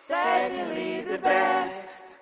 Certainly the best.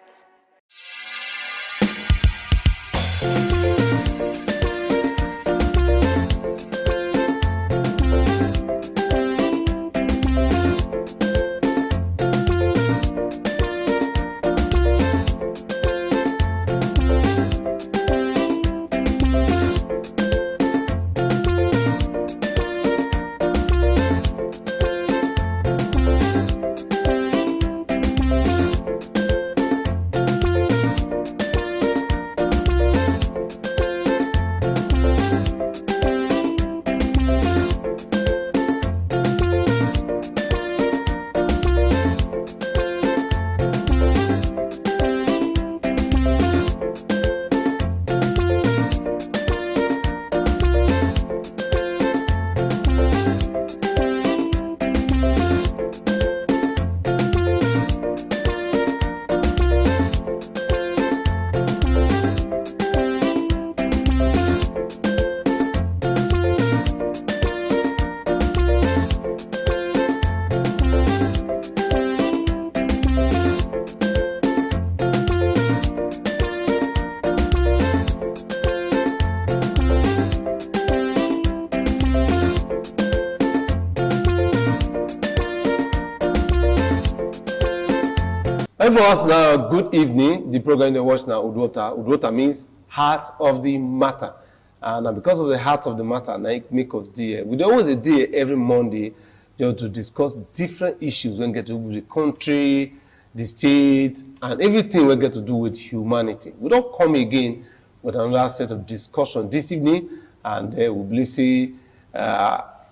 Everyone, now good evening. The program they watch now, Udwota. Udwota means heart of the matter. And because of the heart of the matter, now it make us dear. We always a day every Monday to discuss different issues when get to do with the country, the state, and everything we get to do with humanity. We don't come again with another set of discussion this evening, and we will see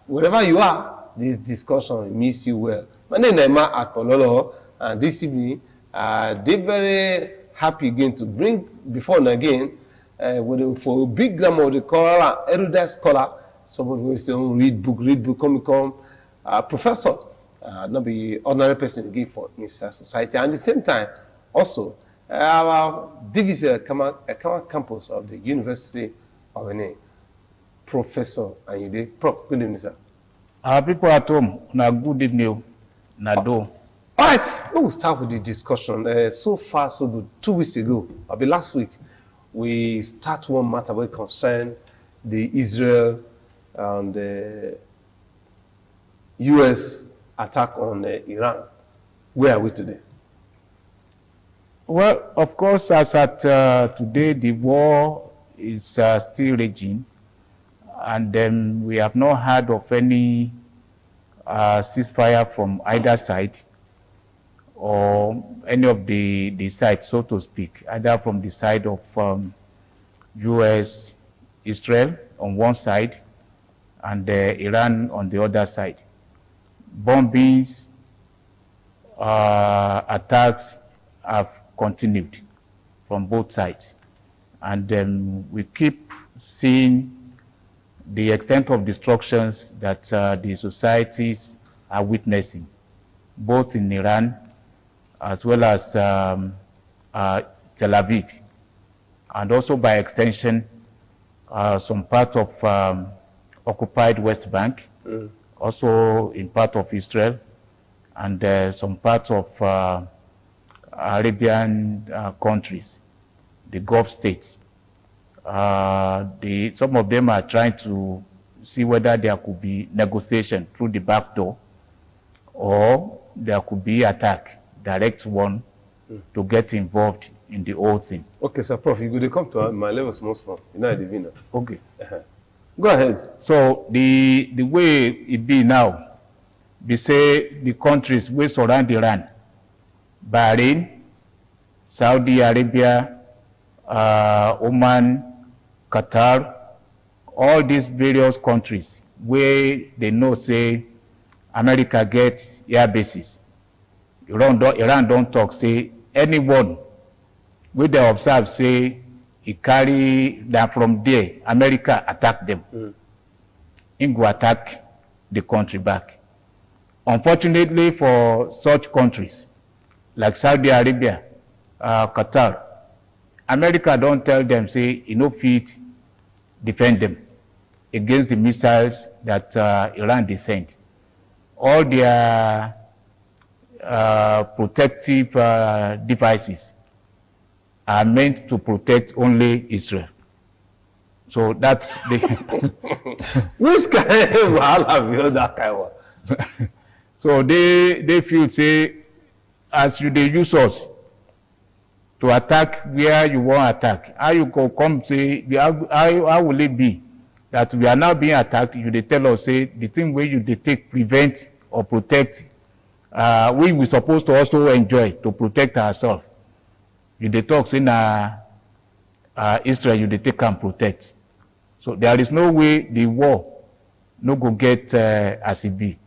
wherever you are, this discussion meets you well. My name is Emma Akpololo, and this evening, they're very happy again to bring before and again for a big glamour of the scholar, erudite scholar, somebody who is read book, come, professor, not be ordinary person again for inside society. And at the same time, also, our division campus of the University of Benin, Professor Anyide. Prof, good evening, sir. Our people at home, na good evening, Nado. All right, let us start with the discussion. So far, so good. 2 weeks ago, maybe last week, we start one matter that concern the Israel and the U.S. attack on Iran. Where are we today? Well, of course, as at today, the war is still raging, and we have not heard of any ceasefire from either side, or any of the sides, so to speak, either from the side of U.S., Israel on one side, and Iran on the other side. Bombings, attacks have continued from both sides. And we keep seeing the extent of destructions that the societies are witnessing, both in Iran as well as Tel Aviv, and also by extension, some part of occupied West Bank, also in part of Israel, and some parts of Arabian countries, the Gulf states. Some of them are trying to see whether there could be negotiation through the back door, or there could be attack, direct one, to get involved in the whole thing. Okay, sir, Prof, you could come to my level small. You know the winner. Okay. Go ahead. So the way it be now, they say the countries which surround Iran, Bahrain, Saudi Arabia, Oman, Qatar, all these various countries where they know, say, America gets air bases. Iran don't talk, say, anyone where they observe, say, he carry that from there, America attack them. He go attack the country back. Unfortunately for such countries, like Saudi Arabia, Qatar, America don't tell them, say, you know, fit defend them against the missiles that Iran they sent. All their protective devices are meant to protect only Israel. So that's the Which kind of wahala be all that kind of? so they feel say as you dey use us to attack where you want attack, how you go come say how will it be that we are now being attacked? You dey tell us say the thing where you dey take prevent or protect, we supposed to also enjoy to protect ourselves. You dey talk say na Israel you dey take and protect. So there is no way the war no go get as it be.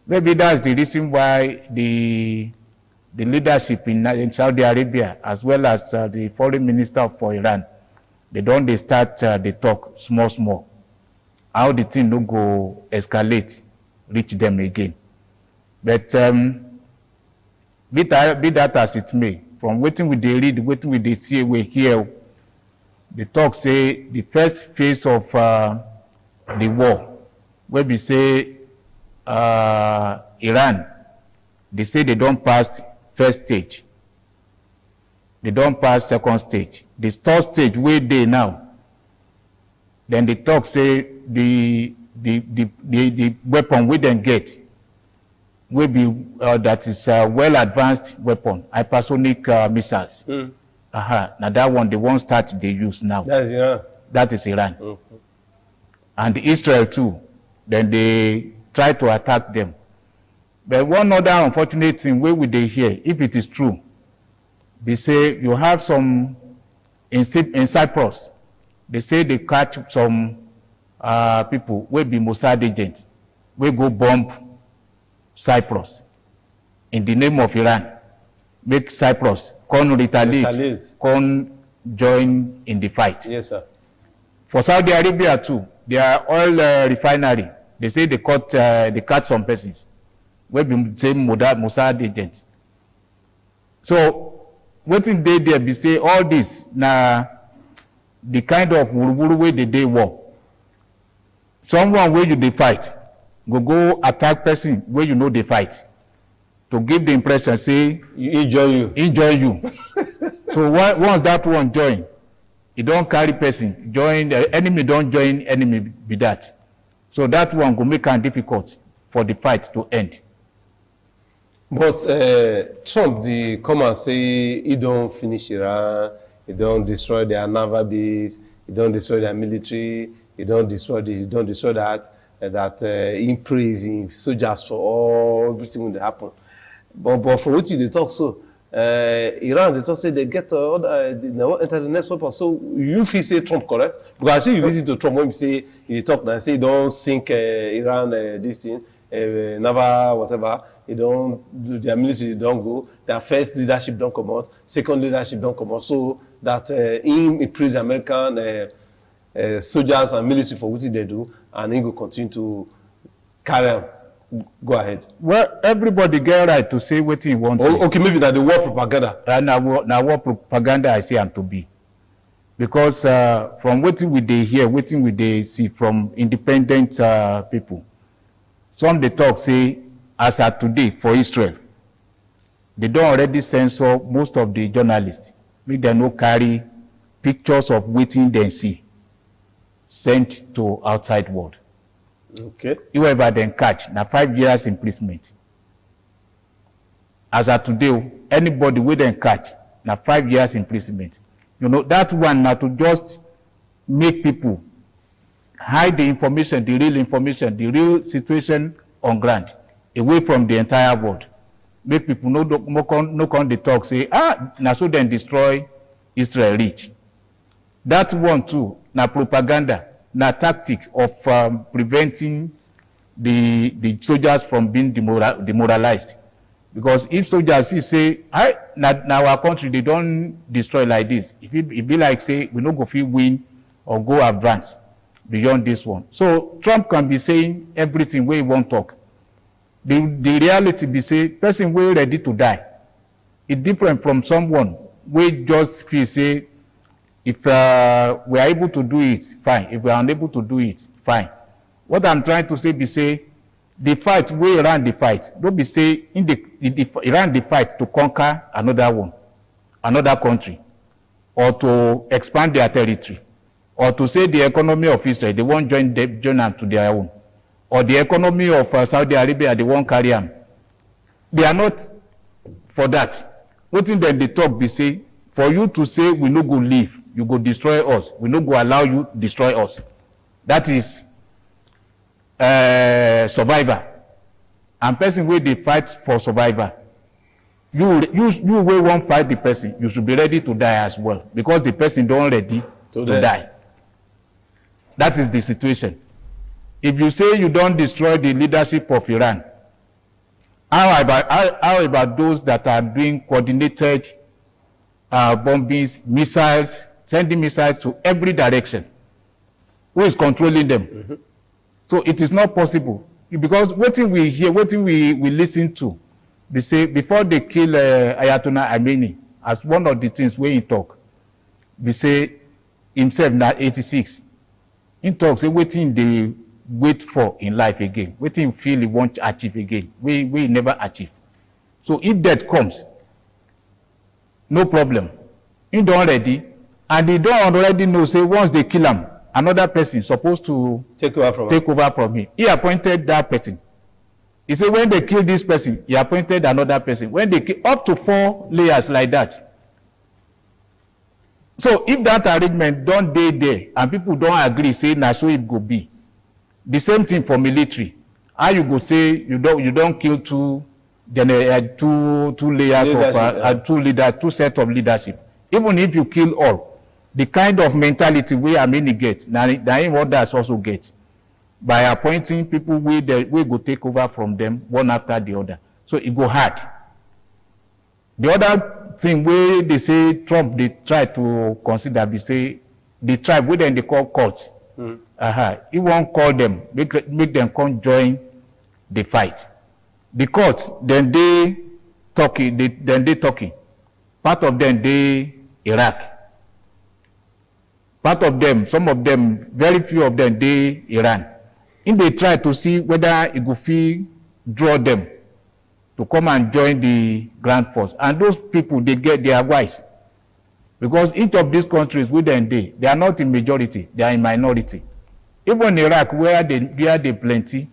Maybe that's the reason why the leadership in Saudi Arabia, as well as the foreign minister for Iran, they don't start the talk small, how the thing no go escalate, reach them again. But be that as it may, from waiting with the read, waiting with the see, we hear the talk say the first phase of the war, where we say Iran, they say they don't pass first stage, they don't pass second stage. The third stage where they now, then the talk say the weapon we then get will be that is a well advanced weapon, hypersonic missiles. Now that one, the one start they use now. That is Iran. That is Iran. And Israel too. Then they try to attack them. But one other unfortunate thing where we they hear, if it is true, they say you have some in Cyprus. They say they catch some people will be Mossad agents, will go bomb Cyprus in the name of Iran, make Cyprus come retaliate, come join in the fight. Yes, sir. For Saudi Arabia too, their oil refinery, they say they cut some persons, will be same Mossad agents. So what in they there be say all this now the kind of way they war. Someone where you they fight, go attack person where you know they fight, to give the impression say enjoy you. So once that one join, you don't carry person join the enemy, don't join enemy with that. So that one go make it difficult for the fight to end. But Trump they come and say he don't finish Iran, he don't destroy their naval base, he don't destroy their military, he don't destroy this, he don't destroy that. He praising soldiers for all everything that happen. But for what you they talk so, Iran they talk say they get they won't enter the next weapon. So you feel say Trump correct? Because actually you listen to Trump when you say he talk and say don't sink Iran this thing, naval whatever. They don't do their military don't go. Their first leadership don't come out. Second leadership don't come out. So that he praise American soldiers and military for what they do, and he will continue to carry on. Go ahead. Well, everybody get right to say what he wants. Okay, maybe that the war propaganda. Now war propaganda I say am to be. Because from what we dey hear, what we dey see from independent people, some they talk say as at today for Israel, they don't already censor most of the journalists. Make them no carry pictures of wetin they see sent to outside world. Okay. Whoever then catch, now 5 years imprisonment. As of today, anybody will then catch, now 5 years imprisonment. You know, that one now to just make people hide the information, the real situation on ground, away from the entire world. Make people no con the talk, say, now so then destroy Israel rich. That one too, now propaganda. Na tactic of preventing the soldiers from being demoralized. Because if soldiers say, now our country, they don't destroy like this. If it be like, say, we no go feel win or go advance beyond this one. So Trump can be saying everything where he won't talk. The reality be say, person way ready to die. It's different from someone where just feel say, if we are able to do it, fine. If we are unable to do it, fine. What I'm trying to say be say, the fight wey Iran dey fight no be say Iran dey fight to conquer another country, or to expand their territory, or to say the economy of Israel they wan join am to their own, or the economy of Saudi Arabia they wan carry am. They are not for that. Wetin dem dey talk be say, for you to say we no go leave, you go destroy us, we no go allow you destroy us. That is survivor. And person wey dey fight for survivor, you wey wan fight the person, you should be ready to die as well, because the person don ready to die. That is the situation. If you say you don destroy the leadership of Iran, how about those that are doing coordinated bombings, missiles, sending missiles to every direction? Who is controlling them? Mm-hmm. So it is not possible, because wetin we hear, wetin we listen to, they say before they kill Ayatollah Khamenei, as one of the things wey he talk, they say himself na 86. He talk say wetin dey wait for in life again, wetin he feel he want to achieve again, we never achieve. So if death comes, no problem. He don ready, and he don already know say once they kill him, another person supposed to take over from him. He appointed that person. He said when they kill this person, he appointed another person. When they kill up to 4 layers like that. So if that arrangement don't dey there and people don't agree, say na so it go be. The same thing for military. How you go say you don't kill two layers of two sets of leadership. Even if you kill all, the kind of mentality we Khamenei get, now him others also get, by appointing people we go take over from them one after the other. So it go hard. The other thing where they say Trump they try to consider, they say the tribe where then they call cults. He won't call them, make them come join the fight. The cults then they talking. Part of them they Iraq. Part of them, some of them, very few of them, they Iran. And they try to see whether it could feel draw them to come and join the Grand Force. And those people, they get their wise. Because each of these countries within they are not in majority, they are in minority. Even Iraq, where they plenty,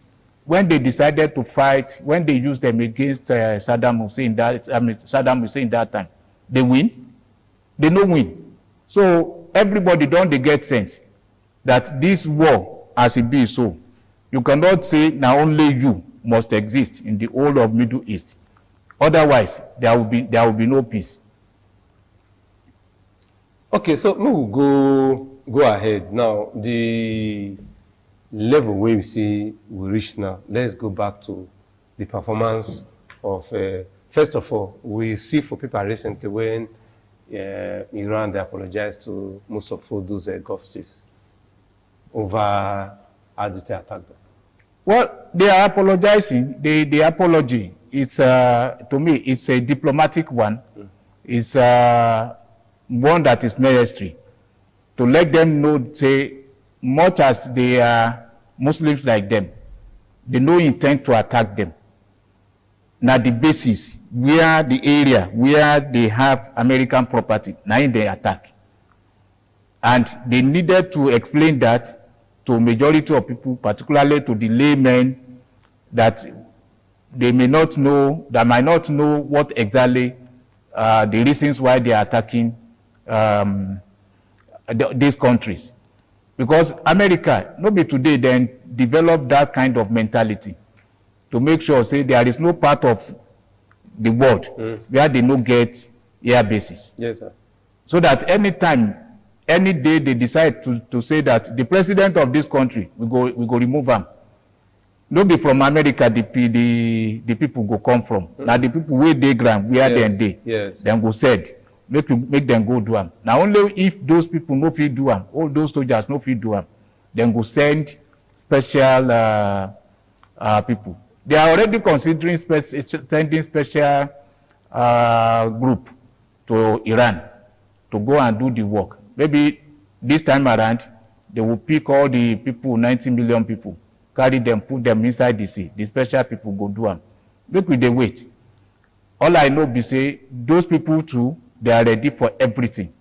when they decided to fight, when they used them against Saddam Hussein that time, they win. They no win. So everybody don't they get sense that this war, as it be so, you cannot say now only you must exist in the whole of Middle East. Otherwise, there will be no peace. Okay, so we will go ahead now. The level where we see we reach now. Let's go back to the performance of. First of all, we see for people recently when Iran they apologized to most of all those Gulf states over how did they attack them. Well, they are apologizing. The apology, it's to me, it's a diplomatic one. It's one that is necessary to let them know, say, much as they are Muslims like them, they no intent to attack them. Now the basis, where the area where they have American property, now in the attack. And they needed to explain that to majority of people, particularly to the laymen, that they may not know, that might not know what exactly the reasons why they are attacking these countries. Because America, nobody today then developed that kind of mentality to make sure, say, there is no part of the world where they no get air bases. Yes, sir. So that anytime, any day they decide to say that the president of this country, we go remove them. No be from America the people go come from. Now the people where they ground, where they then go said, make them go do them. Now only if those people no fit do them, all those soldiers no fit do them, then go send special people. They are already considering sending special group to Iran to go and do the work. Maybe this time around, they will pick all the people, 90 million people, carry them, put them inside the sea. The special people go do them. Make we dey wait. All I know be say those people too, they are ready for everything.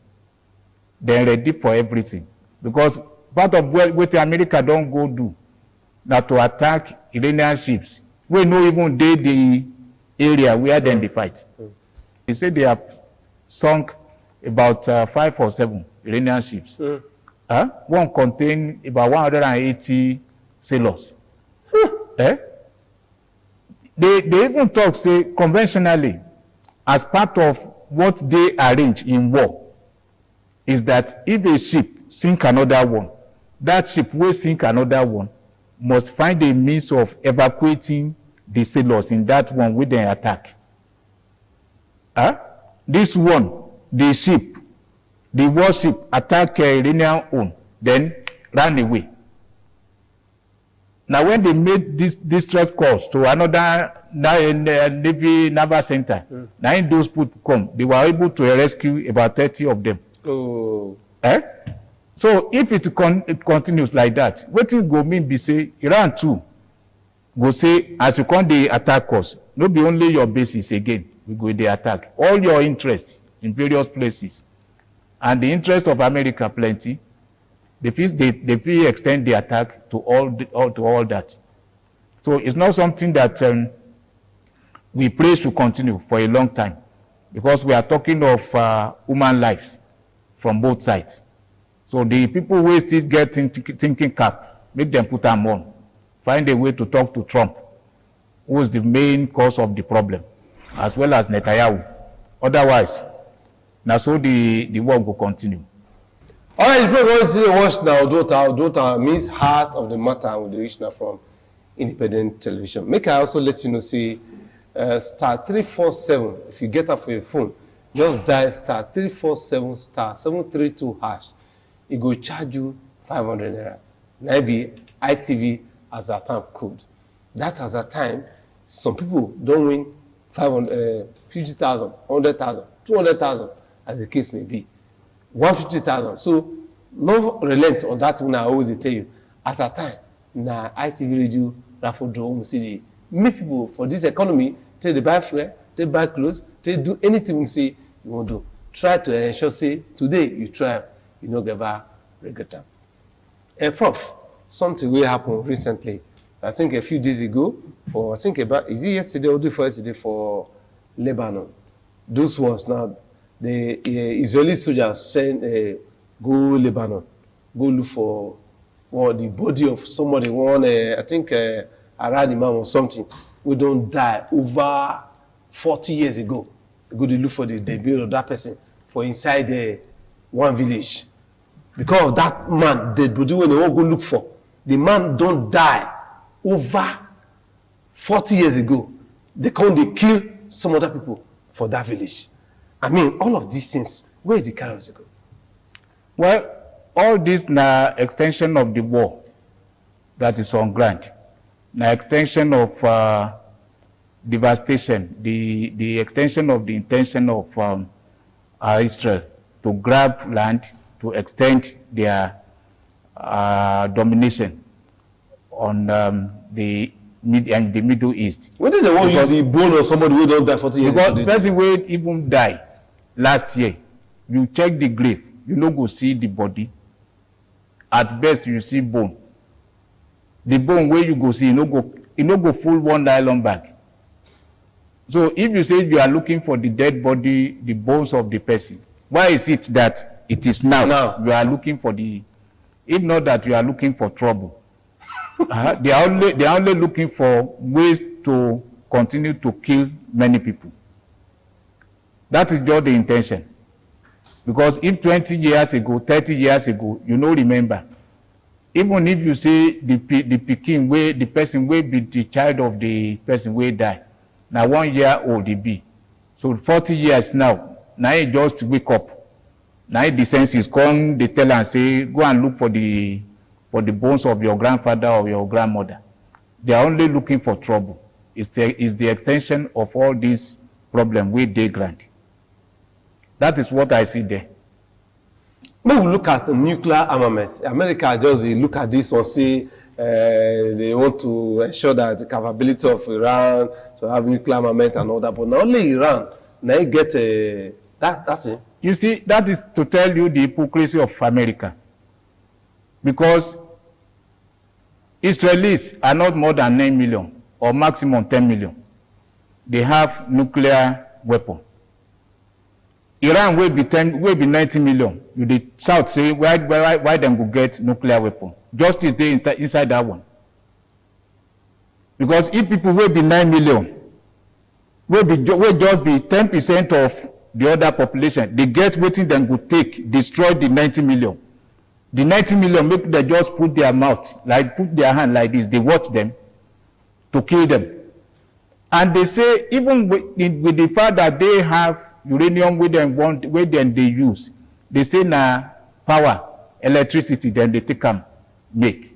They are ready for everything. Because part of what America don't go do now to attack Iranian ships. We know even the area where then they fight. They say they have sunk about 5 or 7 Iranian ships. One contain about 180 sailors. They even talk, say, conventionally, as part of what they arrange in war, is that if a ship sink another one, that ship will sink another one, must find a means of evacuating the sailors in that one with an attack. This one, the ship, the warship attack Iranian own, then ran away. Now, when they made this distress calls to another Navy naval center, now in those people come, they were able to rescue about 30 of them. Oh. So if it continues like that, what it go mean be say Iran too go say as you come the attack us, not be only your bases again, we go the attack. All your interests in various places. And the interest of America plenty. They feel extend the attack to all that. So it's not something that we pray should continue for a long time, because we are talking of human lives from both sides. So the people who still get thinking cap, make them put them on. Find a way to talk to Trump, who is the main cause of the problem, as well as Netanyahu. Otherwise, now so the war will continue. All right, the program is watch now. Udota means heart of the matter with the Rishna from Independent Television. Make I also let you know, see, star 347. If you get up for your phone, just dial star 347 star 732 hash. It will charge you 500 naira. Maybe ITV as a time code. That as a time, some people don't win 50,000, 100,000, 200,000, as the case may be. 150,000. So no relent on that one. I always tell you at a time na ITV radio raffle draw see make people for this economy take the buy fuel, take buy clothes, take do anything we say you want to do. Try to ensure say today you try, you know, never regret them. Prof, something will happen recently. I think a few days ago, for I think about is it yesterday or before yesterday for Lebanon. Those ones now. The Israeli soldiers send go Lebanon, go look for the body of somebody. I think Arad Imam or something. We don't die over 40 years ago. They go to look for the burial of that person for inside one village. Because of that man, the body when they won't go look for, the man don't die over 40 years ago. They kill some other people for that village. I mean, all of these things, where did the carrots go? Well, all this na extension of the war that is on ground. Na extension of devastation, the extension of the intention of Israel to grab land, to extend their domination on the Middle East. When did they want to use the bone of somebody who don't die 40 years ago? Because the person who even die last year, you check the grave, you no go see the body. At best, you see bone. The bone where you go see, you no go full one nylon bag. So if you say you are looking for the dead body, the bones of the person, why is it that it is now you are looking for the, if not that you are looking for trouble? They are only looking for ways to continue to kill many people. That is just the intention. Because if 20 years ago, 30 years ago, you no remember, even if you say the pikin wey the person wey be the child of the person wey die, na 1 year old he be. So 40 years now he just wake up. Now the senses come, they tell and say, go and look for the bones of your grandfather or your grandmother. They are only looking for trouble. It's the extension of all these problems with they grant. That is what I see there. When we look at the nuclear armaments, America just look at this one, say They want to ensure that the capability of Iran to have nuclear armament and all that. But not only Iran, now you get that's it. You see, that is to tell you the hypocrisy of America. Because Israelis are not more than 9 million or maximum 10 million. They have nuclear weapon. Iran will be 90 million. You dey shout say why them go get nuclear weapon? Justice dey inside that one. Because if people will be 9 million, will just be 10% of the other population, they get wetin them go take, destroy the 90 million. The 90 million, make them just put their mouth, like put their hand like this, they watch them to kill them. And they say, even with the fact that they have uranium where they use, they say na power, electricity, then they take them make.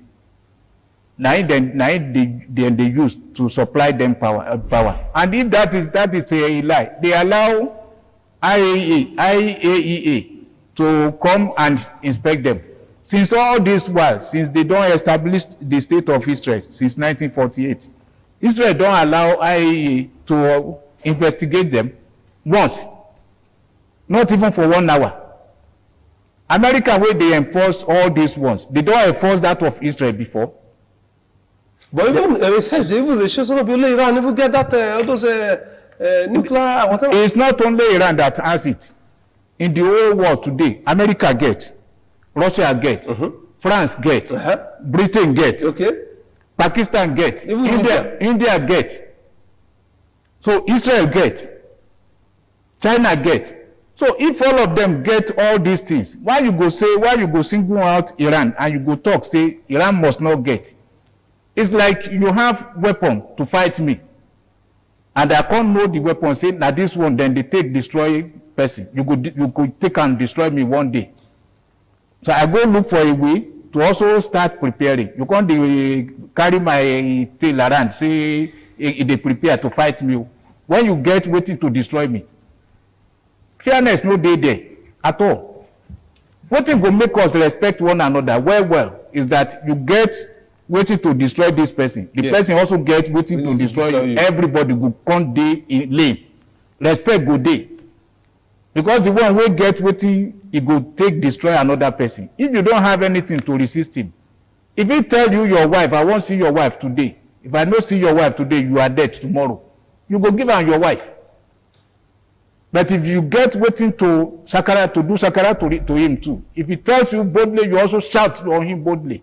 Now they use to supply them power. And if that is a lie, they allow IAEA to come and inspect them. Since all this while, since they don't establish the state of Israel since 1948, Israel don't allow IAEA to investigate them once, not even for 1 hour. America, where they enforce all these ones, they don't enforce that of Israel before. But even research, even the show some of people Iran even get that all those nuclear whatever. It's not only Iran that has it. In the whole world today, America gets, Russia gets, France gets, Britain gets, Pakistan gets, India gets. So Israel gets, China gets. So if all of them get all these things, why you go single out Iran and you go talk, say Iran must not get? It's like you have weapon to fight me, and I can't know the weapon, say, now this one, then they take destroy person. You could take and destroy me one day. So I go look for a way to also start preparing. You can't carry my tail around, say they prepare to fight me. When you get waiting to destroy me, fairness no dey there at all. What will make us respect one another well is that you get waiting to destroy this person. The person also get waiting to destroy you. Everybody go come dey in lane. Respect go dey. Because the one wey get waiting, he go take destroy another person. If you don't have anything to resist him, if he tell you your wife, I won't see your wife today. If I don't see your wife today, you are dead tomorrow. You go give her your wife. But if you get waiting to do shakara to him too, if he tells you boldly, you also shout on him boldly.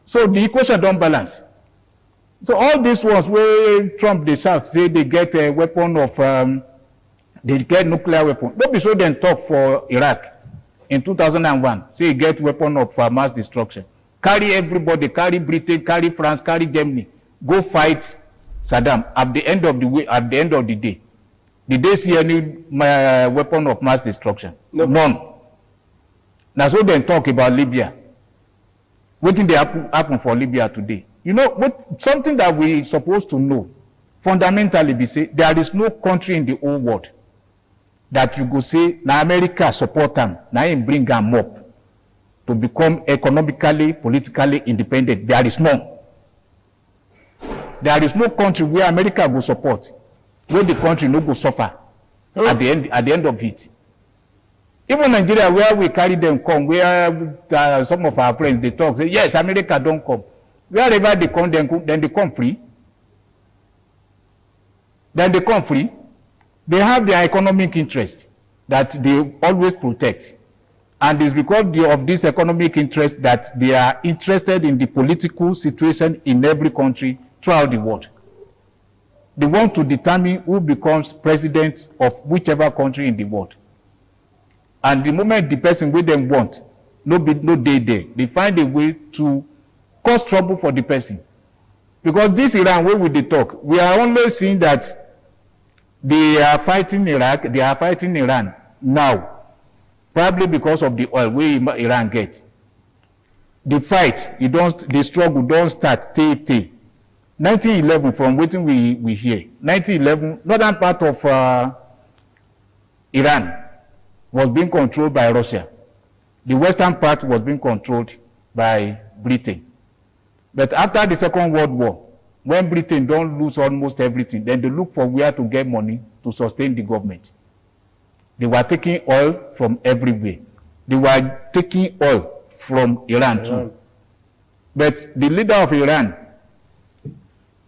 So the equation don't balance. So all these ones where Trump they shout, say they get a weapon of, they get nuclear weapon. Don't be so then talk for Iraq in 2001. Say he get weapon of mass destruction. Carry everybody, carry Britain, carry France, carry Germany. Go fight Saddam. At the end of the day, did they see any weapon of mass destruction? No. None. Now so then talk about Libya. What did happen for Libya today? You know, something that we supposed to know, fundamentally be say, there is no country in the whole world that you go say, now America support them, now him bring them up to become economically, politically independent. There is none. There is no country where America will support, where the country no go suffer at the end of it. Even Nigeria, where we carry them come, where some of our friends, they talk, say, yes, America don't come. Wherever they come, then they come free. Then they come free. They have their economic interest that they always protect. And it's because of this economic interest that they are interested in the political situation in every country throughout the world. They want to determine who becomes president of whichever country in the world. And the moment the person with them want, no day there, they find a way to cause trouble for the person. Because this Iran, where we they talk, we are only seeing that they are fighting Iraq, they are fighting Iran now, probably because of the oil where Iran gets. The fight, the struggle don't start 1911, from waiting we hear. 1911, northern part of Iran was being controlled by Russia. The western part was being controlled by Britain. But after the Second World War, when Britain don't lose almost everything, then they look for where to get money to sustain the government. They were taking oil from everywhere. They were taking oil from Iran too. But the leader of Iran,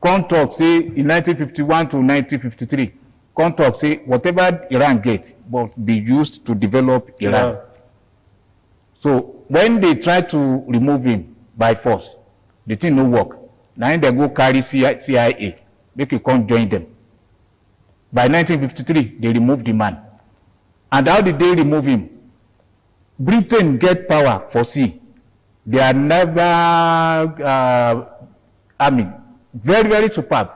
come talk, say, in 1951 to 1953, come talk, say, whatever Iran gets will be used to develop Iran. So when they try to remove him by force, the thing no work. Now they go carry CIA, make you come join them. By 1953, they removed the man. And how did they remove him? Britain get power for sea. They are never, very, very superb.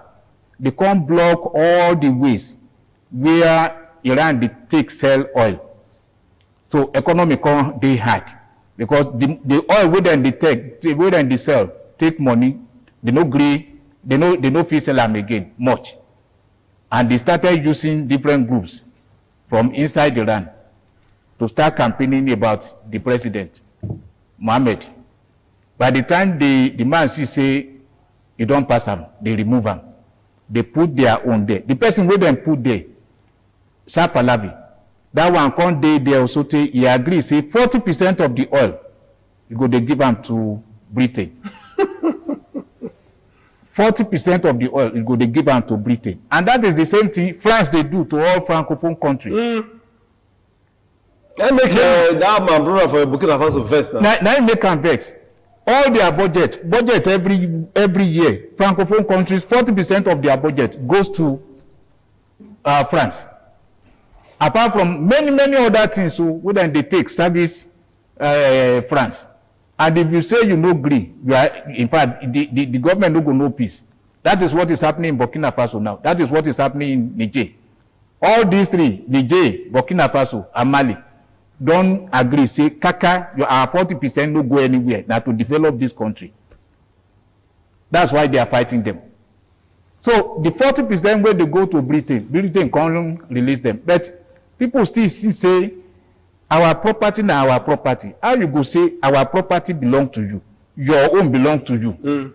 They can't block all the ways where Iran they take sell oil. So economy can they hard because the oil where then they take, where then they sell, take money, they no agree, they no feel sell them again much. And they started using different groups from inside Iran to start campaigning about the president, Mohammed. By the time the man say, you don't pass him, they remove him. They put their own there. The person who then put there, Shah Pahlavi, that one can't there also take, he agrees, say 40% of the oil, you go they give them to Britain. 40% of the oil, you go they give them to Britain. And that is the same thing France they do to all Francophone countries. I make that man brother for Burkina Faso first now. Now make them vex. All their budget every year, Francophone countries, 40% of their budget goes to France. Apart from many other things, so when they take service France. And if you say you no agree, you are, in fact, the government no go no peace. That is what is happening in Burkina Faso now. That is what is happening in Niger. All these three, Niger, Burkina Faso, and Mali, don't agree. Say, Kaka, you are 40% no go anywhere now to develop this country. That's why they are fighting them. So the 40% where they go to Britain can't release them. But people still say, our property now our property. How you go say our property belong to you? Your own belong to you.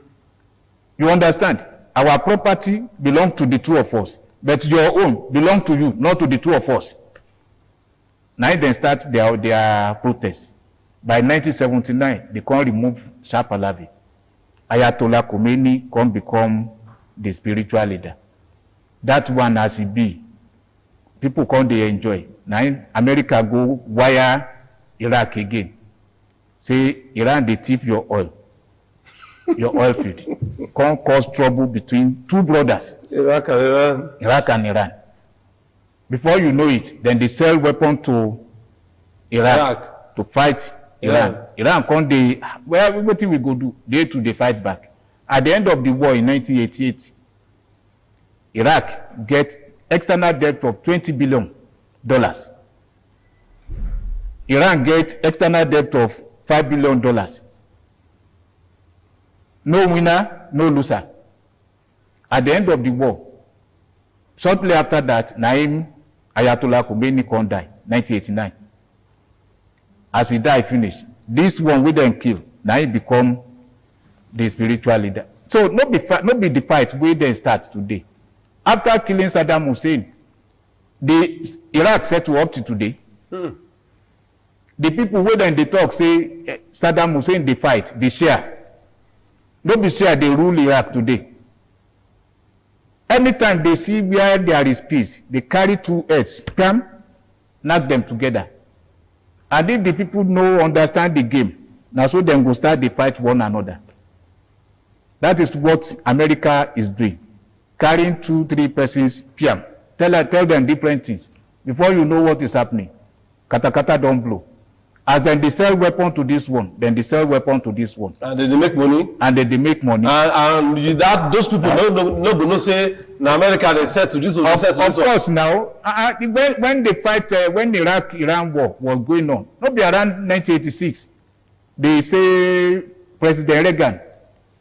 You understand? Our property belong to the two of us. But your own belong to you, not to the two of us. Now they start their protest. By 1979, they can't remove Shah Pahlavi. Ayatollah Khomeini can become the spiritual leader. That one as it be, people can't they enjoy. Now America go wire Iraq again. Say Iran they thief your oil. Your oil field. Can't cause trouble between two brothers. Iraq and Iran. Before you know it, then they sell weapons to Iraq to fight Iran. Iran can't they, well, what we go do? They fight back. At the end of the war in 1988, Iraq get external debt of $20 billion. Iran get external debt of $5 billion. No winner, no loser. At the end of the war, shortly after that, Naim Ayatollah Khomeini can die, 1989. As he died, finished. This one we then kill. Naim become the spiritual leader. So not be the fight we then start today. After killing Saddam Hussein, the Iraq settled up to today. The people who then they talk say Saddam Hussein they fight, they share. Don't be share they rule Iraq today. Anytime they see where there is peace, they carry two heads, come, knock them together. And if the people no understand the game, now so then go start they fight one another. That is what America is doing. Carrying 2-3 persons, PM. Tell them different things. Before you know what is happening, kata don't blow. As then they sell weapon to this one, then they sell weapon to this one. And then they make money. And then they make money. And that those people no say na America they said to this one. Of course now, when they fight, when Iraq-Iran war was going on, not be around 1986, they say President Reagan,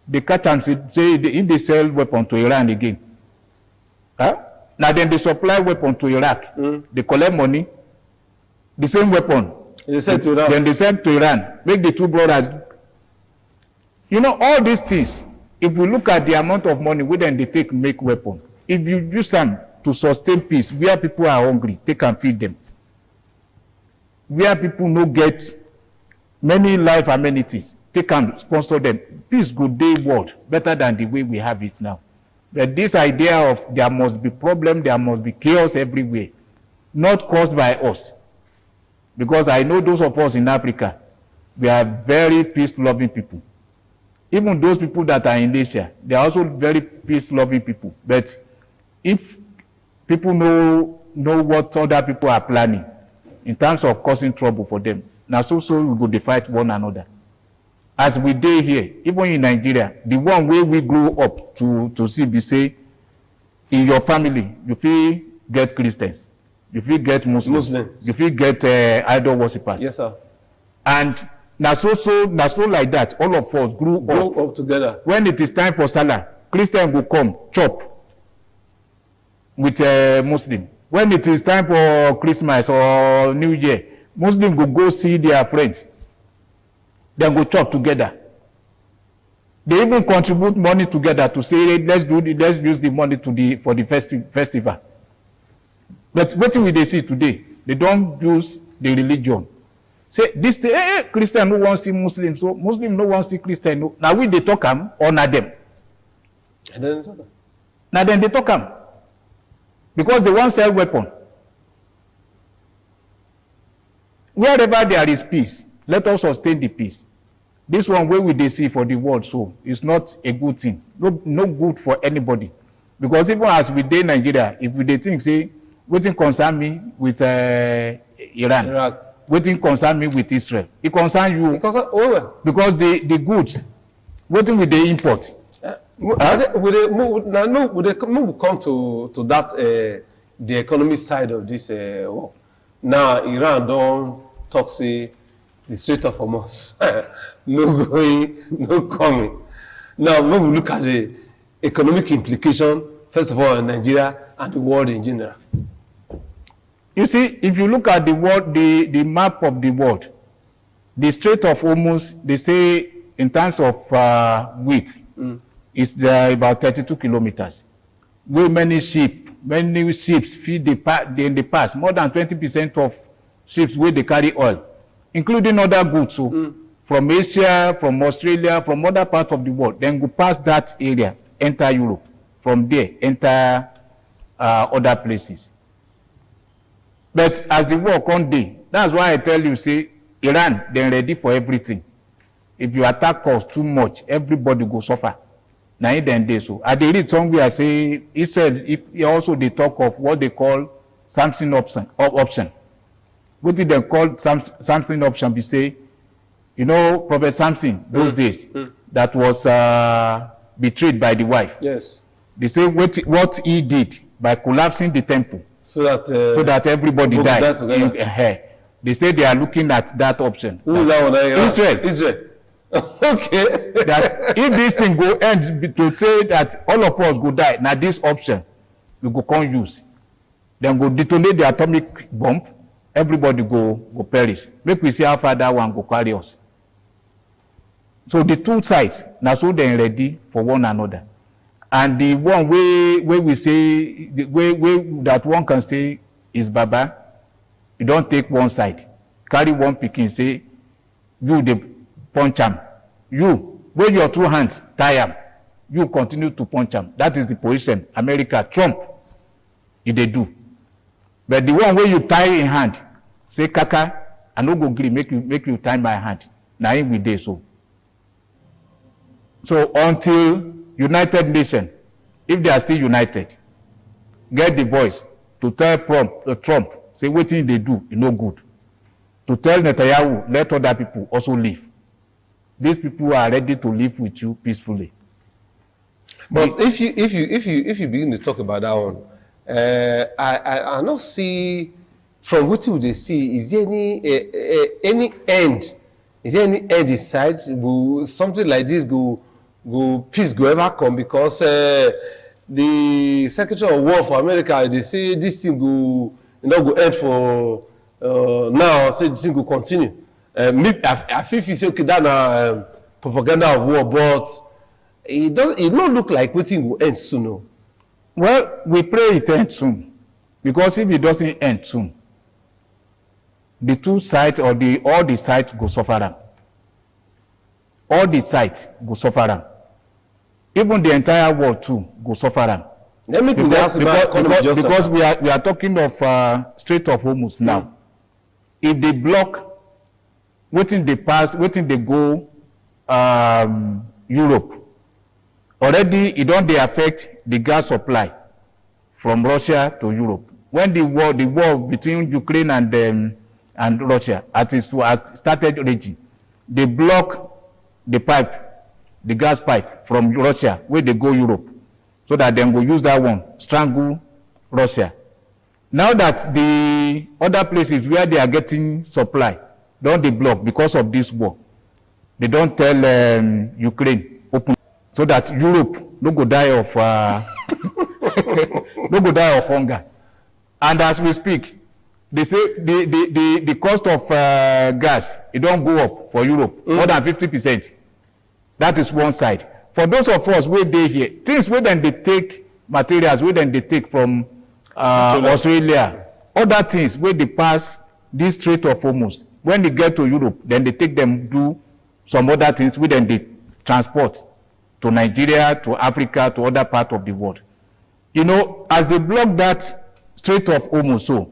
they catch and say if they sell weapon to Iran again. Now then they supply weapon to Iraq. They collect money, the same weapon. They send to Iran. Then they send to Iran. Make the two brothers You know, all these things, if we look at the amount of money we then they take make weapon, if you use them to sustain peace, where people are hungry, take and feed them. Where people no get many life amenities, take and sponsor them. Peace good day world better than the way we have it now. But this idea of there must be problem, there must be chaos everywhere, not caused by us. Because I know those of us in Africa, we are very peace-loving people. Even those people that are in Asia, they are also very peace-loving people. But if people know what other people are planning in terms of causing trouble for them, now so we go to fight one another. As we dey here, even in Nigeria, the one way we grew up to see, be say, in your family, you feel get Christians, you feel get Muslims. You feel get idol worshippers. Yes, sir. And now so like that, all of us grew up together. When it is time for Salah, Christian will come, chop with a Muslim. When it is time for Christmas or New Year, Muslim will go see their friends. Then go chop together. They even contribute money together to say, let's use the money for the festival. But what will they see today? They don't use the religion. Say this Christian no want see Muslim, so Muslim no want see Christian. No. Now we they talk them or not them. And then talk them. Now then they talk them. Because they want sell weapon. Wherever there is peace, let us sustain the peace. This one way we they see for the world, so it's not a good thing. No good for anybody. Because even as we dey Nigeria, if we they think say wetin concern me with Iran, Iraq. Wetin concern me with Israel, it concern you. Because Because the goods, wetin we dey import. we come to that the economic side of this war. Now Iran don't talk say the Strait of Hormuz no going, no coming. Now when we look at the economic implication, first of all in Nigeria and the world in general. You see, if you look at the world, the map of the world, the Strait of Hormuz, they say in terms of width, it's about 32 kilometers. Where many ships feed in the past, more than 20% of ships where they carry oil, including other goods. So from Asia, from Australia, from other parts of the world, then go past that area, enter Europe. From there, enter other places. But as the war come day, that's why I tell you, say, Iran, they're ready for everything. If you attack us too much, everybody go suffer. Now, then they so. At the read somewhere, I say, Israel, also they talk of what they call Samson option. What did they call Samson option? We say, you know, Prophet Samson, those days, that was betrayed by the wife. Yes. They say what he did by collapsing the temple. So that everybody died. They say they are looking at that option. Who is that one? Israel. Okay. That if this thing go end to say that all of us go die, now this option we go come use. Then go detonate the atomic bomb, everybody go perish. Make we see how far that one go carry us. So the two sides, now so they're ready for one another. And the one way we say, the way that one can say is Baba, you don't take one side. Carry one pikin, say, you the punch him. You, with your two hands, tie him. You continue to punch him. That is the position America, Trump, they do. But the one where you tie in hand, say, Kaka, I no go agree, make you tie my hand. Now we dey so. So until United Nations, if they are still united, get the voice to tell Trump, say what thing they do, it's no good. To tell Netanyahu, let other people also live. These people are ready to live with you peacefully. But if you begin to talk about that one, I not see from what you they see. Is there any end? Is there any end in sight? Will something like this go peace go ever come? Because the Secretary of War for America, they say this thing go end for now. Say this thing go continue. I feel say okay that propaganda of war, but it don't look like wetin will end soon. No? Well, we pray it ends soon, because if it doesn't end soon, the two sides or all the sides go suffer am. All the sides go suffer am. Even the entire world too go suffer am. Let me because we are talking of Strait of Hormuz now. If they block, wetin they pass, wetin they go Europe, already it don't they affect the gas supply from Russia to Europe. When the war between Ukraine and Russia has started raging, they block the gas pipe from Russia where they go Europe, so that they will use that one strangle Russia. Now that the other places where they are getting supply don't they block because of this war, they don't tell Ukraine open, so that Europe no go die of no go die of hunger. And as we speak, they say the cost of gas, it don't go up for Europe more than 50%. That is one side. For those of us where they here, things where then they take materials, where then they take from Australia, other things where they pass this Strait of Hormuz, when they get to Europe, then they take them do some other things where then they transport to Nigeria, to Africa, to other part of the world. You know, as they block that Strait of Hormuz, so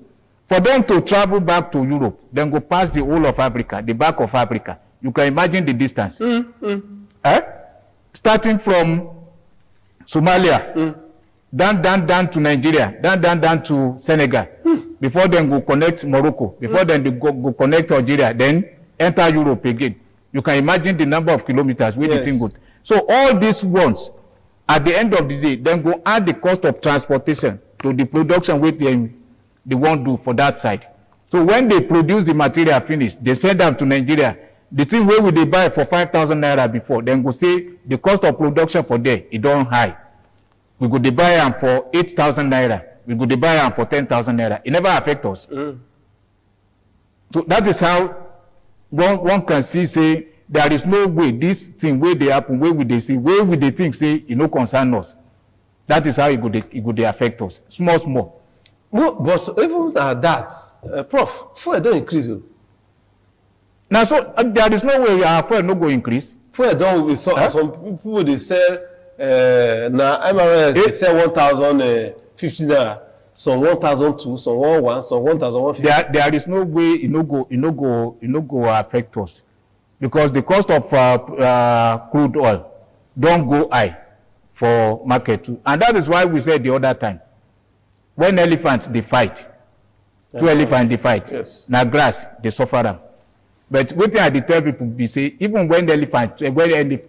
for them to travel back to Europe, then go past the whole of Africa, the back of Africa, you can imagine the distance. Starting from Somalia, down to Nigeria, down to Senegal, before then go connect Morocco, before then they go connect Algeria, then enter Europe again. You can imagine the number of kilometers where the thing goes. So all these ones, at the end of the day, then go add the cost of transportation to the production where they won't do for that side. So when they produce the material finished, they send them to Nigeria. The thing where will they buy for 5,000 naira before, then go say the cost of production for there, it don't high. We go they buy them for 8,000 naira. We go they buy them for 10,000 naira. It never affect us. So that is how one can see, say, there is no way this thing where they happen, where will they see, where will they think, say, it no concern us. That is how it go they affect us. Small. Well, but even at that, Prof, fuel don't increase. Now, so there is no way our fuel no go increase. Fuel don't. Some people they sell now MRS they sell 1,050 naira, some 1,002, some 1,1, some 1,150. There is no way it no go affect us, because the cost of crude oil don't go high for market too, and that is why we said the other time, when elephants they fight, two elephants they fight, now grass they suffer them. But what I tell people be say, even when the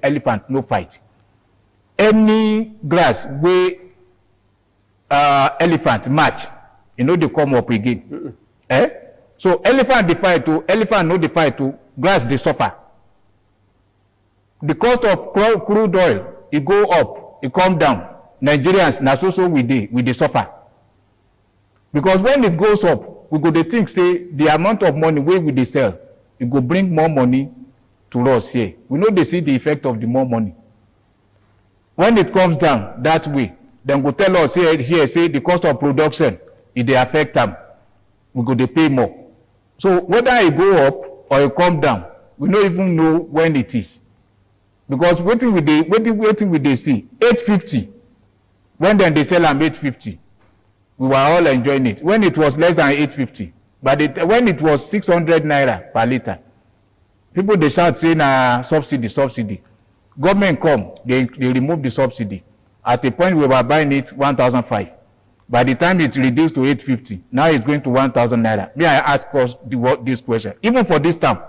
elephant no fight, any grass where elephant match, you know they come up again. So elephant they fight to, elephant no they fight to, grass they suffer. The cost of crude oil, it go up, it come down. Nigerians, na so we dey suffer. Because when it goes up, we go dey think say the amount of money where we dey sell, it go bring more money to us here. We know they see the effect of the more money. When it comes down that way, then go tell us here say the cost of production, it dey affect them. We go dey pay more. So whether it go up or it come down, we don't even know when it is. Because waiting we dey see 850. When then they sell them 850, we were all enjoying it. When it was less than 850, but when it was 600 naira per liter, people they shout saying subsidy. Government come, they remove the subsidy. At a point we were buying it 1,005. By the time it's reduced to 850, now it's going to 1,000 naira. May I ask us this question? Even for this town,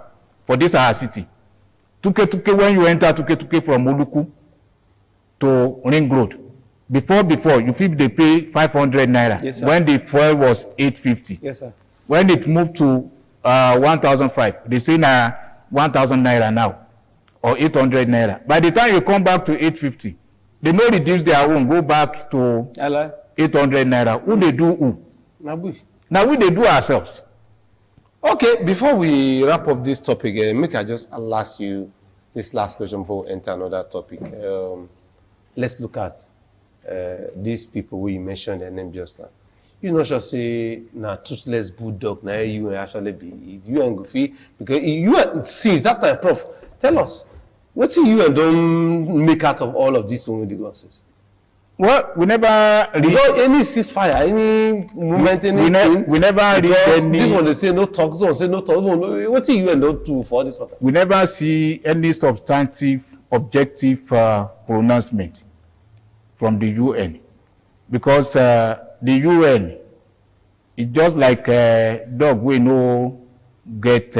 for this our city, Tuke, when you enter Tuke from Moluku to Ring Road, before you feel they pay 500 naira. Yes, sir. When the fuel was 850. Yes, sir. When it moved to 1,005, they say now 1,000 naira now, or 800 naira. By the time you come back to 850, they may reduce their own, go back to 800 naira. Who they do who? Now we they do ourselves. Okay, before we wrap up this topic, make I just ask you, this last question before we enter another topic. Let's look at these people who you mentioned their name just now. You not just say, nah, toothless bulldog, now you actually be, you and goofy, because you see, is that time, Prof? Tell us, what do you and don't make out of all of these with the guns? Well, we never read any ceasefire, any movement, anything. We never read any. This one they say no talk, this one say no talk. What do you and don't do for this matter? We never see any substantive, objective pronouncement from the UN, because the UN is just like a dog we no get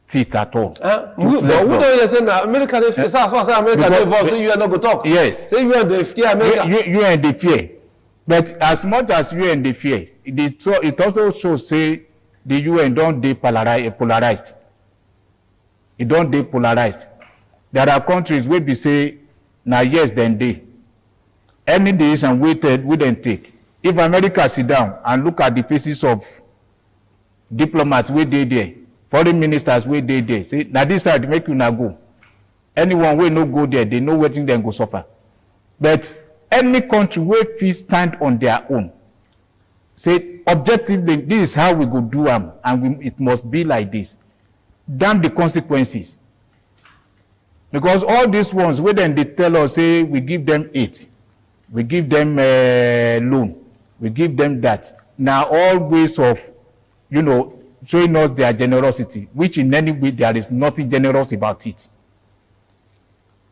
teeth at all. But we don't say America they fear. So as far as America they involved, say you are not go talk. Yes. Say you are the fear America. You and the fear. But as much as you and the fear, it also shows say the UN don't polarized. It don't depolarized. There are countries where we say, now yes, then they. Any decision we then take. If America sit down and look at the faces of diplomats we did there, foreign ministers we did there, say, now this side make you now go. Anyone will no go there, they know where they go suffer. But any country where we stand on their own, say objectively, this is how we go do them, and it must be like this. Damn the consequences. Because all these ones, where then they tell us, say, we give them 8, we give them loan, we give them that. Now all ways of, showing us their generosity, which in any way there is nothing generous about it.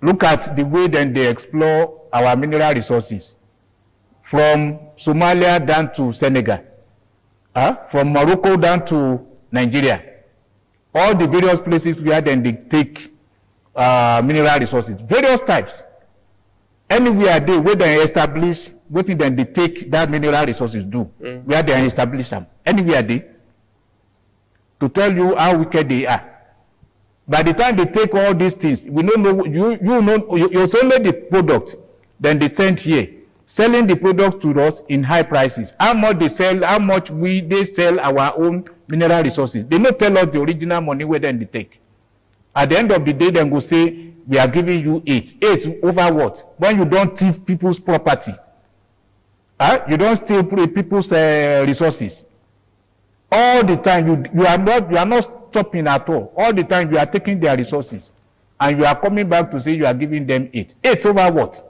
Look at the way then they explore our mineral resources, from Somalia down to Senegal, from Morocco down to Nigeria. All the various places where then they take mineral resources, various types. Anywhere they where they establish, what then they take that mineral resources do, where they establish them. Anywhere they, to tell you how wicked they are. By the time they take all these things, we don't know, you sell the product, then they send here, selling the product to us in high prices. How much they sell, how much they sell our own mineral resources. They don't tell us the original money where then they take. At the end of the day, then go say, we are giving you 8. 8 over what? When you don't thief people's property. You don't steal people's resources. All the time, you are not stopping at all. All the time, you are taking their resources. And you are coming back to say you are giving them 8. 8 over what?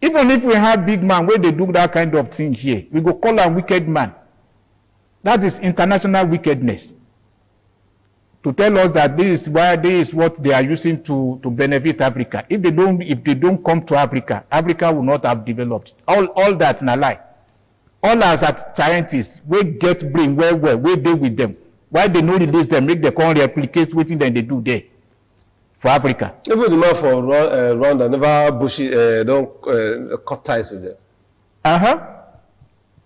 Even if we have big man where they do that kind of thing here, we go call them wicked man. That is international wickedness. To tell us that this is what they are using to benefit Africa. If they don't come to Africa, Africa will not have developed. All that in a lie. All as scientists, we get brain well, we deal with them. Why they know release them, make them come replicate what then they do there for Africa. Even the man for Rwanda never don't cut ties with them.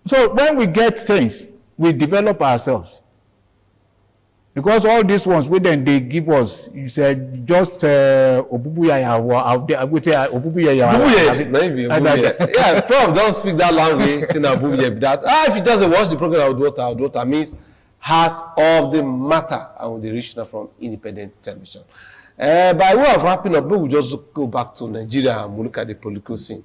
So when we get things, we develop ourselves. Because all these ones, then they give us, you said, just Obubuya. Yeah, Prof don't speak that language. If he doesn't watch the program, Udwota means heart of the matter, and the original from independent television. By way of wrapping up, we'll just go back to Nigeria and look at the political scene.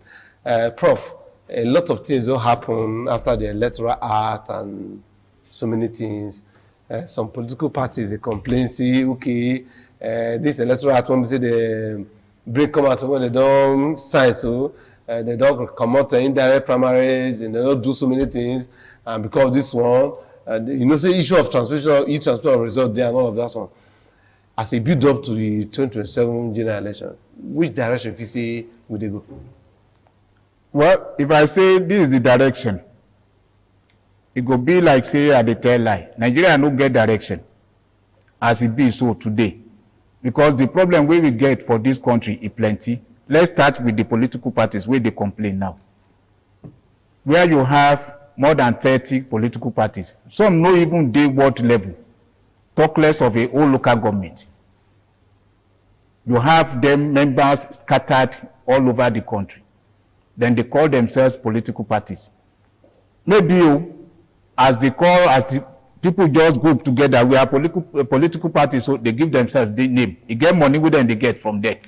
Prof, a lot of things will happen after the electoral act and so many things. Some political parties, they complain, say, okay, this electoral act, when we say they break come out when they don't sign, so they don't come out indirect primaries, and they don't do so many things, and because of this one, say issue of transmission, e-transmission of result there and all of that one. As a build up to the 2027 general election, which direction if you say would they go? Well, if I say this is the direction, it go be like say I dey tell lie. Nigeria no get direction as it be so today. Because the problem we get for this country is plenty. Let's start with the political parties where they complain now. Where you have more than 30 political parties. Some no even dey world level. Talk less of a whole local government. You have them members scattered all over the country. Then they call themselves political parties. Maybe as People just group together. We are political parties, so they give themselves the name. You get money with them, they get from there.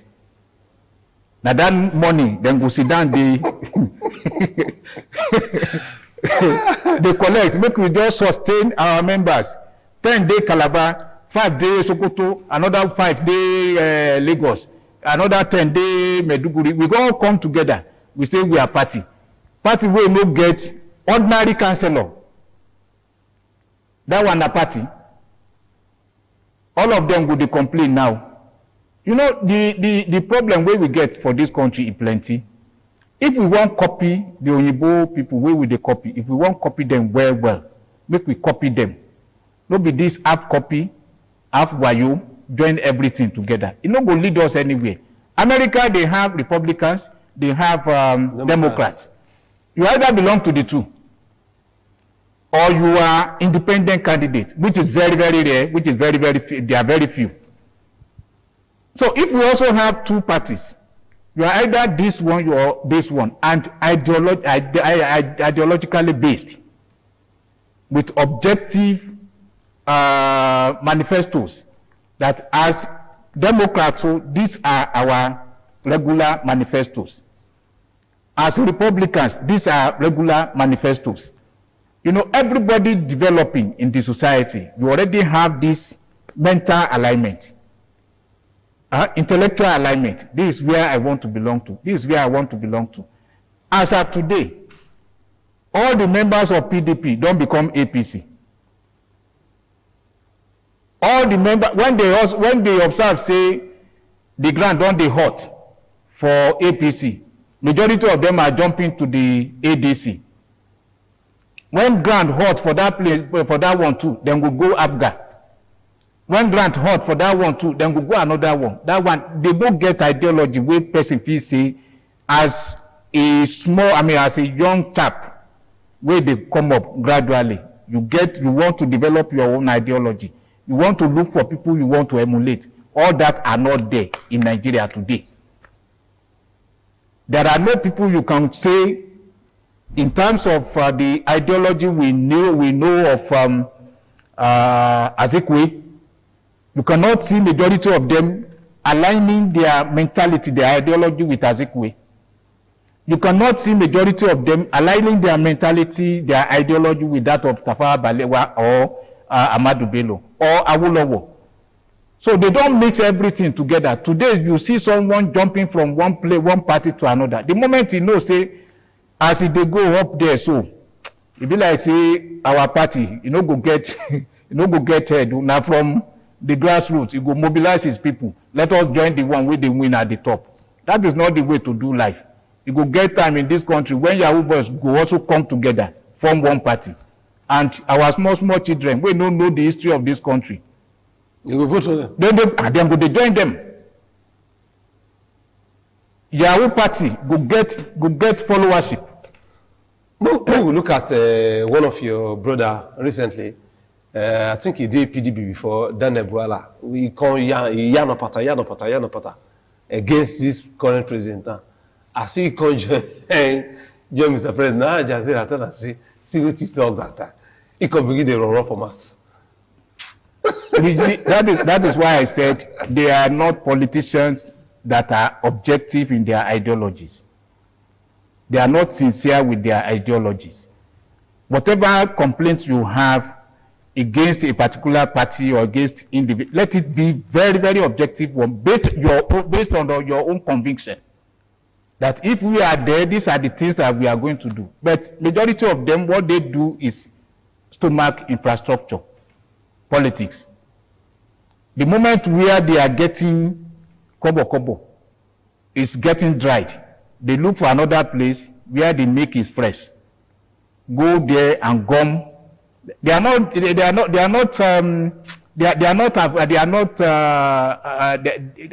Now that money, then go sit down, they collect. Make we just sustain our members. 10 day Calabar, 5 day Sokoto, another 5 day Lagos, another 10 day Meduguri. We all come together. We say we are party. Party will not get ordinary councillor. That one a party. All of them go to complain now. You know, the problem where we get for this country is plenty. If we want copy the Onyibo people, where will they copy? If we want copy them well, make we copy them. No be this half copy, half wayo, join everything together. It no go lead us anywhere. America, they have Republicans, they have Democrats. You either belong to the two, or you are independent candidate, which is very, very rare, which is very, very few. They are very few. So if we also have two parties, you are either this one or this one, and ideologically based, with objective manifestos, that as Democrats, so these are our regular manifestos. As Republicans, these are regular manifestos. You know, everybody developing in the society, you already have this mental alignment. Intellectual alignment. This is where I want to belong to. This is where I want to belong to. As of today, all the members of PDP don't become APC. All the members, when they observe, say, the ground don't they hot for APC, majority of them are jumping to the ADC. When ground hot for that place, for that one too, then we'll go APGA. When grant hot for that one too, then we'll go another one. That one, they don't get ideology where person feels say as a small, as a young chap, where they come up gradually. You want to develop your own ideology. You want to look for people you want to emulate. All that are not there in Nigeria today. There are no people you can say in terms of the ideology we know of Azikwe. You cannot see majority of them aligning their mentality, their ideology with Azikwe. You cannot see majority of them aligning their mentality, their ideology with that of Tafawa Balewa or Ahmadu Bello or Awolowo. So they don't mix everything together. Today you see someone jumping from one party to another. The moment you know, say, as they go up there, so it be like say our party, go get head. Now from the grassroots, you go mobilize his people. Let us join the one where they win at the top. That is not the way to do life. You go get time in this country when Yahoo boys go also come together, form one party. And our small children, we don't know the history of this country. You go vote for them. Then they join them. Yahoo party go get followership. We look at one of your brother recently. I think he did PDP before, Daniel Buala. We call Yanopata against this current president. As he come join Mr. President, I just see what he talk that time. He can begin to run up on us. That is why I said they are not politicians that are objective in their ideologies. They are not sincere with their ideologies. Whatever complaints you have against a particular party or against individual, let it be very, very objective one, based on your own conviction. That if we are there, these are the things that we are going to do. But majority of them, what they do is stomach infrastructure, politics. The moment where they are getting kobo, it's getting dried. They look for another place where the milk is fresh. Go there and gum. They are not.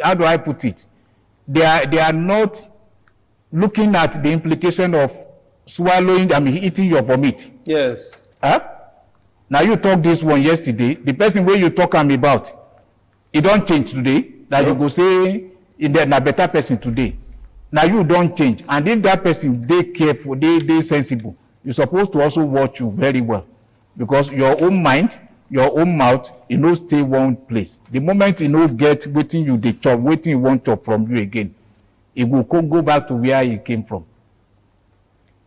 How do I put it? They are not looking at the implication of swallowing, eating your vomit. Yes. Huh? Now you talk this one yesterday. The person where you talk about, it don't change today. That you go say in the better person today. Now you don't change. And if that person they careful, they sensible, you're supposed to also watch you very well. Because your own mind your own mouth, e no stay one place. The moment e no get wetin you dey chop, wetin you wan chop from you again, e go go back to where e came from.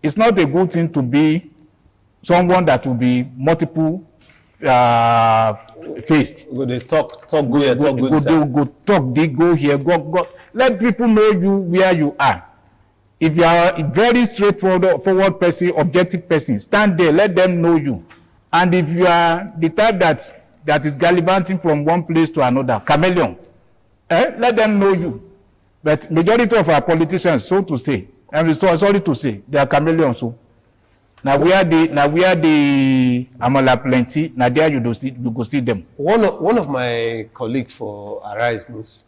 It's not a good thing to be someone that will be multiple faced. Go dey talk go here, talk go inside. Go talk, they go here, go. Let people know you where you are. If you are a very straightforward person, objective person, stand there, let them know you. And if you are the type that is gallivanting from one place to another, chameleon, let them know you. But majority of our politicians, so to say, I'm sorry to say, they are chameleons. So now we are the amala plenty. Now there you go see them. One of my colleagues for Arise News,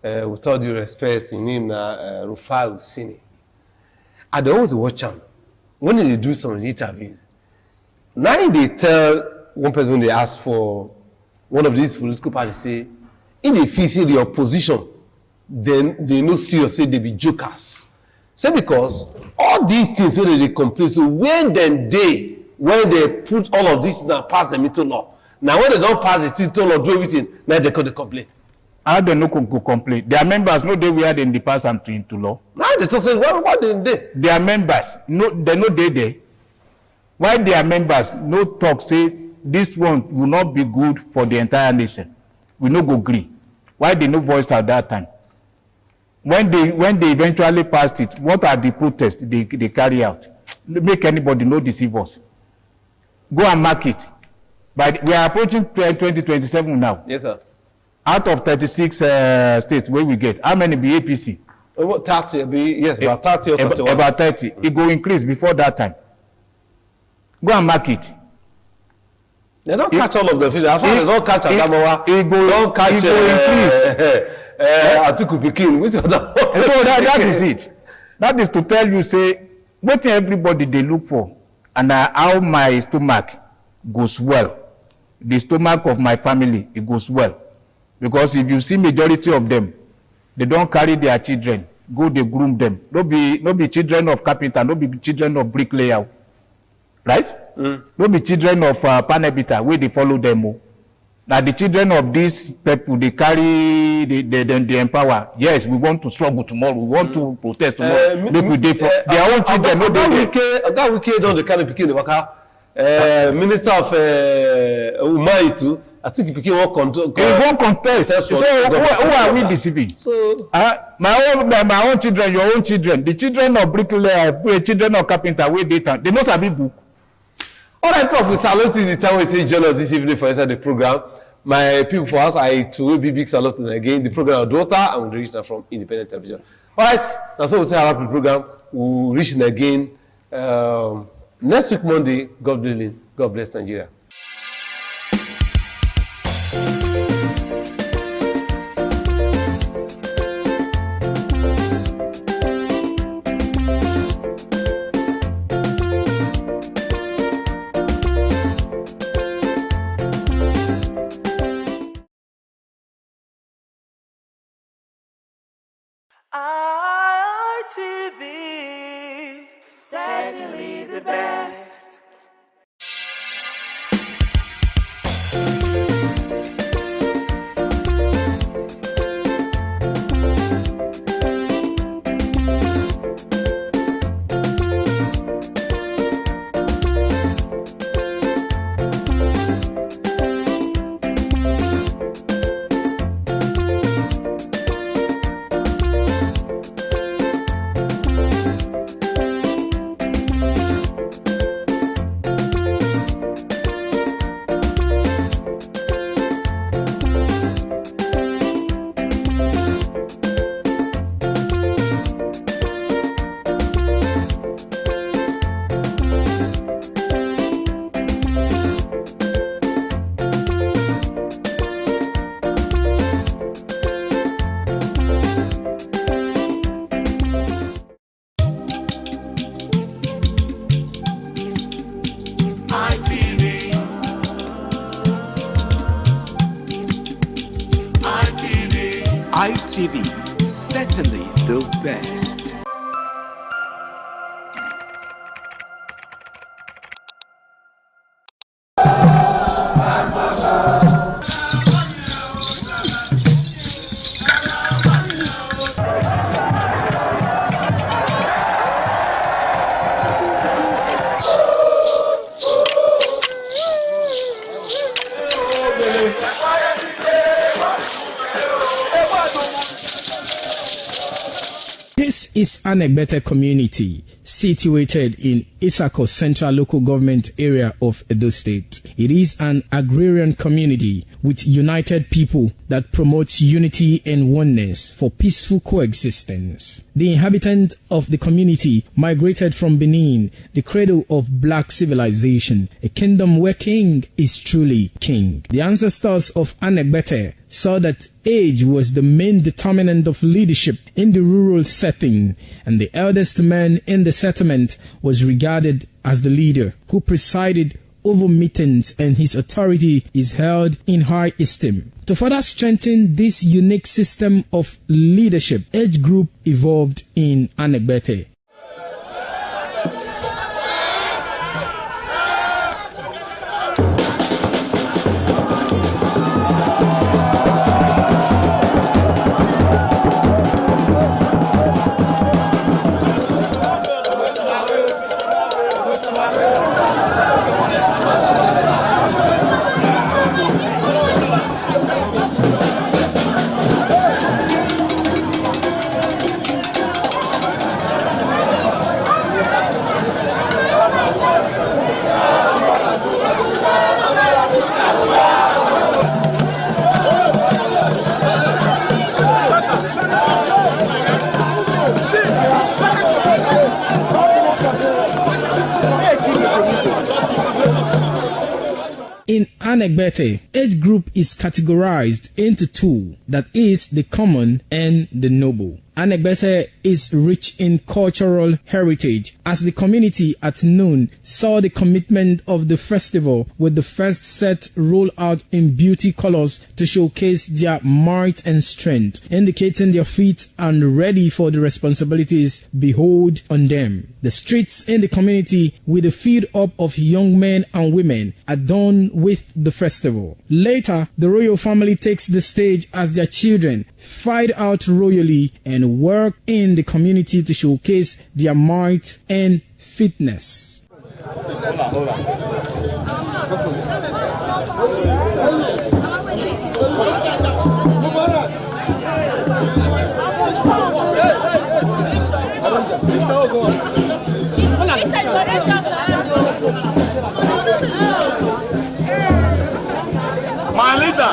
with all due respect, in name Rufai Hussaini. I dey always watch am when they do some interviews. Now they tell one person when they ask for one of these political parties, say, if they feel say the opposition, then they no serious, say they be jokers. Say because all these things when they complain, so when they put all of this now pass them into law. Now when they don't pass it into law, do everything, now they come complain. How they no go complain? Their members no dey where they pass them into law. Now they talk say what they dey? Their members they no dey there. Why their members no talk say this one will not be good for the entire nation? We no go agree. Why they no voice at that time? When they eventually passed it, what are the protests they carry out? Make anybody no deceive us. Go and mark it. But we are approaching 2027 now. Yes, sir. Out of 36 states where we get, how many be APC? About 30, yes, about 30 or 31. About 30. It will increase before that time. Go and mark it. They don't catch all of them. As far as they don't catch Adamawa, don't catch Atiku Pikin. Which other one? So that is it. That is to tell you, say, what everybody they look for, and how my stomach goes well. The stomach of my family, it goes well. Because if you see majority of them, they don't carry their children, go they groom them. No be children of carpenter, no be children of bricklayer, right? No be children of panebita where they follow them. Now the children of these people, they carry, they empower. Yes, we want to struggle tomorrow. We want to protest tomorrow. Make we dey for their own children. No that weekend on the kind of Pikin waka. Minister of Umaitu, I think Pikin won't contest. So who are we deceiving? So my own children, your own children, the children of bricklayer, children of carpenter, where they must have been book. All right, Prof, we salute the time we take join us this evening for inside the program. My people for us, I too be big salute again. The program of daughter, and we'll reach from Independent Television. All right, now so we'll take our program. We'll reach again next week Monday. God willing. God bless Nigeria. ITV, certainly the best. ITV, certainly the best. is Anegbete community, situated in Isako Central Local Government Area of Edo State. It is an agrarian community with united people that promotes unity and oneness for peaceful coexistence. The inhabitants of the community migrated from Benin, the cradle of black civilization, a kingdom where king is truly king. The ancestors of Anegbete saw that age was the main determinant of leadership in the rural setting, and the eldest man in the settlement was regarded as the leader who presided over meetings, and his authority is held in high esteem. To further strengthen this unique system of leadership, age group evolved in Anegbete. In Anegbete, age group is categorized into two, that is, the common and the noble. Anegbete is rich in cultural heritage, as the community at noon saw the commitment of the festival with the first set rolled out in beauty colors to showcase their might and strength, indicating their feet and ready for the responsibilities behold on them. The streets in the community with a feed up of young men and women adorned with the festival. Later, the royal family takes the stage as their children fight out royally and work in the community to showcase their might and fitness. My leader.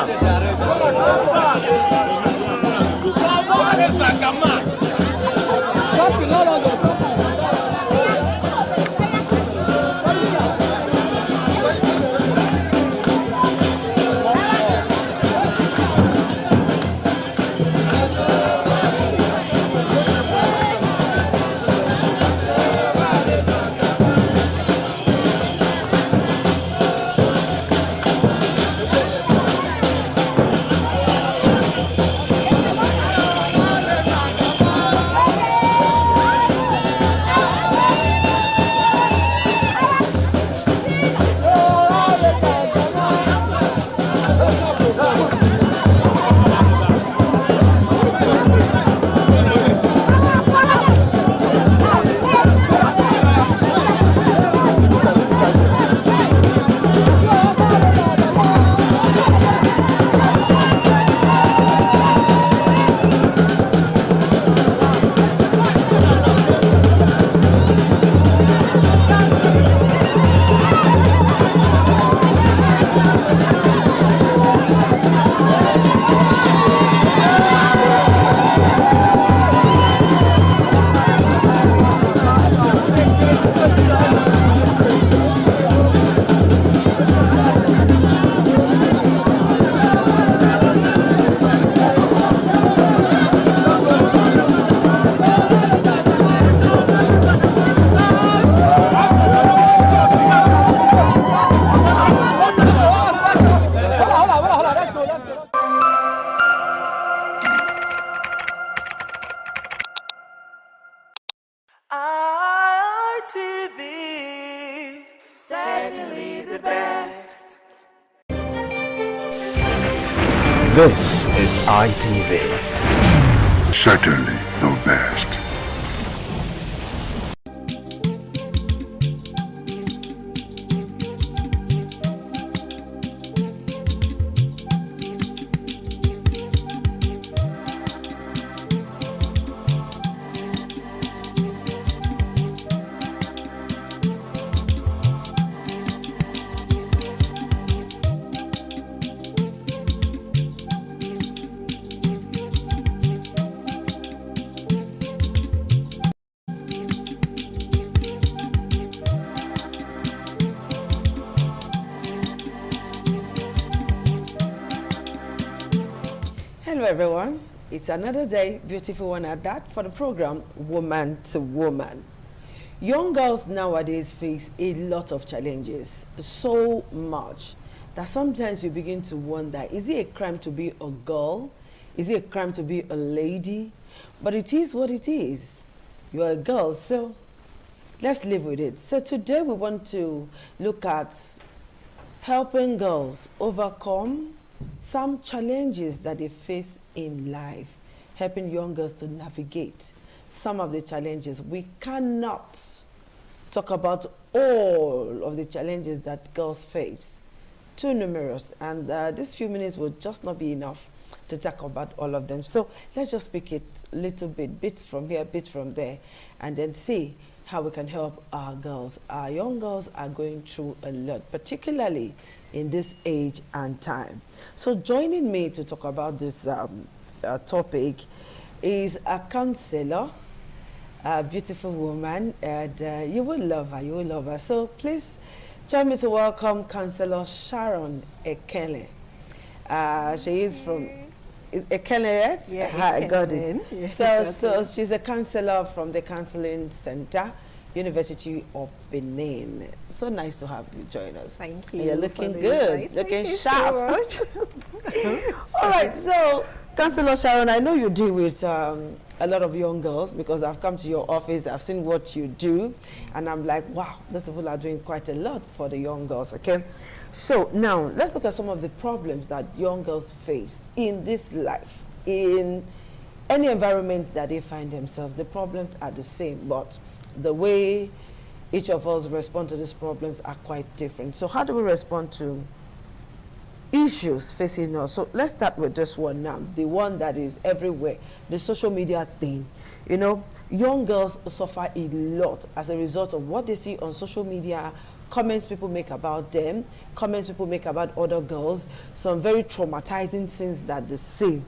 ITV, certainly the best. This is ITV. Certainly the best. Hello everyone, it's another day, beautiful one at that, for the program Woman to Woman. Young girls nowadays face a lot of challenges, so much that sometimes you begin to wonder, is it a crime to be a girl? Is it a crime to be a lady? But it is what it is. You're a girl, so let's live with it. So today we want to look at helping girls overcome some challenges that they face in life, helping young girls to navigate some of the challenges. We cannot talk about all of the challenges that girls face, too numerous, and these few minutes will just not be enough to talk about all of them. So let's just pick it a little bit, bits from here, bits from there, and then see how we can help our girls. Our young girls are going through a lot, particularly in this age and time. So joining me to talk about this topic is a counselor, a beautiful woman, and you will love her, you will love her. So please join me to welcome Counselor Sharon Ekele. She is from Ekele, right? Yeah, I got it. Yeah, so she's a counselor from the Counseling Center, University of Benin. So nice to have you join us. Thank you. And you're looking good, looking sharp. So All right, so Councillor Sharon, I know you deal with a lot of young girls because I've come to your office, I've seen what you do, and I'm like, wow, these people are doing quite a lot for the young girls, okay? So now, let's look at some of the problems that young girls face in this life, in any environment that they find themselves. The problems are the same, but the way each of us respond to these problems are quite different. So how do we respond to issues facing us? So let's start with this one now, the one that is everywhere, the social media thing. You know, young girls suffer a lot as a result of what they see on social media, comments people make about them, comments people make about other girls, some very traumatizing things that they see.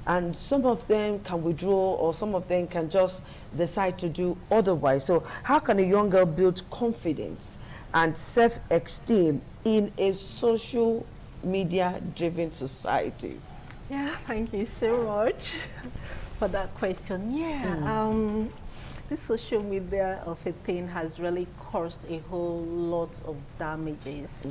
And some of them can withdraw, or some of them can just decide to do otherwise. So how can a young girl build confidence and self-esteem in a social media-driven society? yeah, thank you so much for that question. Yeah, this social media of a thing has really caused a whole lot of damages.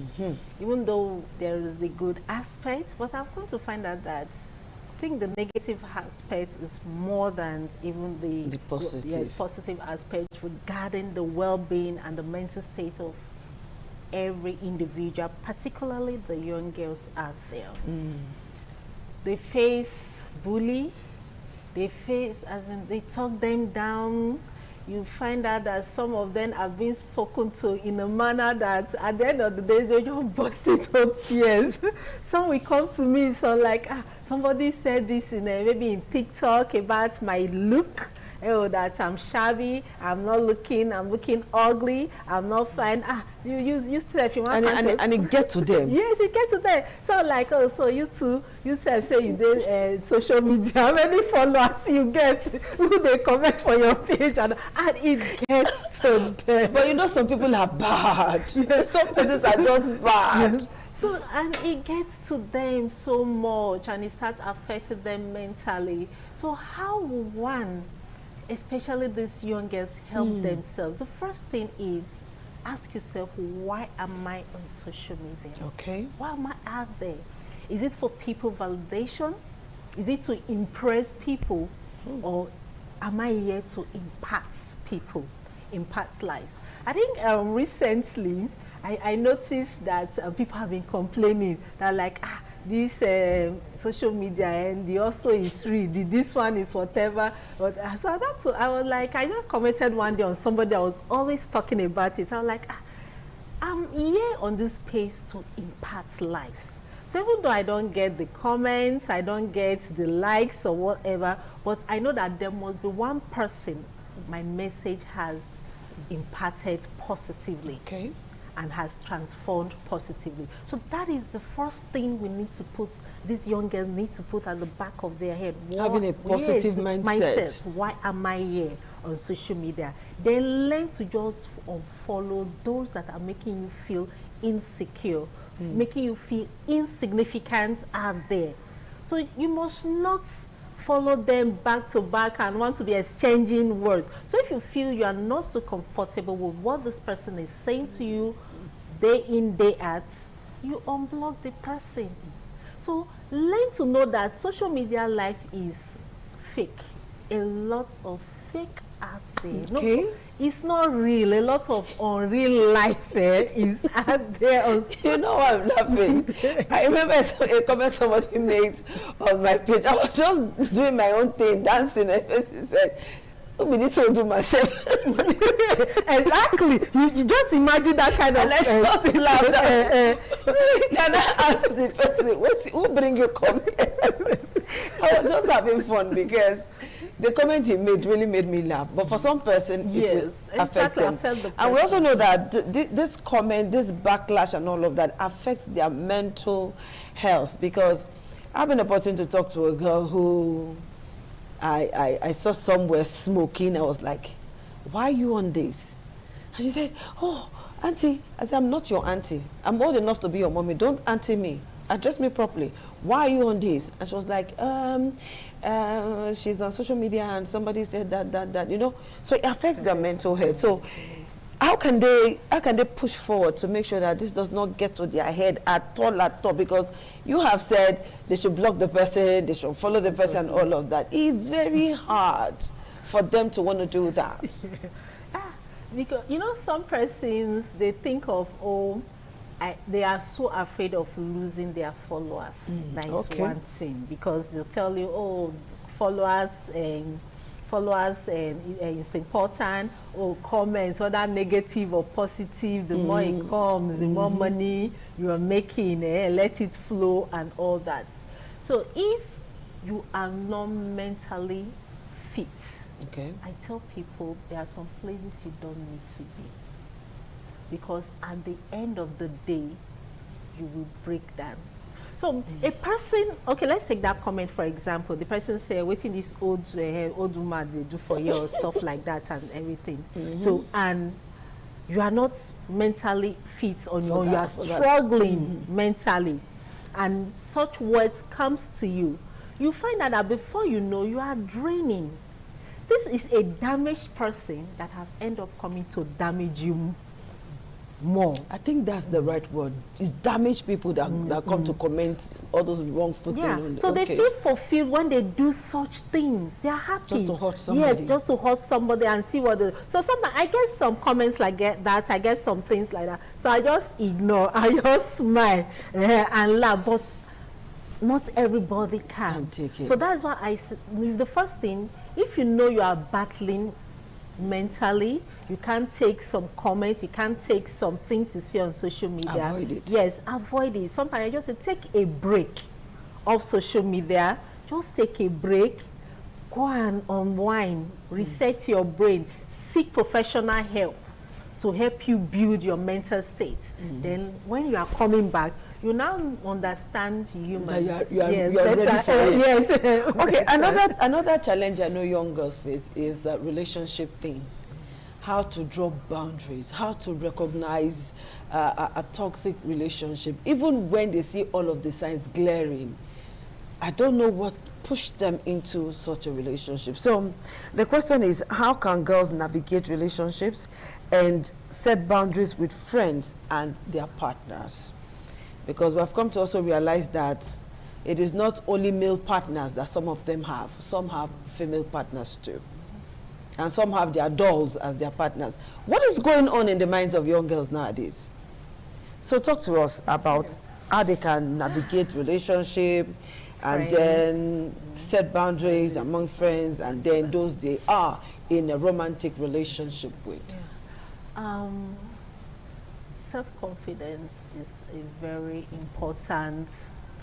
Even though there is a good aspect, but I've come to find out that I think the negative aspect is more than even the positive. Yes, positive aspect regarding the well-being and the mental state of every individual, particularly the young girls out there. They face bully, they face, as in they talk them down. You find out that some of them have been spoken to in a manner that at the end of the day they just burst into tears. Some will come to me, so like, somebody said this in maybe in TikTok about my look. Oh, that I'm shabby, I'm looking ugly, I'm not fine. You say if you want and it get to them. Yes, it gets to them. So like, oh, so you say you did social media, how many followers you get? Who they comment for your page, and it gets to them. But you know, some people are bad. Yes. Some places are just bad. Yes. So, and it gets to them so much, and it starts affecting them mentally. So how will one, especially these young girls, help themselves? The first thing is, ask yourself, why am I on social media? Okay. Why am I out there? Is it for people validation? Is it to impress people? Or am I here to impact people, impact life? I think recently, I noticed that people have been complaining that like, this social media and the also is free, this one is whatever. But so that's what I was like, I just commented one day on somebody that was always talking about it. I was like, I'm here on this page to impact lives. So even though I don't get the comments, I don't get the likes or whatever, but I know that there must be one person my message has impacted positively. Okay. And has transformed positively. So that is the first thing we need to put, these young girls need to put at the back of their head. Having a positive mindset. Why am I here on social media? Then learn to just unfollow those that are making you feel insecure, making you feel insignificant out there. So you must not follow them back to back and want to be exchanging words. So if you feel you are not so comfortable with what this person is saying to you day in, day out, you unblock the person. So learn to know that social media life is fake. A lot of fake out there. Okay. No, it's not real. A lot of unreal life is out there. You know why I'm laughing? I remember a comment somebody made on my page. I was just doing my own thing, dancing, and he said, "Who be this one do myself?" Exactly. You just imagine that kind of. And I just laughed. Then I asked the person, "Who bring you come here?" I was just having fun because the comment he made really made me laugh. But for some person, it will affect them. And we also know that this comment, this backlash and all of that affects their mental health. Because I've been opportunity to talk to a girl who I saw somewhere smoking. I was like, "Why are you on this?" And she said, "Oh, auntie." I said, "I'm not your auntie. I'm old enough to be your mommy. Don't auntie me. Address me properly. Why are you on this?" And she was like, she's on social media and somebody said that, you know. So it affects their mental health. So how can they push forward to make sure that this does not get to their head at all? Because you have said they should block the person, they should follow the person, and all of that. It's very hard for them to want to do that. Because, you know, some persons, they think of, they are so afraid of losing their followers. That is one thing, because they'll tell you, "Oh, followers is important," or comments, whether negative or positive, the more it comes, the more money you are making, let it flow and all that. So if you are not mentally fit, I tell people there are some places you don't need to be. Because at the end of the day, you will break down. So a person, okay, let's take that comment for example. The person say, "Waiting this old woman they do for you," or stuff like that and everything. So, and you are not mentally fit on your own, you are struggling mentally, and such words comes to you. You find out that before you know, you are draining. This is a damaged person that have ended up coming to damage you more. I think that's the right word. It's damaged people that come to comment all those wrong things. Yeah, so they feel fulfilled when they do such things. They are happy. Just to hurt somebody. Yes, just to hurt somebody and see what they... So sometimes I get some comments like that, I get some things like that. So I just ignore, I just smile and laugh. But not everybody can take it. So that's why I said, the first thing, if you know you are battling mentally, you can't take some comments, you can't take some things you see on social media. Avoid it. Yes, avoid it. Sometimes I just say, take a break of social media. Just take a break. Go and unwind. Reset your brain. Seek professional help to help you build your mental state. Then when you are coming back, you now understand humans. You are ready for it. Yes. Okay, another challenge I know young girls face is a relationship thing. How to draw boundaries, how to recognize a toxic relationship, even when they see all of the signs glaring. I don't know what pushed them into such a relationship. So the question is, how can girls navigate relationships and set boundaries with friends and their partners? Because we've come to also realize that it is not only male partners that some of them have. Some have female partners too. And some have their dolls as their partners. What is going on in the minds of young girls nowadays? So talk to us about how they can navigate relationship and then set boundaries among friends and then those they are in a romantic relationship with. Self-confidence is a very important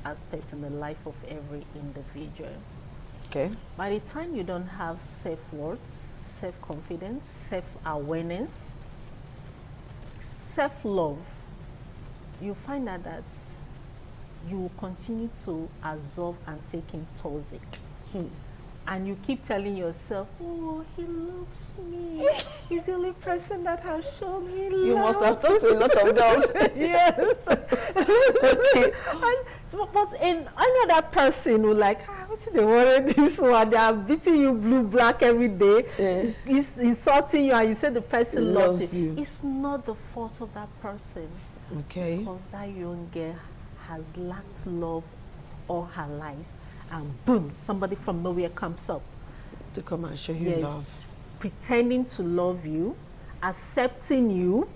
aspect in the life of every individual. Okay. By the time you don't have self-worth, self-confidence, self-awareness, self-love, you find out that you will continue to absorb and take in toxic. And you keep telling yourself, "Oh, he loves me. He's the only person that has shown me love." You must have talked to a lot of girls. Yes. Okay. But in any that person will like, what do they want this one? They are beating you blue, black every day. He's insulting you, and you say the person loves you. It's not the fault of that person. Okay. Because that young girl has lacked love all her life, and boom, somebody from nowhere comes up To come and show you love. Pretending to love you, accepting you,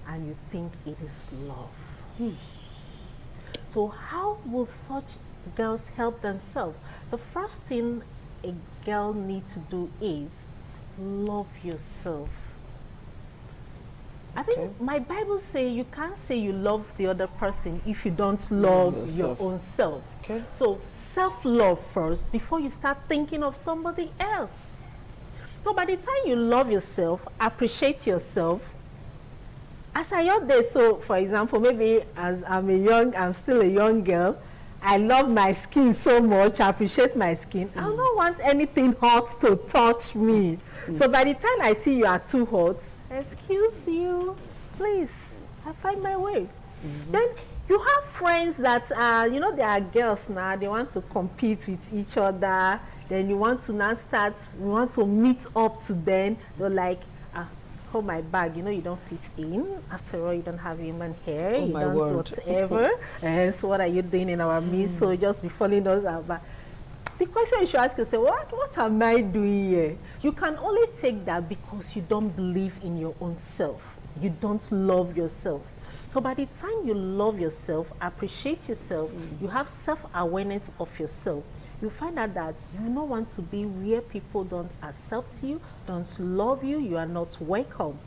and you think it is love. So how will such girls help themselves? The first thing a girl needs to do is love yourself. I think my Bible says you can't say you love the other person if you don't love your own self. Okay. So self-love first before you start thinking of somebody else. So by the time you love yourself, appreciate yourself, as I heard this, so for example, maybe as I'm still a young girl, I love my skin so much, I appreciate my skin. I don't want anything hot to touch me. So by the time I see you are too hot, excuse you, please, I find my way. Then you have friends that you know, they are girls now, they want to compete with each other. Then you want to now start, you want to meet up to them. They're like, hold my bag, you know, you don't fit in. After all, you don't have human hair, you don't whatever. And so what are you doing in our midst? So just be following us about. The question you should ask yourself, what am I doing here? You can only take that because you don't believe in your own self. You don't love yourself. So by the time you love yourself, appreciate yourself, you have self-awareness of yourself, you find out that you don't want to be where people don't accept you, don't love you, you are not welcome.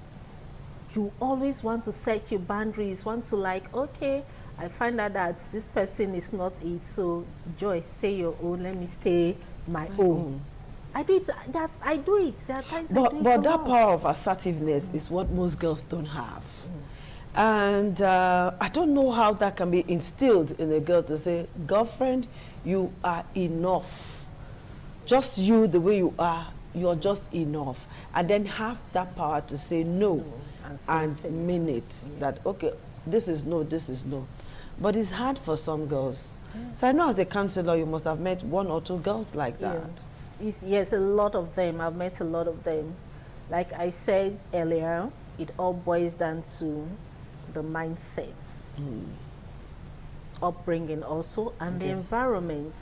You always want to set your boundaries, want to like, okay, I find out that this person is not it, so Joy, stay your own, let me stay my own. I do it, I do it. There are times I do it. But that power of assertiveness is what most girls don't have. And I don't know how that can be instilled in a girl to say, girlfriend, you are enough. Just you the way you are, you're just enough. And then have that power to say no and mean it. That, okay, this is no, this is no. But it's hard for some girls. So I know as a counselor, you must have met one or two girls like that. Yes, a lot of them. I've met a lot of them. Like I said earlier, it all boils down to the mindset, upbringing also, and the environment.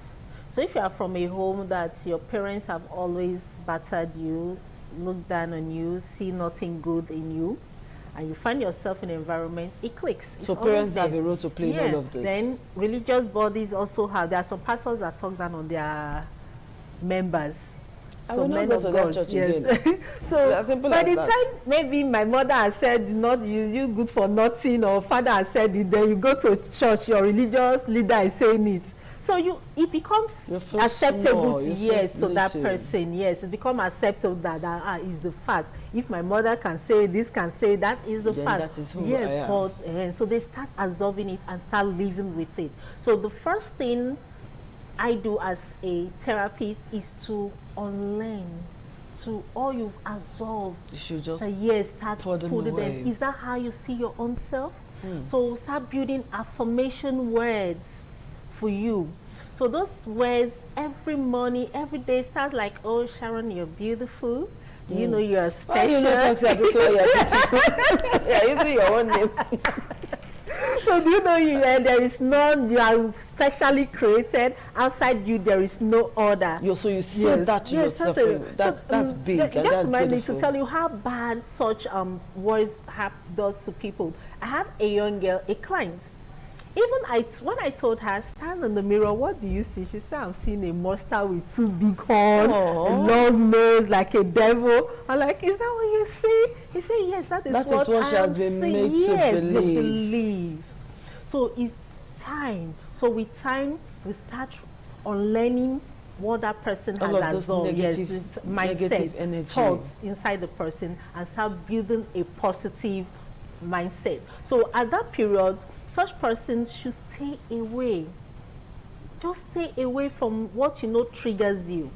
So if you are from a home that your parents have always battered you, looked down on you, see nothing good in you, and you find yourself in an environment, it clicks. So parents have a role to play in all of this. Then religious bodies also have, there are some pastors that talk down on their members. I will not go to that church again. So by the time maybe my mother has said, not you good for nothing, or father has said it, then you go to church, your religious leader is saying it. So it becomes acceptable to that person. Yes, it becomes acceptable that is the fact. If my mother can say this, can say that, is the fact. That is who I am. But so they start absorbing it and start living with it. So the first thing I do as a therapist is to unlearn to all you've absorbed. You should just start putting them. Is that how you see your own self? So start building affirmation words for you. So those words every morning, every day, start like, oh Sharon, you're beautiful. You know you're special. Why you not talking this way? You're beautiful. Yeah, you see your own name. So do you know there is none, you are specially created. Outside you there is no other. So you see that to yourself. That's big and that's beautiful. Need to tell you how bad such words does to people. I have a young girl, a client. Even when I told her, stand in the mirror, what do you see? She said, I'm seeing a monster with two big horns, a long nose, like a devil. I'm like, is that what you see? He said, yes, that is what she has been made to believe. So it's time. So with time, we start unlearning what that person has absorbed. Negative energy, thoughts inside the person, and start building a positive mindset. So at that period, such persons should stay away. Just stay away from what you know triggers you.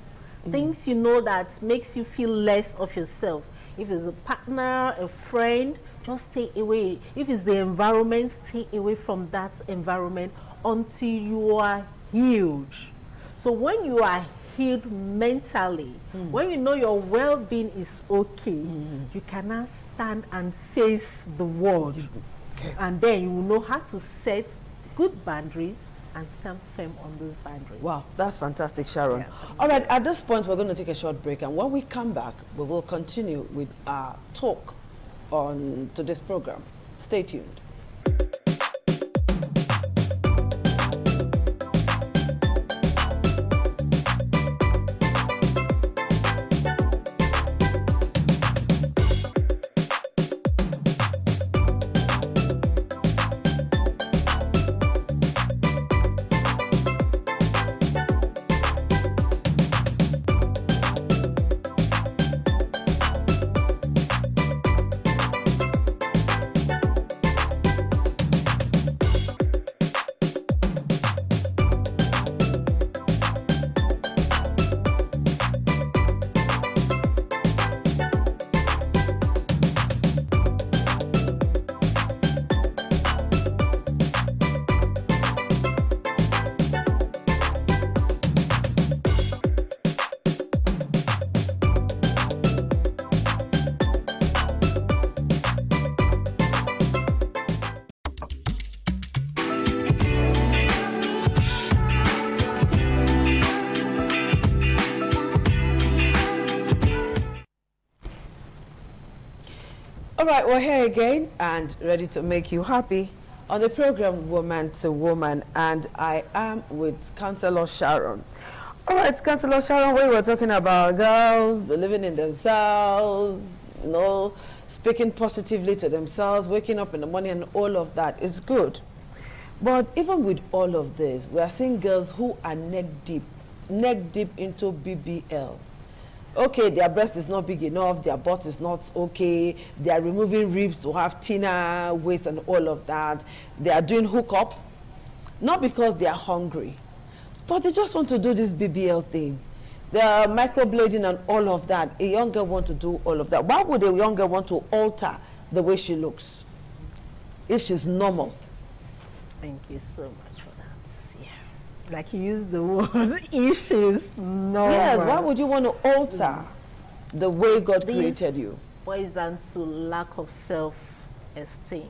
Things you know that makes you feel less of yourself. If it's a partner, a friend, just stay away. If it's the environment, stay away from that environment until you are healed. So when you are healed mentally, when you know your well-being is okay, you can now stand and face the world. Okay. And then you will know how to set good boundaries and stand firm on those boundaries. Wow, that's fantastic, Sharon. Yeah. All right, at this point, we're going to take a short break. And when we come back, we will continue with our talk on today's program. Stay tuned. All right, we're here again and ready to make you happy on the program Woman to Woman, and I am with Councillor Sharon. All right, Councillor Sharon, we were talking about girls believing in themselves, you know, speaking positively to themselves, waking up in the morning, and all of that is good. But even with all of this, we are seeing girls who are neck deep into BBL. Okay, their breast is not big enough, their butt is not okay, they are removing ribs to have thinner waist and all of that. They are doing hookup, not because they are hungry, but they just want to do this BBL thing. The microblading and all of that. A young girl wants to do all of that. Why would a young girl want to alter the way she looks if she's normal? Thank you so much for that. Yeah. Like you used the word issues. No. Yes, why would you want to alter the way God created you? Boils down to lack of self-esteem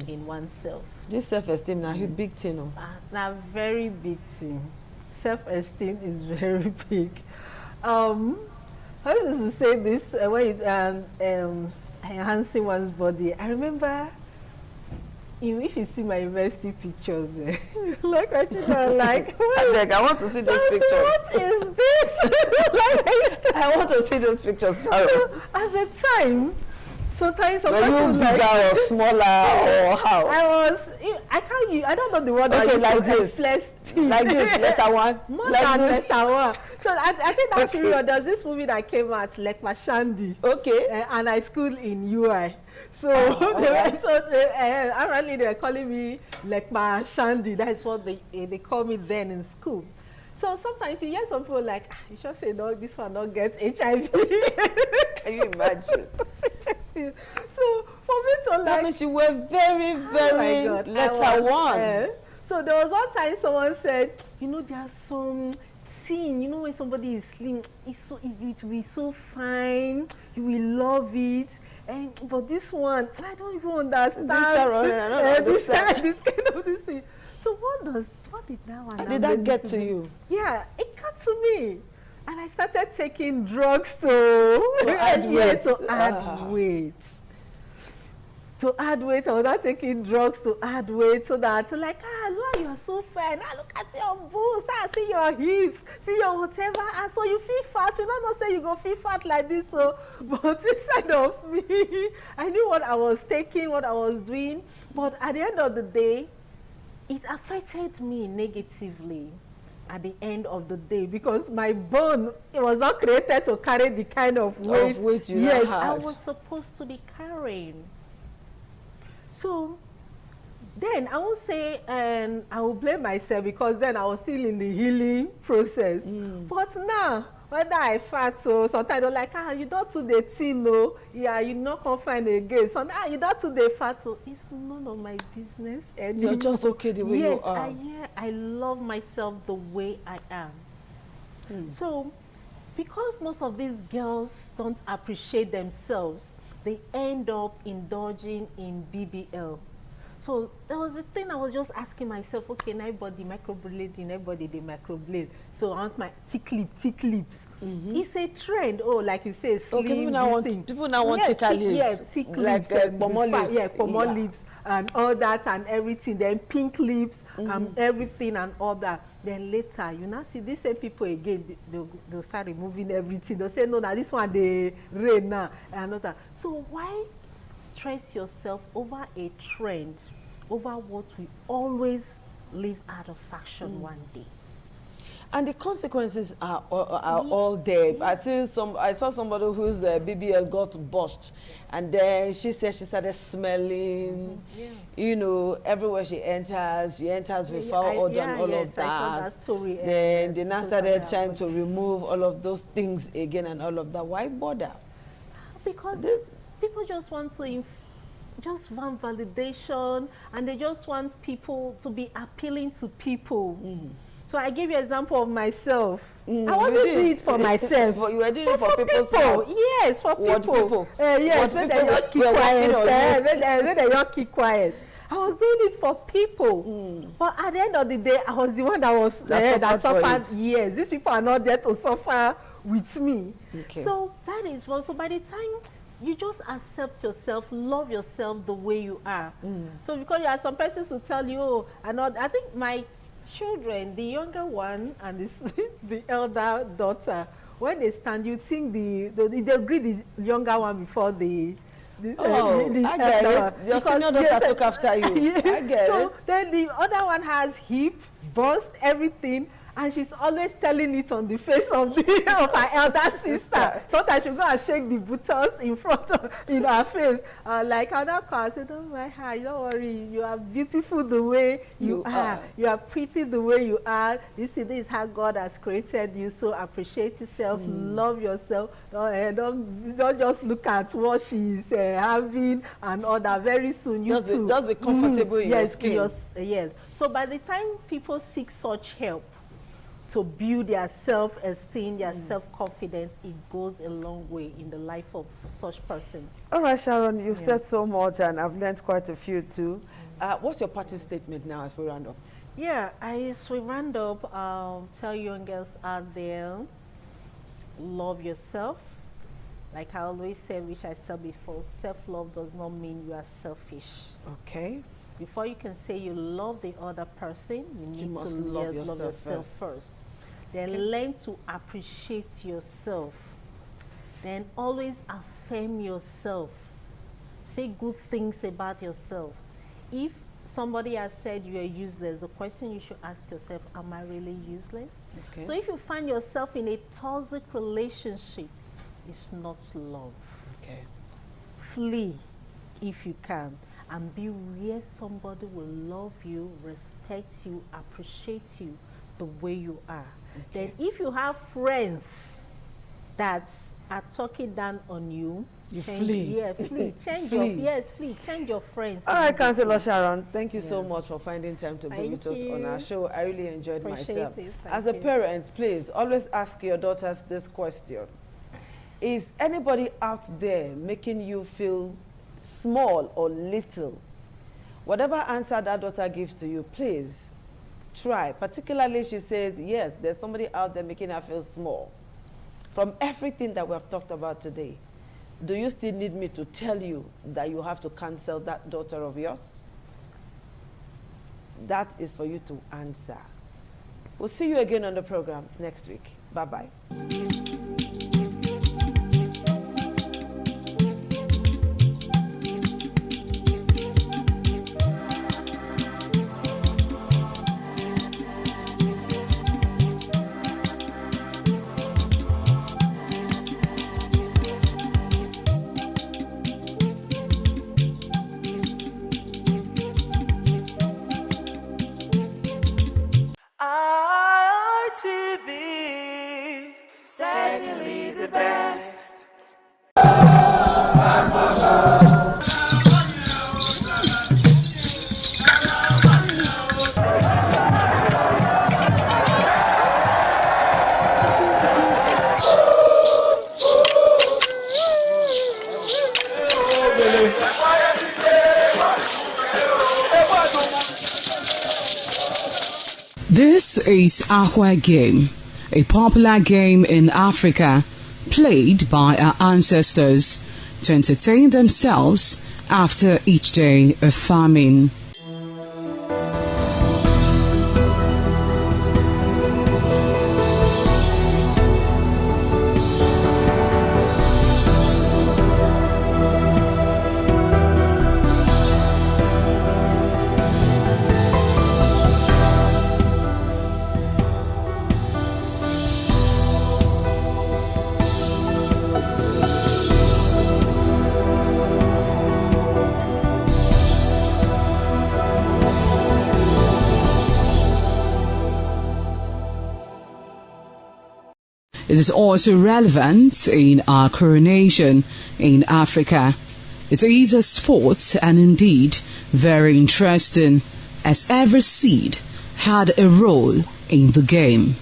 in oneself. This self-esteem now, huge big thing. Now very big thing. Self-esteem is very big. How does it say this? When enhancing one's body. I remember, if you see my university pictures, like I want to see those pictures. What is this? I want to see those pictures. So, at the time, sometimes were you bigger or smaller or how? I don't know the word. Okay, like this. Like this, letter one. More like than this. letter one. So I think that period, there's this movie that came out, Lekma Shandi. Okay. And I schooled in UI. So, apparently they were calling me Lekma Shandi. That is what they call me then in school. So sometimes you hear some people like, you just say, no, this one don't get HIV. Can you imagine? So for me to like... That means you were very, very letter one. So there was one time someone said, you know, there's some scene, you know, when somebody is slim, it will be so fine, you will love it. But this one, I don't even understand. This kind of this thing. So what did that one? How did that get to you? Yeah, it got to me. And I started taking drugs to add weight. To add weight, I was not taking drugs to add weight, so that look, you are so fine. Look at your boobs, see your hips, see your whatever. And so you feel fat. You don't know say you go feel fat like this. So, but inside of me, I knew what I was taking, what I was doing. But at the end of the day, it affected me negatively. At the end of the day, because my bone, it was not created to carry the kind of weight you had. I was supposed to be carrying. So then I won't say, and I will blame myself because then I was still in the healing process. But now whether I fat o, sometimes they're like, you don't do the thing o, yeah, you not come find again. Sometimes you don't do the fat o. It's none of my business anymore. You're just okay the way you are. Yes, I love myself the way I am. So, because most of these girls don't appreciate themselves, they end up indulging in BBL. So there was a thing I was just asking myself, okay, now everybody microblading, everybody they microblade. So I want my thick lips. It's a trend. Oh, like you say, slim. Okay, people now want thicker lips. Yeah, thick like lips. pomo lips. Yeah, pomo lips and all that and everything. Then pink lips and everything and all that. Then later, you now see these same people again, they'll start removing everything. They'll say, no, now this one, they rain now. And all that. So why stress yourself over a trend, over what we always live out of fashion one day? And the consequences are all there. I saw somebody whose BBL got burst, and then she said she started smelling. You know, everywhere she enters with foul odor and all of that. I saw that story. Then they now started trying to remove all of those things again and all of that. Why bother? Because people just want to just want validation, and they just want people to be appealing to people. So I give you an example of myself. I wasn't doing it for myself. But you were doing it for people's people. Yes, for people. Yes, when they just keep quiet. When they just keep quiet. I was doing it for people. But at the end of the day, I was the one that suffered. Yes, these people are not there to suffer with me. Okay. So that is one. So by the time you just accept yourself, love yourself the way you are. So because there are some persons who tell you, oh, I think my children, the younger one and the elder daughter, when they stand, you think they greet the younger one before I get it. Your senior daughter took after you. I get it. Then the other one has hip, bust, everything. And she's always telling it on the face of her elder sister. Sometimes she'll go and shake the buttocks in her face. Like other cars, I said, oh my heart, don't worry. You are beautiful the way you are. You are pretty the way you are. This is how God has created you. So appreciate yourself, love yourself. Don't just look at what she's having and all that. Very soon you too. Just be comfortable in your skin. Yes. So by the time people seek such help to build their self-esteem, their self-confidence, it goes a long way in the life of such persons. All right, Sharon, you've said so much, and I've learned quite a few too. What's your party statement now as we round up? Yeah, as we round up, tell young girls out there, love yourself. Like I always say, which I said before, self-love does not mean you are selfish. Okay. Before you can say you love the other person, you need to love yourself first. Then learn to appreciate yourself. Then always affirm yourself. Say good things about yourself. If somebody has said you are useless, the question you should ask yourself, am I really useless? Okay. So if you find yourself in a toxic relationship, it's not love. Okay. Flee if you can. And be where somebody will love you, respect you, appreciate you the way you are. Okay. Then if you have friends that are talking down on you, flee. Yeah, flee. Change your friends. All right, Councillor Sharon, thank you so much for finding time to be with us on our show. I really enjoyed myself. As a parent, please always ask your daughters this question. Is anybody out there making you feel small or little? Whatever answer that daughter gives to you, please try, particularly if she says, yes, there's somebody out there making her feel small. From everything that we have talked about today, do you still need me to tell you that you have to cancel that daughter of yours? That is for you to answer. We'll see you again on the program next week. Bye-bye. ITV This is Aqua Game, a popular game in Africa played by our ancestors to entertain themselves after each day of farming. It is also relevant in our coronation in Africa. It is a sport and indeed very interesting, as every seed had a role in the game.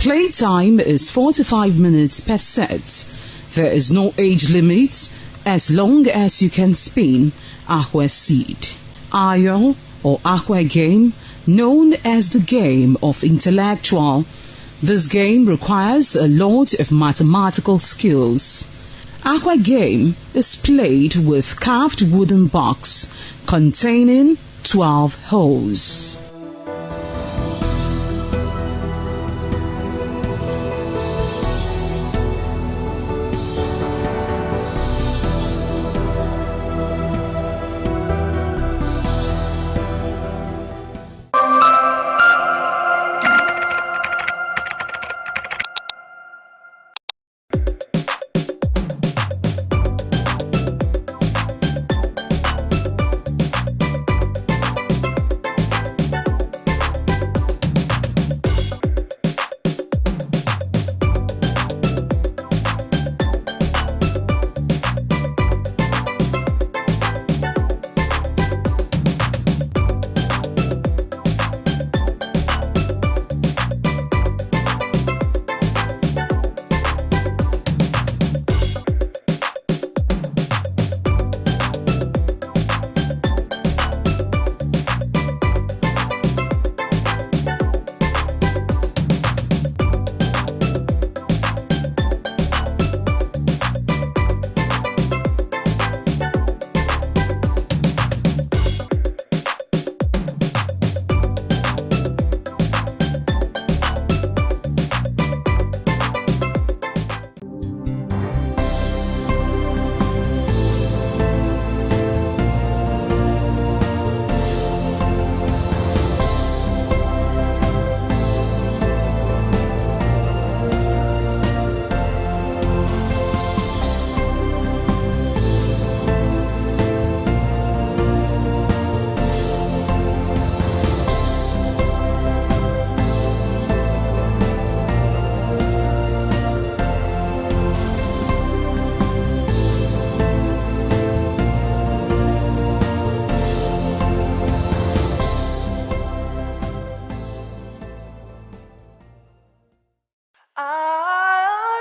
Playtime is 45 minutes per set. There is no age limit as long as you can spin aqua seed. Ayo or aqua game, known as the game of intellectual. This game requires a lot of mathematical skills. Aqua game is played with carved wooden box containing 12 holes.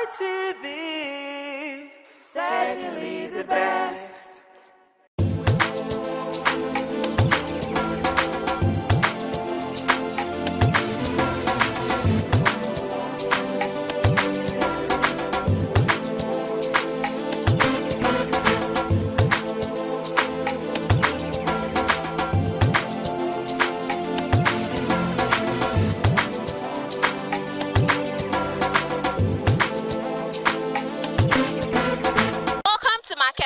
ITV, certainly the best.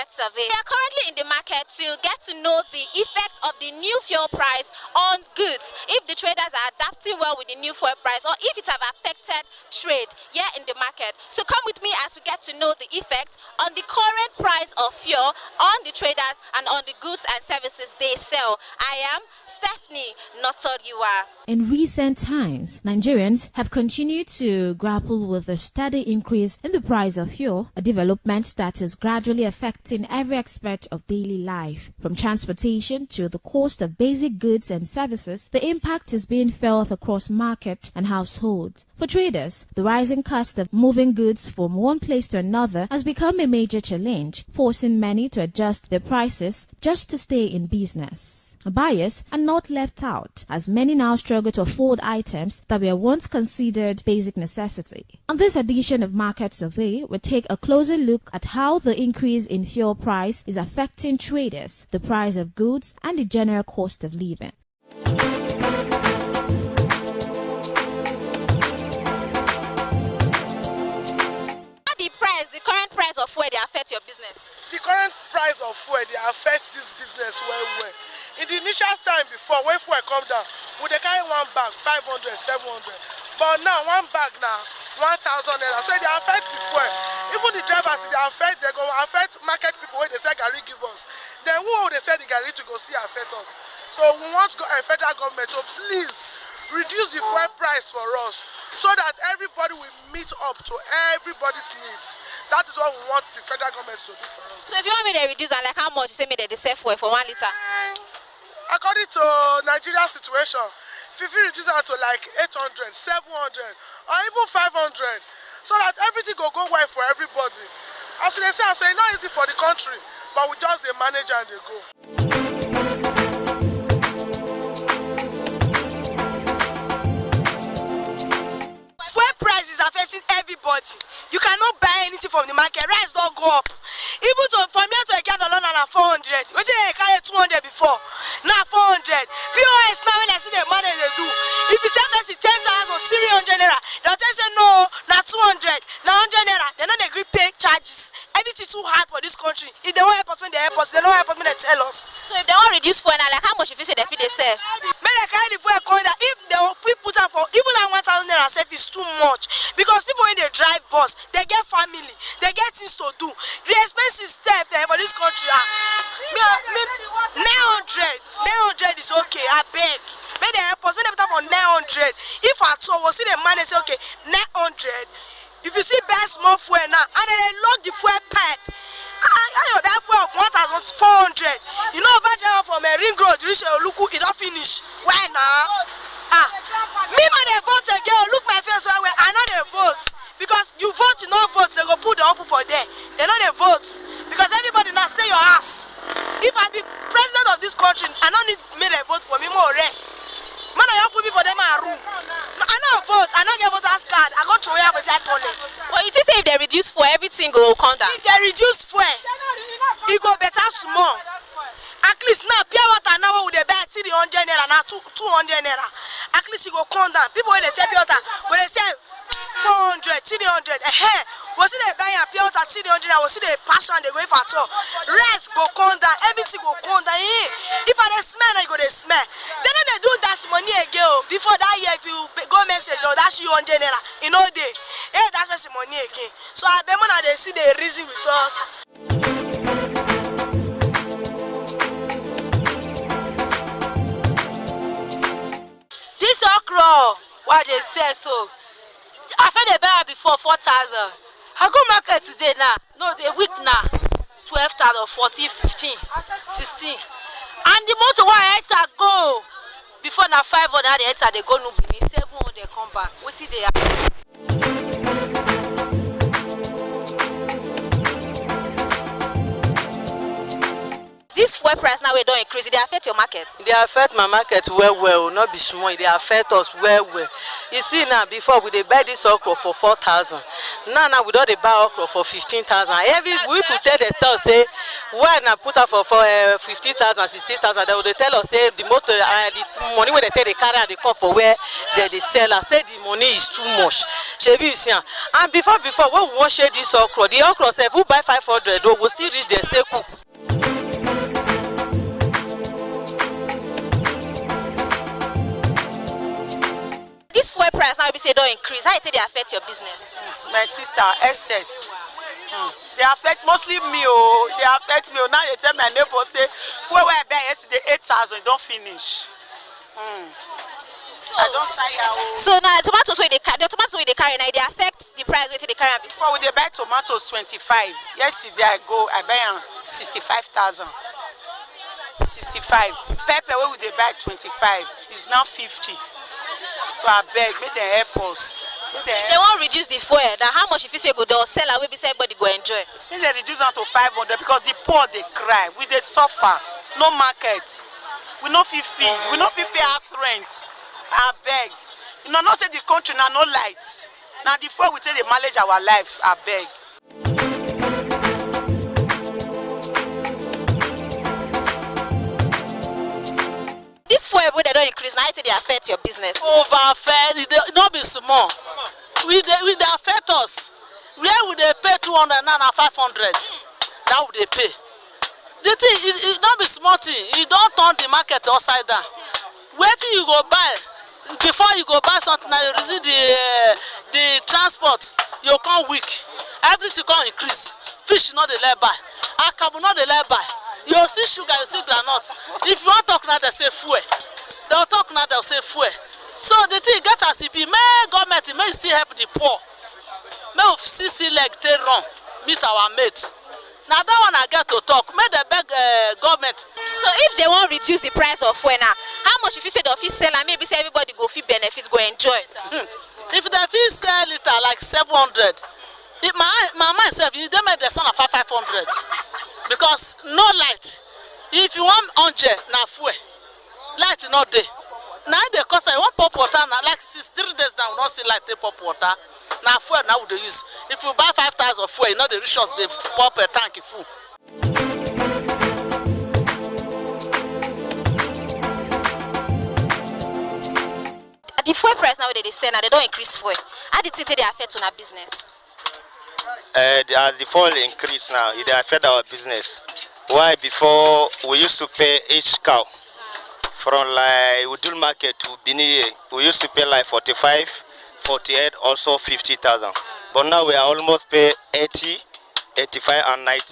Survey. We are currently in the market to get to know the effect of the new fuel price on goods, if the traders are adapting well with the new fuel price, or if it have affected trade here in the market. So come with me as we get to know the effect on the current price of fuel on the traders and on the goods and services they sell. I am Stephanie Notodiwa. In recent times, Nigerians have continued to grapple with the steady increase in the price of fuel, a development that is gradually affecting every aspect of daily life. From transportation to the cost of basic goods and services, the impact is being felt across market and households. For traders, the rising cost of moving goods from one place to another has become a major challenge, forcing many to adjust their prices just to stay in business. Buyers are not left out, as many now struggle to afford items that were once considered basic necessity. On this edition of Market Survey, we'll take a closer look at how the increase in fuel price is affecting traders, the price of goods, and the general cost of living. The current price of fuel, they affect your business? The current price of fuel, they affect this business well. In the initial time before, when fuel come down, we dey carry one bag 500, 700. But now one bag now 1,000 naira. So they affect the fuel. Even the drivers, they go affect market people when they say Gary give us. Then who they say the Gary to go see affect us. So we want federal government to please reduce the fuel price for us, so that everybody will meet up to everybody's needs. That is what we want the federal government to do for us. So if you want me to reduce, and like how much you say me that they sell fuel for 1 liter? According to Nigeria's situation, if you reduce that to like 800, 700, or even 500, so that everything will go well for everybody. As they say, so it's not easy for the country, but we just manage and they go. Affecting everybody. You cannot buy anything from the market. Rice don't go up. Even from here to $1 now 400. What did they carry 200 before? Now 400. POS now when I see the money they do. If you tell me 10,000 or 300 naira, they'll tell you no, now 200, now 100 naira. They're not agree pay charges. Everything too hard for this country. If they want help us, when they help us, they don't help us, when they tell us. So if they want reduce fuel, like how much if you say they feel they sell? When they carry the fuel coin, if they put up for even that 1,000 naira self is too much. Because people when they drive bus, they get family, they get things to do. The expensive stuff for this country, 900 is okay, I beg. When they help us, when they put up on 900, if at all, we'll see the man and say, okay, 900. If you see buy small fuel now, and then they lock the fuel pipe, I buy fuel of 1,400. You know, over there from a ring road, reach a look, it don't finish. Why now? Me when they vote again, look my face well, I know they vote. Because you vote, you not vote, they go put the open for there. They know they vote. Because everybody now stay your ass. If I be president of this country, I don't need me to vote for me more rest. Man, I put me for them in a room. No, I don't vote, I don't get voter's card. I go throw it up beside toilet. But you just say if they reduce fuel, everything go come down. If they reduce fuel, it go better small. At least now, pure water now would they buy 300 naira, now 200 naira. At least it go come down. People when they say pure water, when they say 400, 300, we'll see they buy a pure water 300, we'll see they pass on, they go if at all. Rice go come down, everything go come down. If I smell, I go they smell. Then they do dash money again. Before that year, if you go message, they'll dash you 100 naira. In all day, that's money again. So I bet when they see the reason with us. This okra, what they say so. I found a buy before 4,000. I go market today now. No, they week now. 12,000, 14, 15, 16. And the motor why I go before now 500 they go no 700 they come back. What did they have? This fuel price now we don't increase, they affect your market? They affect my market well, not be small. They affect us well. You see now, before we they buy this okra for 4,000. Now we don't buy okra for 15,000. Every week we tell the tell say, why not put up for 15,000, 16,000? They will tell us say the motor, the money when they tell they carry and they come for where they sell. I say the money is too much. And before when we want share this okra, the okra say if we buy 500, we will still reach the stay cook. now we say don't increase. How it they affect your business? My sister, excess. They affect mostly me. Oh, they affect me. Oh, now you tell my neighbor say, where I buy yesterday 8,000, don't finish. I don't tire. So now tomatoes where they carry, now they affect the price where they carry before. Well, they buy tomatoes 25. Yesterday I buy 65,000. 65. Pepper where would they buy 25? It's now 50. So I beg, make them help us. They won't reduce the fuel. Now how much if you say go they'll sell away, everybody go enjoy. If they reduce down to 500 because the poor they cry, we they suffer. No markets. We no fee feed. We no fee pay us rent. I beg. You know, not say the country now no lights. Now the fuel we take they manage our life. I beg. This fuel where they don't increase, now they affect your business. Overfed, it not be small. We they affect us. Where would they pay 200 now 500? That would they pay. The thing it not be small thing. You don't turn the market upside down. Where till you go buy? Before you go buy something, now you receive the transport. You come weak. Everything can increase. Fish not the let buy. Akabu not the let buy. You see sugar, you see granite. If you want to talk now, they say fuel. They'll talk now, they'll say fuel. So the thing get as it be. May government may still help the poor. May of CC leg take run meet our mates. Now that one I get to talk. May they beg government. So if they won't reduce the price of fuel now, how much if you say the office sell and maybe say everybody go fee benefits, go enjoy it? If the fee sell it at like 700, my myself, they made the son of 500 because no light. If you want 100 now fuel, light not there. Now they cost I want pop water now like 3 days now we don't see light take pop water. Now fuel now we dey use. If you buy 5,000 fuel, you know the rich us they pop a tank full. The fuel price now they say now they don't increase fuel. How did it they affect on our business? As the fuel increase now, it affect our business. Why? Before we used to pay each cow from like Udul market to Bini, we used to pay like 45, 48, also 50,000. But now we are almost pay 80, 85, and 90.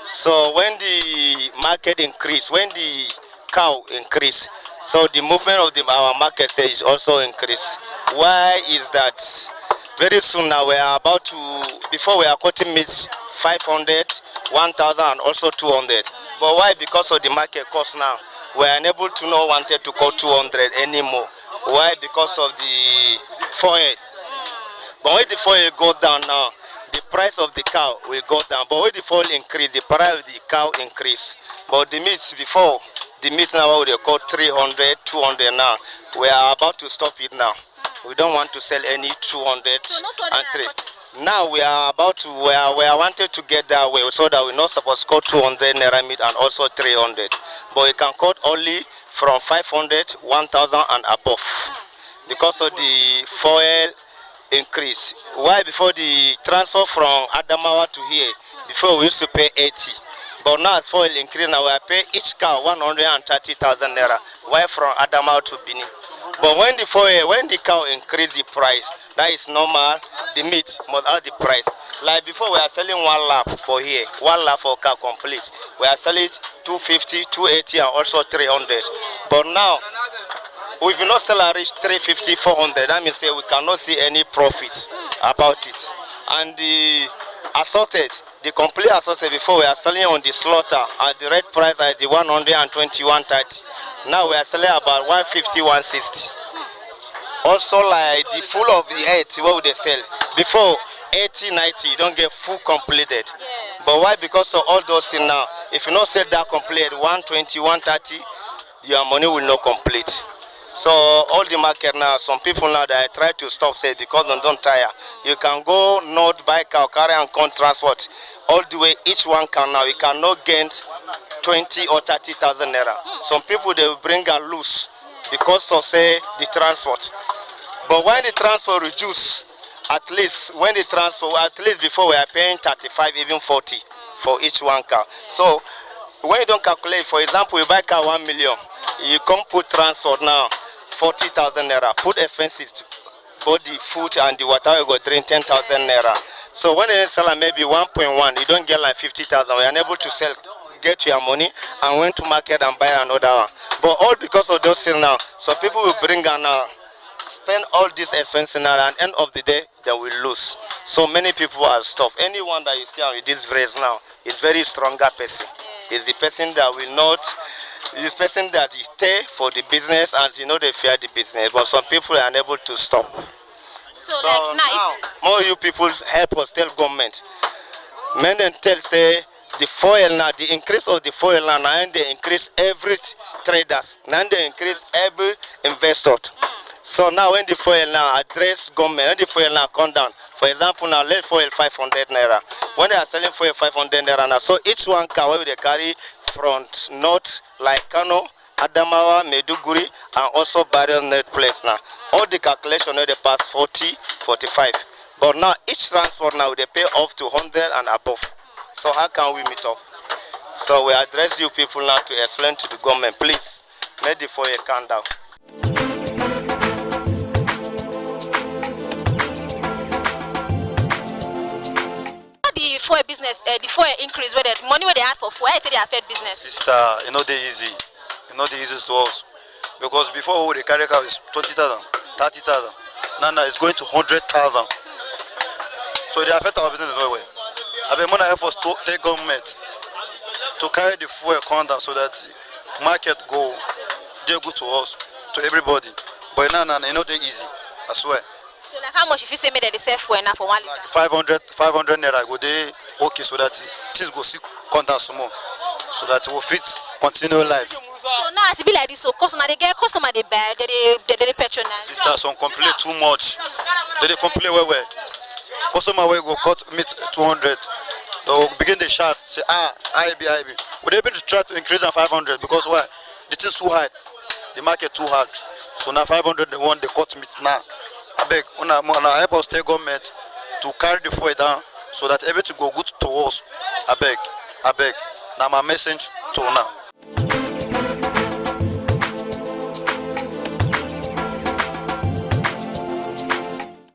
So when the market increase, when the cow increase, so the movement of our market is also increase. Why is that? Very soon now we are about to, before we are cutting meat 500, 1,000 and also 200. But why? Because of the market cost now. We are unable to not wanted to cut 200 anymore. Why? Because of the foil. But when the foil go down now, the price of the cow will go down. But when the foil increase, the price of the cow increase. But the meat before, the meat now we cut 300, 200 now. We are about to stop it now. We don't want to sell any 200 and 3. Now we are about to, we are wanted to get that way so that we're not supposed to cut 200 naira meat and also 300. But we can cut only from 500, 1,000 and above because of the foil increase. Why? Before the transfer from Adamawa to here, before we used to pay 80. But now as foil increase, now we are pay each cow 130,000 naira. Why from Adamawa to Bini? But when the foil, when the cow increase the price, that is normal. The meat must add the price. Like before, we are selling 1 lap for here, 1 lap for cow complete. We are selling it 250, 280, and also 300. But now, if you not sell and reach 350, 400, that means we cannot see any profit about it. And the assorted, the complete assorted before we are selling on the slaughter at the red price at the 120, 130. Now we are selling about 150, 160. Also like the full of the head, what would they sell? Before 80, 90, you don't get full completed. But why? Because of all those things now. If you not sell that complete, 120, 130, your money will not complete. So all the market now, some people now that try to stop sale because they don't tire. You can go north, buy cow, carry and come transport. All the way, each one can now. You cannot gain 20 or 30,000 naira. Some people they will bring and lose because of say the transport. But when the transport reduce, at least when the transport, at least before we are paying 35, even 40 for each one car. So when you don't calculate, for example, you buy car 1 million, you come put transport now 40,000 naira, put expenses both the food and the water we go drink 10,000 naira. So when they sell maybe 1.1, you don't get like 50,000. We are unable to sell, get your money, and went to market and buy another one. But all because of those things now, so people will bring and spend all this expenses now, and end of the day they will lose. So many people have stopped. Anyone that you see with this phrase now is very stronger person. Is the person that will not, is the person that is stay for the business and they fear the business. But some people are unable to stop. So like now, more you people help us tell government. Men and tell say the fuel now, the increase of the fuel now, and they increase every traders, now they increase every investor. So now when the fuel now address government, when the fuel now come down, for example now let fuel 500 naira. When they are selling fuel 500 naira now, so each one car where they carry from north like Kano, Adamawa, Meduguri, and also Barrier Net Place now. All the calculation they pass 40, 45. But now each transport now they pay off to 100 and above. So how can we meet up? So we address you people now to explain to the government, please, make the fuel calm down. The fuel business, the fuel increase, where the money where they have for fuel, I say they affect business. Sister, they easy. The easiest to us. Because before the carry car is 20,000, 30,000. Now it's going to 100,000. So they affect our business very well. I mean, when I help us to take government to carry the fuel down so that market go, they go to us, to everybody. But now they easy, I swear. So like how much if you say me that they sell fuel now for 1 liter? 500 naira go they okay so that things go see come down some more. So that we fit continue life. So now it's be like this, so customer they get customer they buy, they patronize. Sister, some complain too much. They complain well. Customer will go cut meat 200. They will begin the shout, say IB. We're able to try to increase them 500 because why? The thing's too high. The market too hard. So now 500 they want the cut meat now. I beg, when I help us state government to carry the fuel down so that everything go good to us. I beg. Now my message to now.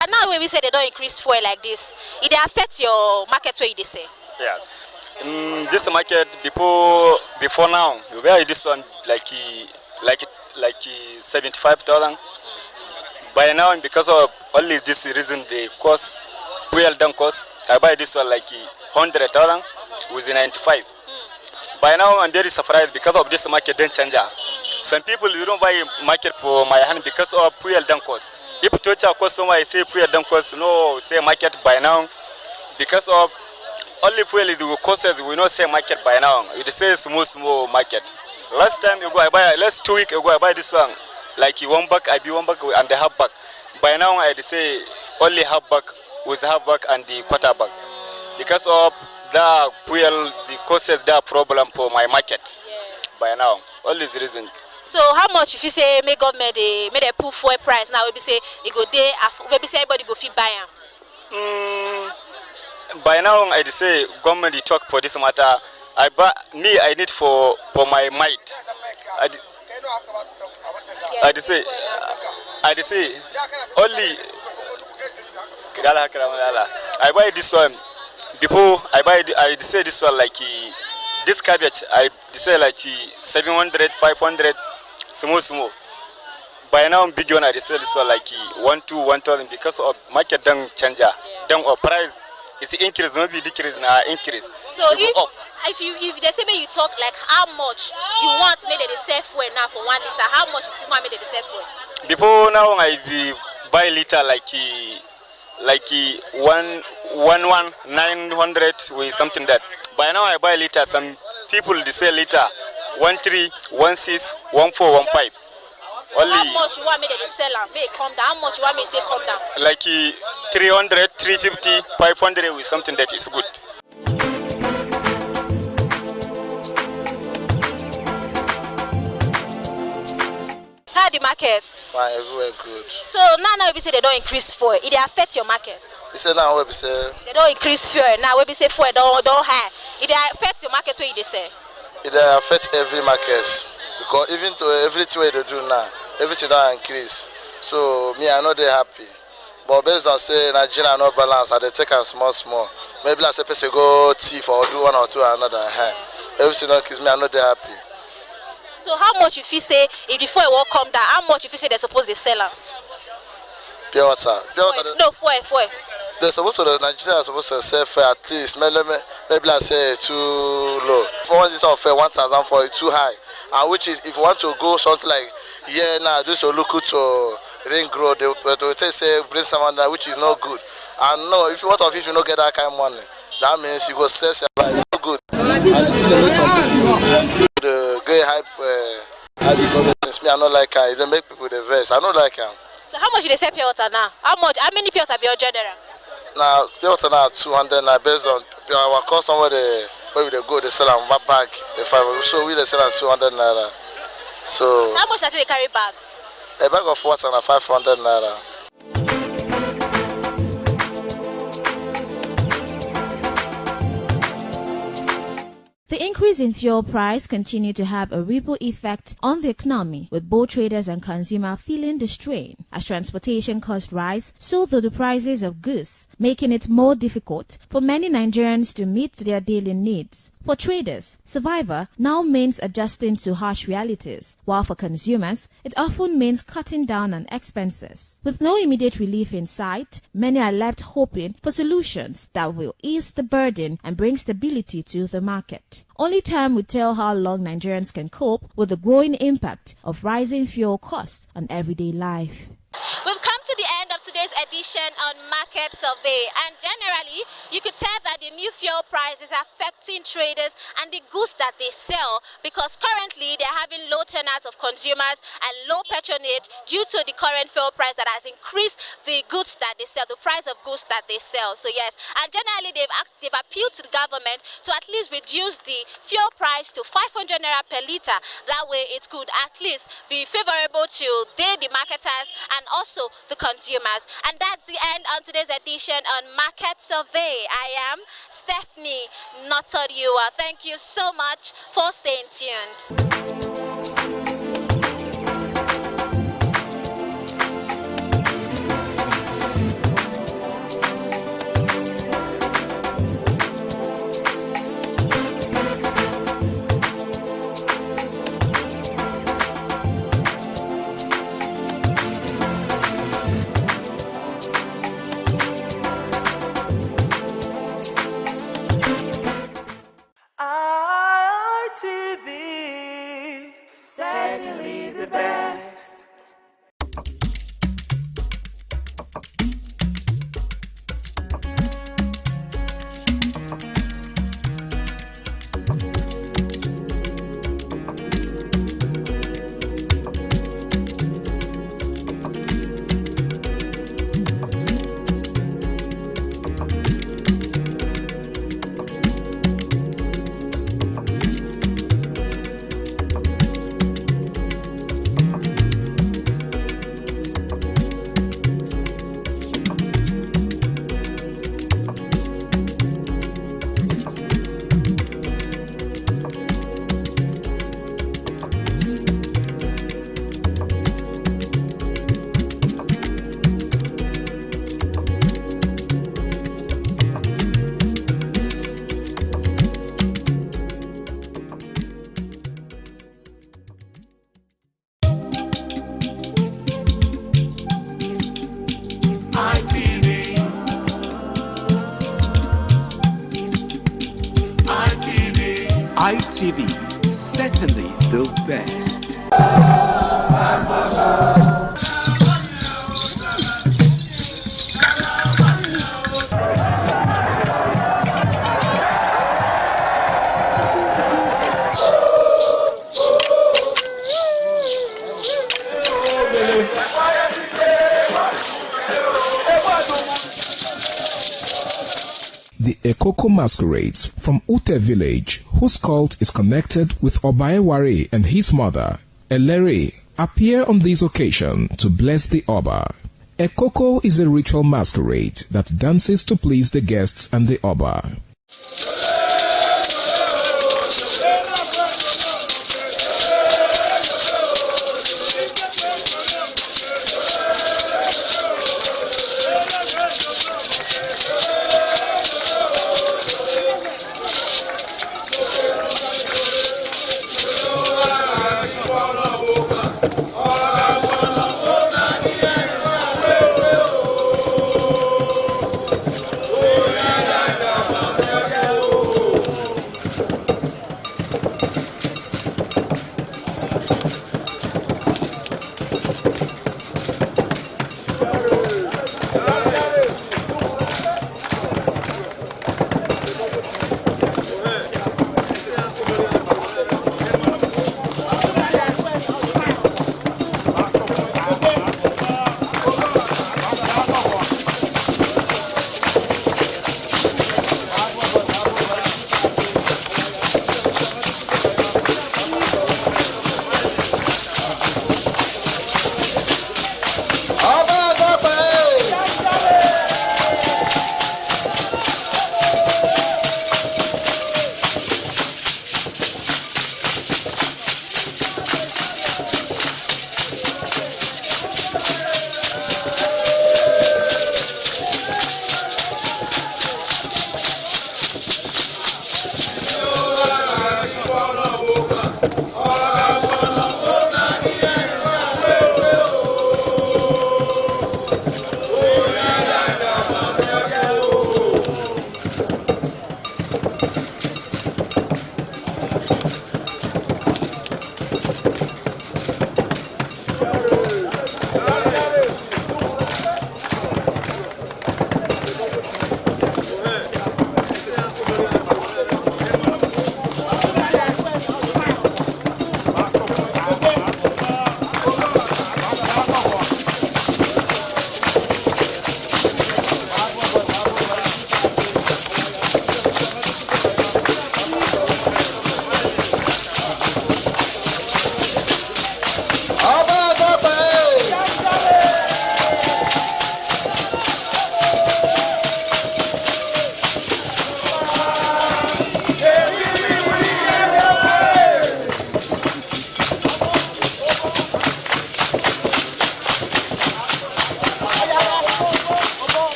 And now when we say they don't increase fuel like this, it affects your market where they say. Yeah. This market before now, we buy this one like 75,000. By now, because of only this reason, the cost, fuel down cost, I buy this one like 100,000 with 95. By now, I'm very surprised because of this market don't change. Some people you don't buy market for my hand because of fuel down cost. If you touch a customer, I say fuel down cost, no, say market by now because of only fuel is the cost. We not say market by now. It says small market. Last time you go, I buy. Last 2 weeks ago, I buy this one. Like 1 bag, I be 1 bag and the half bag. By now, I say only half bag with the half bag and the quarter bag. Because of the fuel, the cost is the problem for my market. By now, all this reason. So how much if you say make government they put fuel price now? We say it go there. We say everybody go fit buy them. By now, I say government they talk for this matter. I need for my might. I say only I buy this one before I say this one like this cabbage I say like 700 500 small. By now big one I say this one like 1,000 because of market down changer down or price is increase maybe decrease na increase. So if they say you talk like how much you want maybe they sell fuel now for 1 liter, how much you want maybe they sell fuel? Before now I buy liter like 900 with something that. By now I buy liter. Some people they sell liter 13, 16, 14, 15. Only how much you want me to sell and make come down? How much you want me to take come down? Like 300, 350, 500 with something that is good. How the market? Fine, everywhere good. So now we say they don't increase fuel. It affect your market. You say now we say they don't increase fuel. Now we say fuel don't high. It affects your market where you say. It affects every market because even to everything we do now, everything don't increase. So me I know they happy. But based on say Nigeria no balance, I dey take am small. Maybe like say person go thief or do one or two another. Everything don't kiss me, I know they happy. So how much you feel say if the fuel will come down, how much you feel say they're supposed to sell am? Pure water. No, fuel. They're supposed to, Nigeria is supposed to sell fair at least, maybe I say too low. For one this offer 1,000 for it too high. And which is, if you want to go something like now, this will look good to Ring Road, they will say bring someone there, which is not good. And no, if you want of it, you don't get that kind of money. That means you go stress about it. Not good. The gay hype, me, I don't like it. It don't make people the verse. I don't like it. So how much do they sell pure water now? How many pure water be your general? Now pure water now 200 now based on our customer where they go, they sell them back the 5. So we they sell them 200 naira. So how much does they carry bag? A bag of water na 500 naira. The increase in fuel price continued to have a ripple effect on the economy, with both traders and consumers feeling the strain. As transportation costs rise, so do the prices of goods, making it more difficult for many Nigerians to meet their daily needs. For traders, survival now means adjusting to harsh realities, while for consumers, it often means cutting down on expenses. With no immediate relief in sight, many are left hoping for solutions that will ease the burden and bring stability to the market. Only time will tell how long Nigerians can cope with the growing impact of rising fuel costs on everyday life. We've come to the end of today's edition on Market Survey, and generally you could tell that the new fuel price is affecting traders and the goods that they sell, because currently they're having low turnout of consumers and low patronage due to the current fuel price that has increased the goods that they sell, the price of goods that they sell. So yes, and generally they've appealed to the government to at least reduce the fuel price to 500 naira per litre. That way it could at least be favorable to the marketers and also the consumers. And that's the end on today's edition on Market Survey. I am Stephanie Notoriua. Thank you so much for staying tuned. ITV, certainly the best. ITV, certainly the best. The Ekoko masquerades from Ute village, whose cult is connected with Obaeware and his mother, Elere, appear on this occasion to bless the Oba. Ekoko is a ritual masquerade that dances to please the guests and the Oba.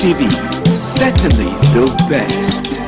TV, certainly the best.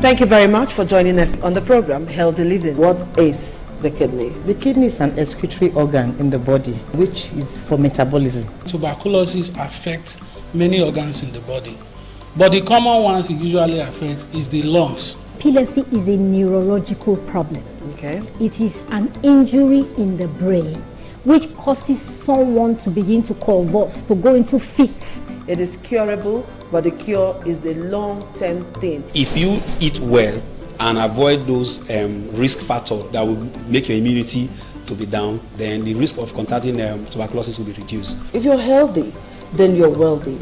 Thank you very much for joining us on the program, Healthy Living. What is the kidney? The kidney is an excretory organ in the body, which is for metabolism. Tuberculosis affects many organs in the body, but the common ones it usually affects is the lungs. Epilepsy is a neurological problem. Okay. It is an injury in the brain which causes someone to begin to convulse, to go into fits. It is curable, but the cure is a long-term thing. If you eat well and avoid those risk factors that will make your immunity to be down, then the risk of contracting tuberculosis will be reduced. If you're healthy, then you're wealthy.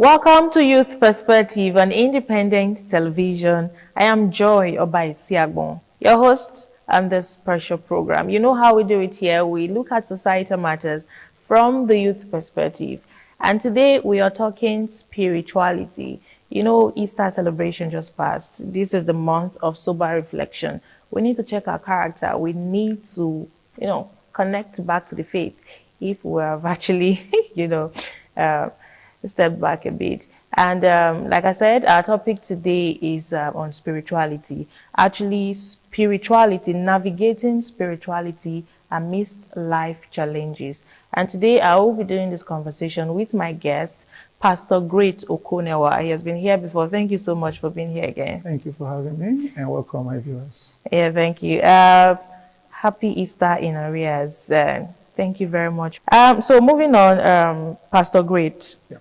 Welcome to Youth Perspective, an independent television. I am Joy Obaisiagbon, your host on this special program. You know how we do it here. We look at societal matters from the youth perspective. And today we are talking spirituality. You know, Easter celebration just passed. This is the month of sober reflection. We need to check our character. We need to, connect back to the faith if we have actually, step back a bit. And like I said, our topic today is on spirituality. Actually, spirituality, navigating spirituality amidst life challenges. And today I will be doing this conversation with my guest, Pastor Great Okonewa. He has been here before. Thank you so much for being here again. Thank you for having me, and welcome my viewers. Yeah, thank you. Happy Easter in arrears. Thank you very much. So moving on, Pastor Great. Yeah.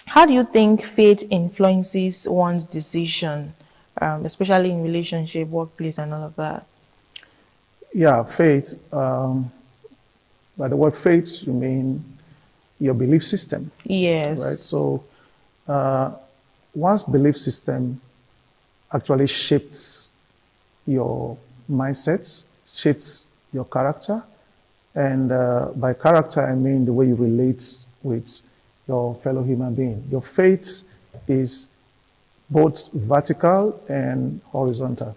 How do you think faith influences one's decision, especially in relationship, workplace, and all of that? Yeah, faith. By the word faith, you mean your belief system. Yes. Right. So, one's belief system actually shapes your mindsets, shapes your character, and by character I mean the way you relate with your fellow human being. Your faith is both vertical and horizontal.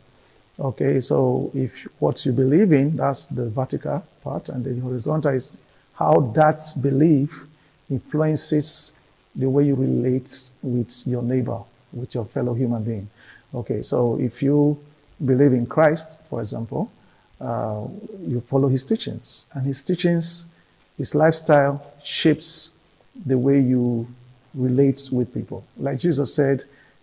Okay, so if what you believe in, that's the vertical part, and the horizontal is how that belief influences the way you relate with your neighbor, with your fellow human being. Okay, so if you believe in Christ, for example, you follow his teachings, and his teachings, his lifestyle shapes the way you relate with people. Like Jesus said,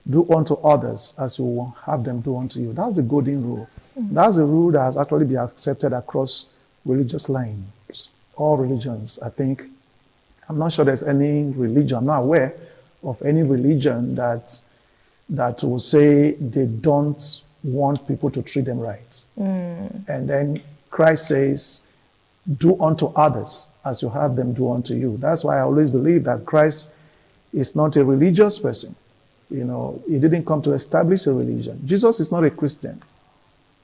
do unto others as you will have them do unto you. That's the golden rule. Mm-hmm. That's a rule that has actually been accepted across religious lines. All religions, I think. I'm not sure there's any religion, I'm not aware of any religion that will say they don't want people to treat them right. Mm. And then Christ says, do unto others as you have them do unto you. That's why I always believe that Christ is not a religious person. He didn't come to establish a religion. Jesus is not a Christian.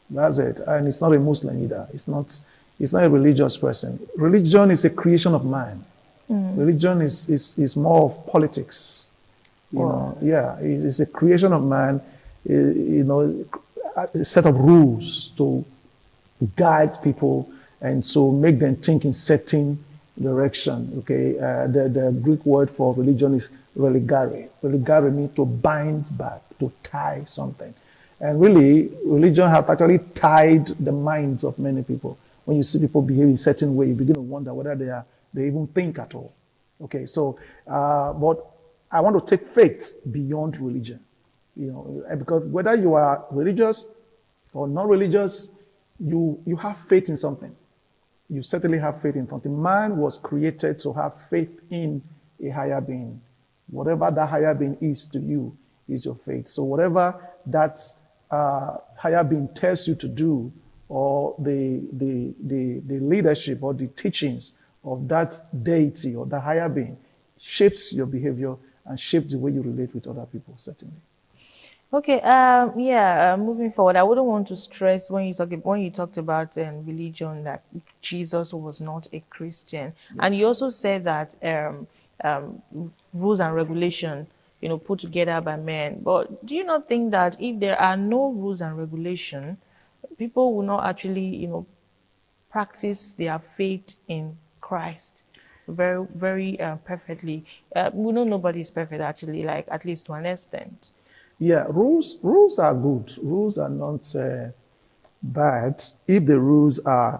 That's it. And he's not a Muslim either. He's not a religious person. Religion is a creation of man. Mm. Religion is more of politics. It's a creation of man, a set of rules to guide people and so make them think in certain direction. Okay, the Greek word for religion is religare. Religare means to bind back, to tie something. And really, religion has actually tied the minds of many people. When you see people behave in a certain way, you begin to wonder whether they even think at all. Okay, so, but I want to take faith beyond religion. Because whether you are religious or not religious, you have faith in something. You certainly have faith in something. Man was created to have faith in a higher being. Whatever that higher being is to you is your faith. So whatever that higher being tells you to do, or the leadership or the teachings of that deity or the higher being, shapes your behavior and shapes the way you relate with other people, certainly. Okay, moving forward, I wouldn't want to stress when you talked about religion that Jesus was not a Christian. Yeah. And you also said that rules and regulation, put together by men. But do you not think that if there are no rules and regulation, people will not actually, practice their faith in Christ very, very perfectly? We know nobody is perfect, actually, like at least to an extent. Yeah, rules are good. Rules are not bad if the rules are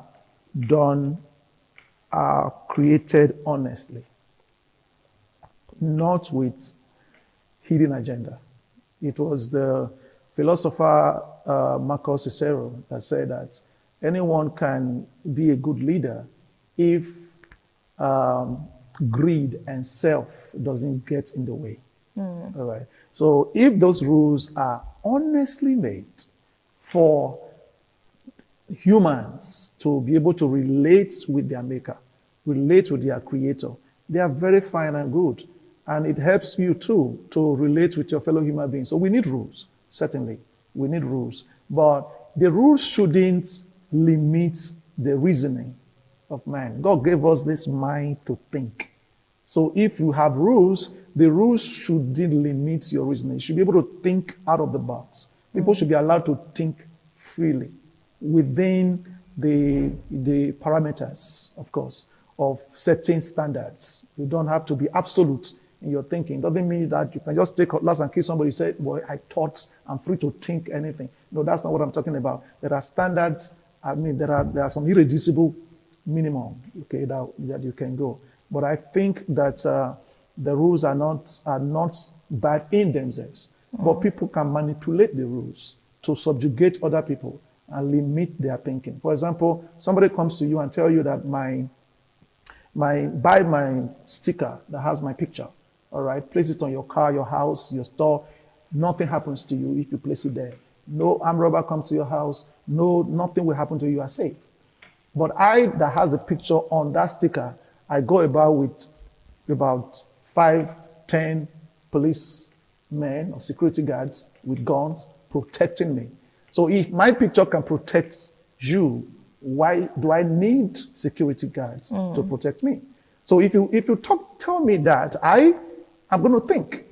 created honestly, not with hidden agenda. It was the philosopher Marcus Cicero that said that anyone can be a good leader if greed and self doesn't get in the way. Mm. All right. So if those rules are honestly made for humans to be able to relate with their maker, relate with their creator, they are very fine and good. And it helps you too to relate with your fellow human beings. So we need rules, certainly. We need rules. But the rules shouldn't limit the reasoning of man. God gave us this mind to think. So if you have rules, the rules shouldn't limit your reasoning. You should be able to think out of the box. People should be allowed to think freely within the parameters, of course, of certain standards. You don't have to be absolute in your thinking. Doesn't mean that you can just take cutlass and kill somebody and say, boy, I thought I'm free to think anything. No, that's not what I'm talking about. There are standards. I mean, there are some irreducible minimum, okay, that you can go. But I think that the rules are not bad in themselves. But people can manipulate the rules to subjugate other people and limit their thinking. For example, somebody comes to you and tell you that buy my sticker that has my picture, all right? Place it on your car, your house, your store. Nothing happens to you if you place it there. No armed robber comes to your house. No, nothing will happen to you. You are safe. But I that has the picture on that sticker, I go about with about 5, 10 policemen or security guards with guns protecting me. So if my picture can protect you, why do I need security guards to protect me? So if you tell me that, I'm going to think.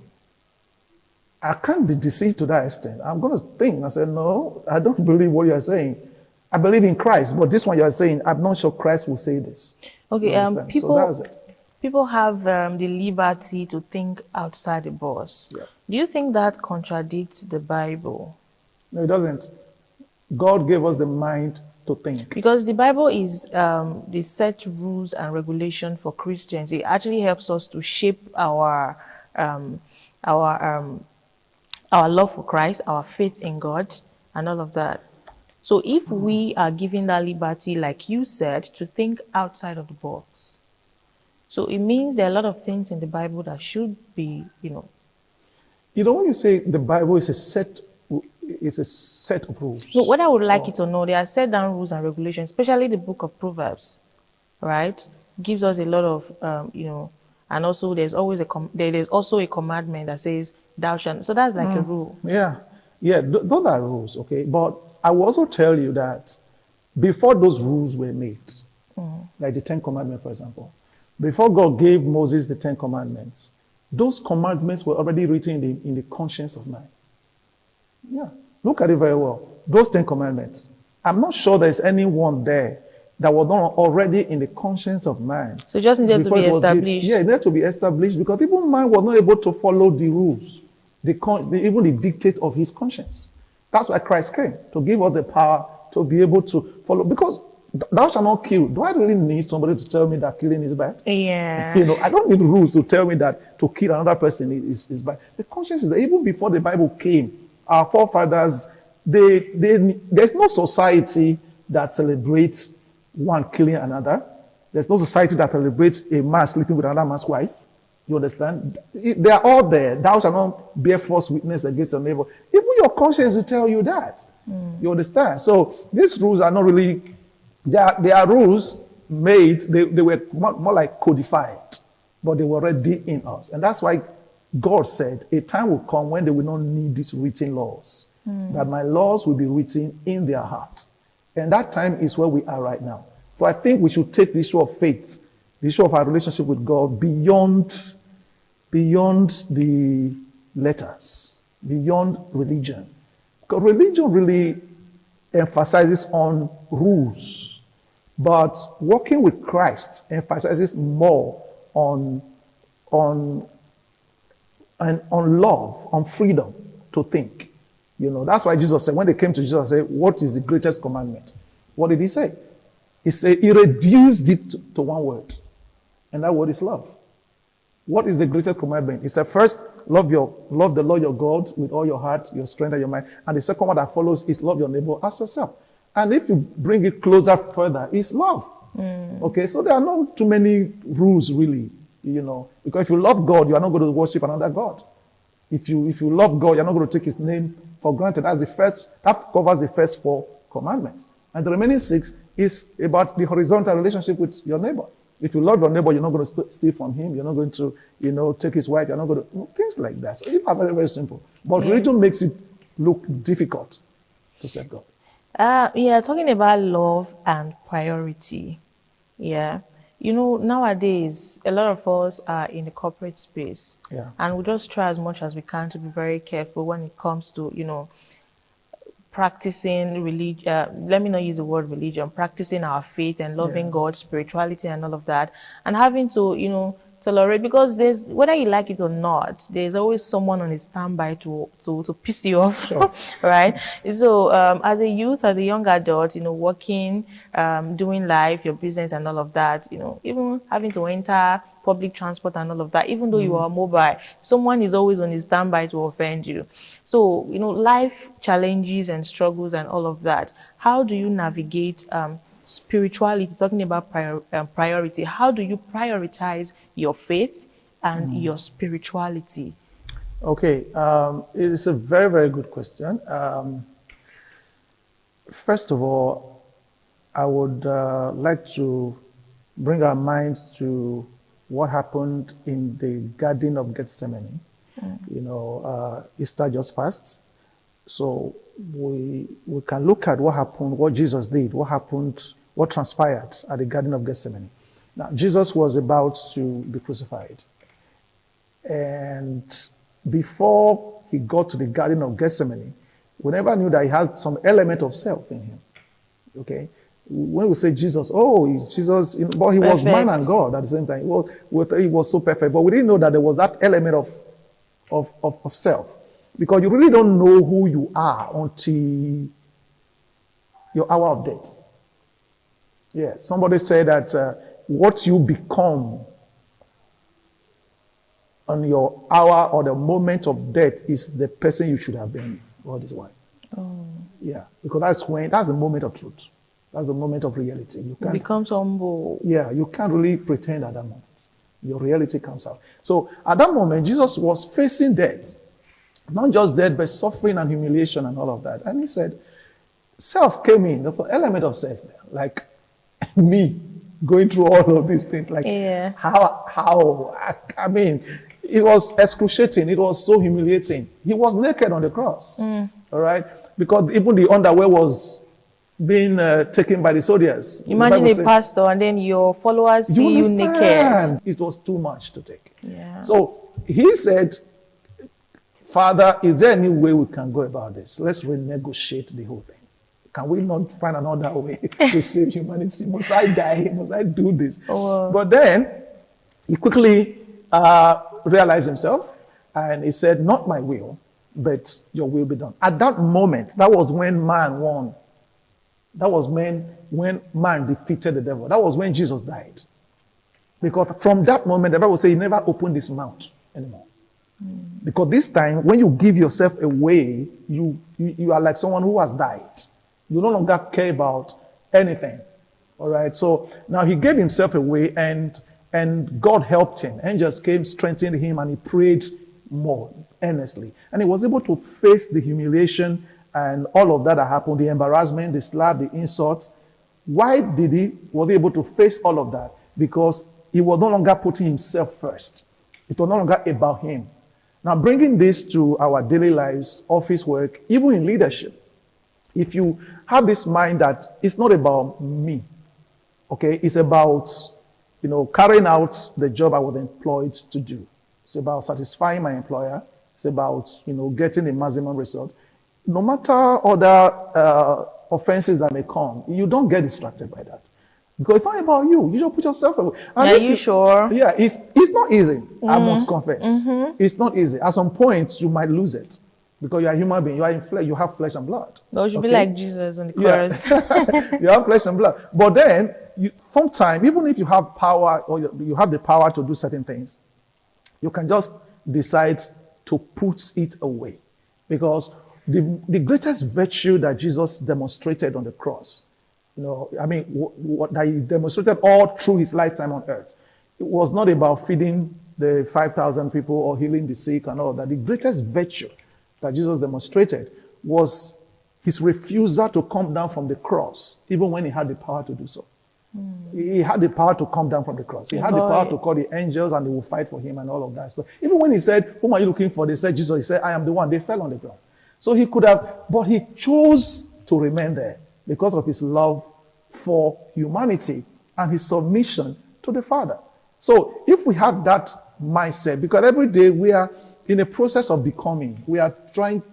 I can't be deceived to that extent. I'm going to think. I say, no, I don't believe what you're saying. I believe in Christ, but this one you're saying, I'm not sure Christ will say this. Okay, people have the liberty to think outside the box. Yeah. Do you think that contradicts the Bible? No, it doesn't. God gave us the mind to think. Because the Bible is the set rules and regulation for Christians. It actually helps us to shape our love for Christ, our faith in God, and all of that. So if we are given that liberty, like you said, to think outside of the box, so it means there are a lot of things in the Bible that should be, when you say the Bible is a set of rules. So what I would like you to know, there are set down rules and regulations, especially the book of Proverbs, right? Gives us a lot of, and also there's also a commandment that says thou shalt. So that's like a rule. Yeah, those are rules, okay? But I will also tell you that before those rules were made, like the 10 Commandments, for example, before God gave Moses the 10 Commandments, those commandments were already written in the conscience of man. Yeah, look at it very well. Those 10 Commandments, I'm not sure there's anyone there that was not already in the conscience of man. So it just needed to be established. Yeah, it needed to be established because even man was not able to follow the rules, even the dictate of his conscience. That's why Christ came, to give us the power to be able to follow. Because thou shalt not kill. Do I really need somebody to tell me that killing is bad? Yeah. I don't need rules to tell me that to kill another person is bad. The conscience is there. Even before the Bible came, our forefathers, there's no society that celebrates one killing another. There's no society that celebrates a man sleeping with another man's wife. You understand? They are all there. Thou shalt not bear false witness against your neighbor. Even your conscience will tell you that. You understand? So these rules are not really, they are rules made, they were more like codified, but they were already in us. And that's why God said, a time will come when they will not need these written laws, that my laws will be written in their heart. And that time is where we are right now. So I think we should take the issue of faith, the issue of our relationship with God beyond the letters, beyond religion. Because religion really emphasizes on rules, but walking with Christ emphasizes more on love, on freedom to think. That's why Jesus said, when they came to Jesus and said, what is the greatest commandment? What did he say? He reduced it to one word. And that word is love. What is the greatest commandment? He said, first, love the Lord your God with all your heart, your strength, and your mind. And the second one that follows is love your neighbor as yourself. And if you bring it closer further, it's love. Okay, so there are not too many rules really, because if you love God, you are not going to worship another God. If you love God, you're not going to take his name for granted. That covers the first 4 commandments. And the remaining 6 is about the horizontal relationship with your neighbor. If you love your neighbor, you're not going to steal from him. You're not going to, take his wife. You're not going to, things like that. So it's very, very simple. But religion makes it look difficult to serve God. Talking about love and priority. Yeah. Nowadays, a lot of us are in the corporate space. Yeah. And we just try as much as we can to be very careful when it comes to, practicing religion. Let me not use the word religion, practicing our faith and loving God, spirituality and all of that. And having to, tolerate, because there's, whether you like it or not, there's always someone on a standby to piss you off. Sure. Right? So as a youth, as a young adult, working, doing life, your business and all of that, even having to enter public transport and all of that, even though you are mobile, someone is always on a standby to offend you. So, life challenges and struggles and all of that. How do you navigate spirituality, talking about priority? How do you prioritize your faith and your spirituality? Okay, it's a very, very good question. First of all, I would like to bring our minds to what happened in the Garden of Gethsemane. Easter just passed. So we can look at what happened, what Jesus did, what happened, what transpired at the Garden of Gethsemane. Now, Jesus was about to be crucified. And before he got to the Garden of Gethsemane, we never knew that he had some element of self in him. Okay? When we say Jesus, Jesus, but he was man and God at the same time. He was so perfect, but we didn't know that there was that element of self. Because you really don't know who you are until your hour of death. Yeah, somebody said that what you become on your hour or the moment of death is the person you should have been. God is why. Oh. Yeah, because that's the moment of truth. That's the moment of reality. You can't become humble. Yeah, you can't really pretend at that moment. Your reality comes out. So at that moment, Jesus was facing death. Not just death, but suffering and humiliation and all of that. And he said, self came in, the element of self there. Like me going through all of these things. Like how, I mean, it was excruciating. It was so humiliating. He was naked on the cross. All right? Because even the underwear was being taken by the soldiers. Imagine a pastor and then your followers see you naked. It was too much to take. Yeah. So he said, Father, is there any way we can go about this? Let's renegotiate the whole thing. Can we not find another way to save humanity? Must I die? Must I do this? But then he quickly realized himself and he said, not my will, but your will be done. At that moment, that was when man won. That was when man defeated the devil. That was when Jesus died. Because from that moment, the Bible says he never opened his mouth anymore. Because this time, when you give yourself away, you are like someone who has died. You no longer care about anything. All right. So now he gave himself away, and God helped him. Angels came, strengthened him, and he prayed more earnestly. And he was able to face the humiliation and all of that happened, the embarrassment, the slap, the insult. Why was he able to face all of that? Because he was no longer putting himself first. It was no longer about him. Now, bringing this to our daily lives, office work, even in leadership, if you have this mind that it's not about me, okay, it's about, carrying out the job I was employed to do. It's about satisfying my employer. It's about, getting the maximum result. No matter other offenses that may come, you don't get distracted by that. Because it's not about you. You just put yourself away. Are you sure? Yeah, it's not easy, I must confess. It's not easy. At some point, you might lose it. Because you are a human being. You are in flesh. You have flesh and blood. No, you should be like Jesus on the cross. Yeah. You have flesh and blood. But then, sometimes, even if you have power, or you have the power to do certain things, you can just decide to put it away. Because the greatest virtue that Jesus demonstrated on the cross, what that he demonstrated all through his lifetime on earth, it was not about feeding the 5,000 people or healing the sick and all that. The greatest virtue that Jesus demonstrated was his refusal to come down from the cross, even when he had the power to do so. He had the power to come down from the cross. He had the power to call the angels and they will fight for him and all of that. So even when he said, whom are you looking for? They said, Jesus. He said, I am the one. They fell on the ground. So he could have, but he chose to remain there because of his love for humanity and his submission to the Father. So if we have that mindset, because every day we are in a process of becoming, we are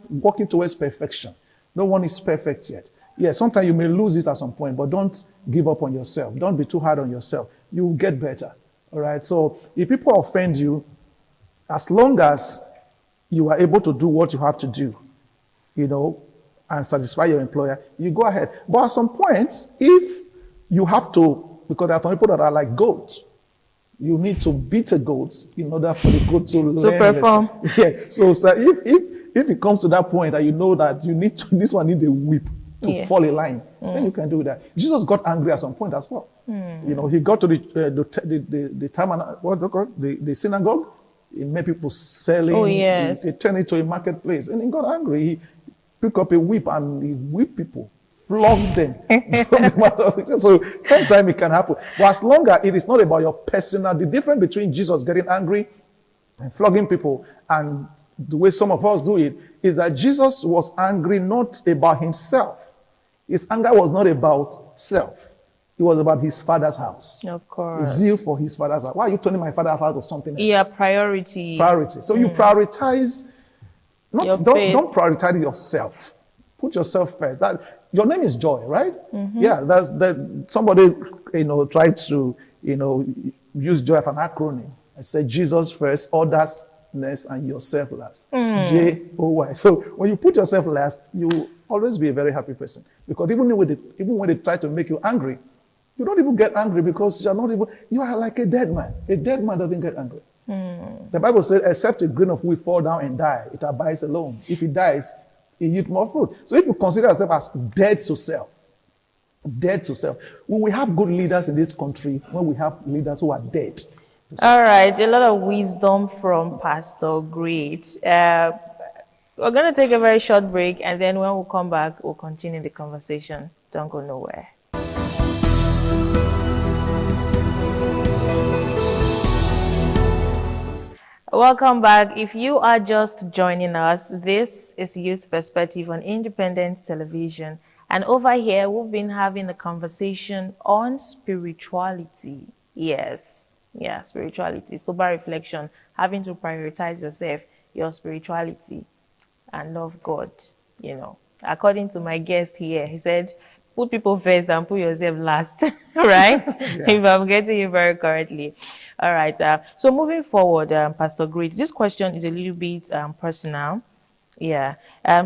working towards perfection. No one is perfect yet. Yeah, sometimes you may lose it at some point, but don't give up on yourself. Don't be too hard on yourself. You will get better. All right. So if people offend you, as long as you are able to do what you have to do, and satisfy your employer, you go ahead. But at some point, if you have to, because there are some people that are like goats, you need to beat a goat in order for the goat to learn perform. Yeah. So if it comes to that point that you know that you need to, this one needs a whip to fall in line, then you can do that. Jesus got angry at some point as well. He got to the synagogue. He made people selling. Oh, yes. He turned it to a marketplace, and he got angry. He picked up a whip and he whipped people, flogged them. So sometimes it can happen. But as long as it is not about your personal, the difference between Jesus getting angry and flogging people and the way some of us do it is that Jesus was angry not about himself. His anger was not about self. It was about his Father's house. Of course. Zeal for his Father's house. Why are you turning my Father's house or something else? Yeah, priority. Priority. So you prioritize. Don't prioritize yourself. Put yourself first. Your name is Joy, right? Yeah. Somebody tried to use Joy as an acronym. I said Jesus first, others next, and yourself last. Joy. So when you put yourself last, you will always be a very happy person. Because even when they try to make you angry, you don't even get angry because you are like a dead man. A dead man doesn't get angry. The Bible says, except a grain of wheat fall down and die, it abides alone. If it dies, it yields more fruit. So if you consider yourself as dead to self, when we have good leaders in this country, when we have leaders who are dead. All right, a lot of wisdom from Pastor Great. We're going to take a very short break, and then when we come back, we'll continue the conversation. Don't go nowhere. Welcome back. If you are just joining us, this is Youth Perspective on Independent Television. And over here, we've been having a conversation on spirituality. Yes. Yeah, spirituality. Sober reflection. Having to prioritize yourself, your spirituality, and love God. According to my guest here, he said, put people first and put yourself last. Right? If I'm getting you very correctly. All right. So moving forward, Pastor Great, this question is a little bit personal. Yeah.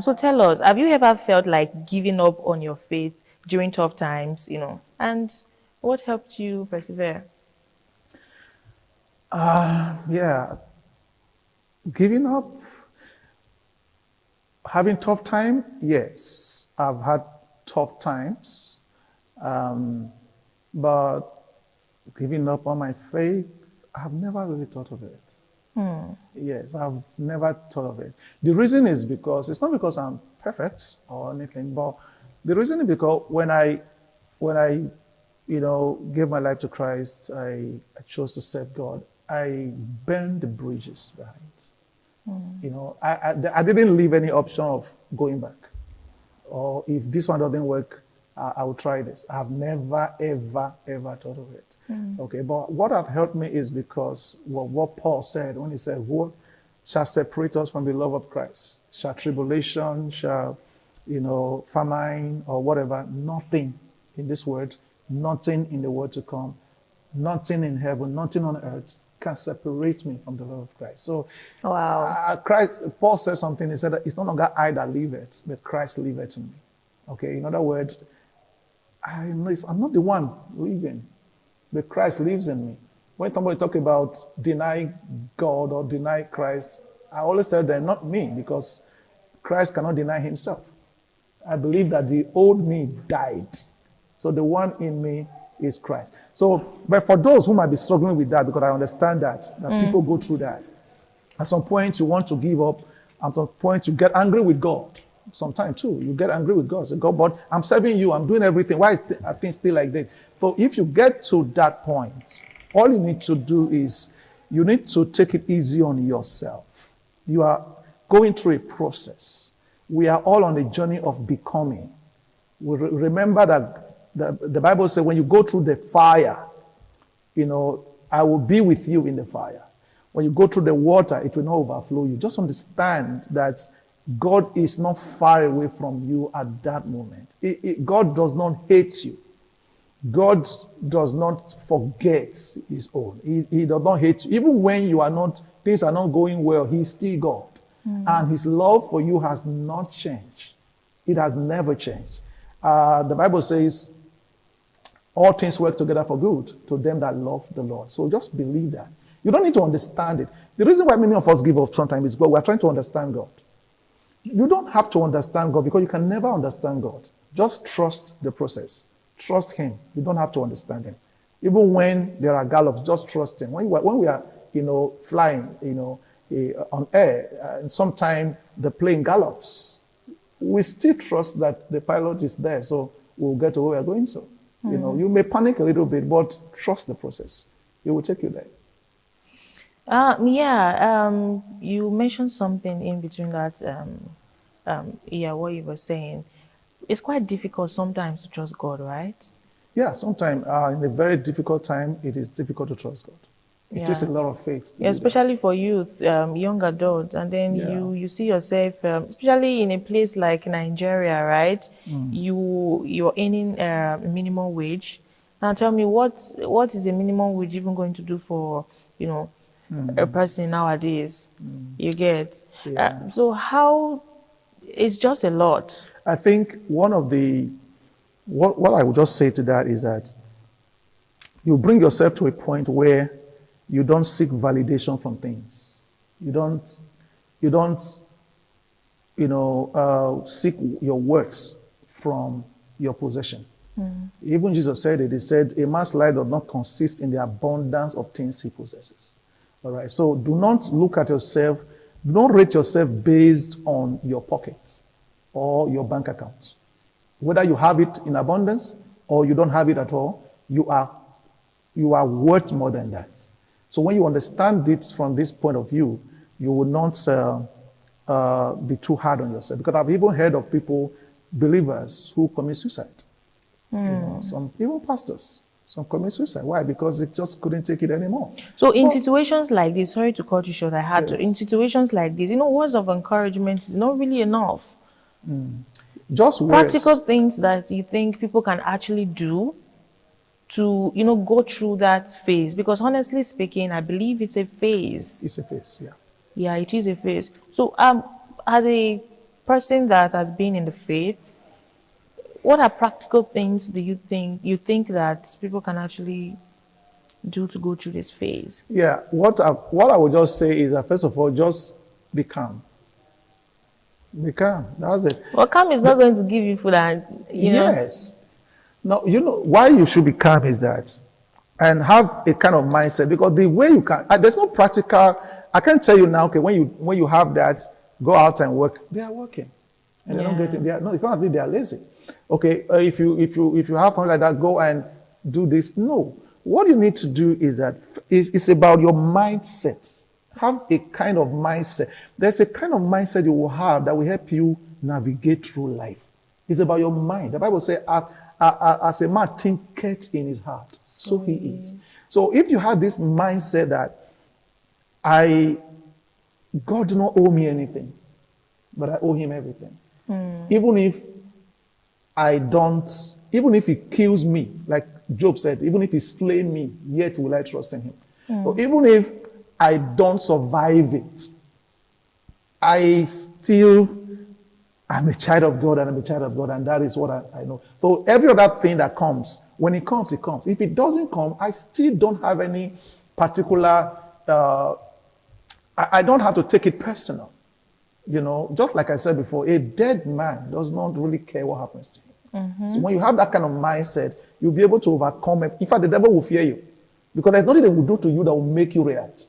So tell us, have you ever felt like giving up on your faith during tough times, and what helped you persevere? Yeah. Giving up, having tough time, yes. I've had tough times, but giving up on my faith, I've never really thought of it. Yes, I've never thought of it. The reason is because, it's not because I'm perfect or anything, but the reason is because when I gave my life to Christ, I chose to serve God. I burned the bridges behind. I didn't leave any option of going back. Or if this one doesn't work, I will try this. I've never, ever, ever thought of it. Okay, but what have helped me is because what Paul said when he said, what shall separate us from the love of Christ? Shall tribulation, shall, famine or whatever? Nothing in this world, nothing in the world to come, nothing in heaven, nothing on earth can separate me from the love of Christ. So, wow. Paul said something. He said that it's no longer I that liveth, but Christ liveth in me. Okay, in other words, I'm not the one living, but Christ lives in me. When somebody talk about denying God or deny Christ, I always tell them, not me, because Christ cannot deny himself. I believe that the old me died. So the one in me is Christ. So, but for those who might be struggling with that, because I understand that people go through that. At some point, you want to give up. At some point, you get angry with God. sometimes too. You get angry with God. Say, God, but I'm serving you. I'm doing everything. Why are things still like that? So if you get to that point, all you need to do is you need to take it easy on yourself. You are going through a process. We are all on the journey of becoming. We remember that the Bible says when you go through the fire, I will be with you in the fire. When you go through the water, it will not overflow you. Just understand that God is not far away from you at that moment. God does not hate you. God does not forget his own. He does not hate you. Even when things are not going well, he's still God. And his love for you has not changed. It has never changed. The Bible says, all things work together for good to them that love the Lord. So just believe that. You don't need to understand it. The reason why many of us give up sometimes is because we're trying to understand God. You don't have to understand God because you can never understand God. Just trust the process. Trust him. You don't have to understand him. Even when there are gallops, just trust him. When we are, flying, on air, and sometimes the plane gallops, we still trust that the pilot is there, so we'll get to where we're going. So, you may panic a little bit, but trust the process. It will take you there. You mentioned something in between that, what you were saying. It's quite difficult sometimes to trust God, right? Yeah, sometimes in a very difficult time, it is difficult to trust God. It takes a lot of faith. Yeah, especially for youth, young adults, and then you see yourself, especially in a place like Nigeria, right? You're earning minimum wage. Now tell me, what is a minimum wage even going to do for a person nowadays? You get so how it's just a lot. I think one of what I would just say to that is that you bring yourself to a point where you don't seek validation from things. You don't seek your words from your possession. Even Jesus said it. He said, a man's life does not consist in the abundance of things he possesses. All right. So do not look at yourself, do not rate yourself based on your pockets or your bank account. Whether you have it in abundance or you don't have it at all, you are worth more than that. So when you understand it from this point of view, you will not be too hard on yourself. Because I've even heard of people, believers, who commit suicide. Some even pastors, some commit suicide. Why? Because they just couldn't take it anymore. So in situations like this, sorry to cut you short, I had to. In situations like this, words of encouragement is not really enough. Just practical things that you think people can actually do to go through that phase, because honestly speaking, I believe it's a phase. It's a phase, yeah. Yeah, it is a phase. So as a person that has been in the faith, what are practical things do you think that people can actually do to go through this phase? Yeah, what I would just say is that first of all, just be calm. Be calm. That's it. Well, calm is not going to give you food, and Yes. No, why you should be calm is that, and have a kind of mindset, because the way you can, there's no practical. I can tell you now. Okay, when you have that, go out and work. They are working, and they're not getting. It's not that they are lazy. Okay, if you have something like that, go and do this. No, what you need to do is that it's about your mindset. Have a kind of mindset. There's a kind of mindset you will have that will help you navigate through life. It's about your mind. The Bible says, as a man thinketh in his heart, so he is. So if you have this mindset that God do not owe me anything, but I owe him everything. Even if he kills me, like Job said, even if he slay me, yet will I trust in him. So even if I don't survive it, I'm a child of God, and I'm a child of God, and that is what I know. So every other thing that comes, when it comes, it comes. If it doesn't come, I still don't have any particular, I don't have to take it personal. Just like I said before, a dead man does not really care what happens to him. So when you have that kind of mindset, you'll be able to overcome it. In fact, the devil will fear you, because there's nothing they will do to you that will make you react.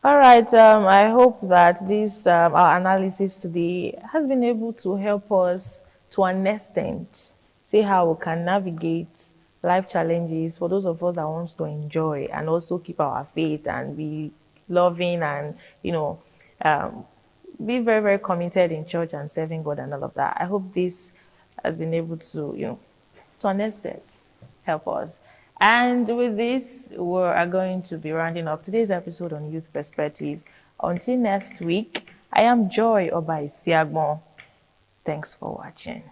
All right. I hope that this our analysis today has been able to help us to an extent see how we can navigate life challenges for those of us that want to enjoy and also keep our faith and be loving and be very, very committed in church and serving God and all of that. I hope this has been able to to an extent help us. And with this, we are going to be rounding up today's episode on Youth Perspective. Until next week, I am Joy Obai Siagbon. Thanks for watching.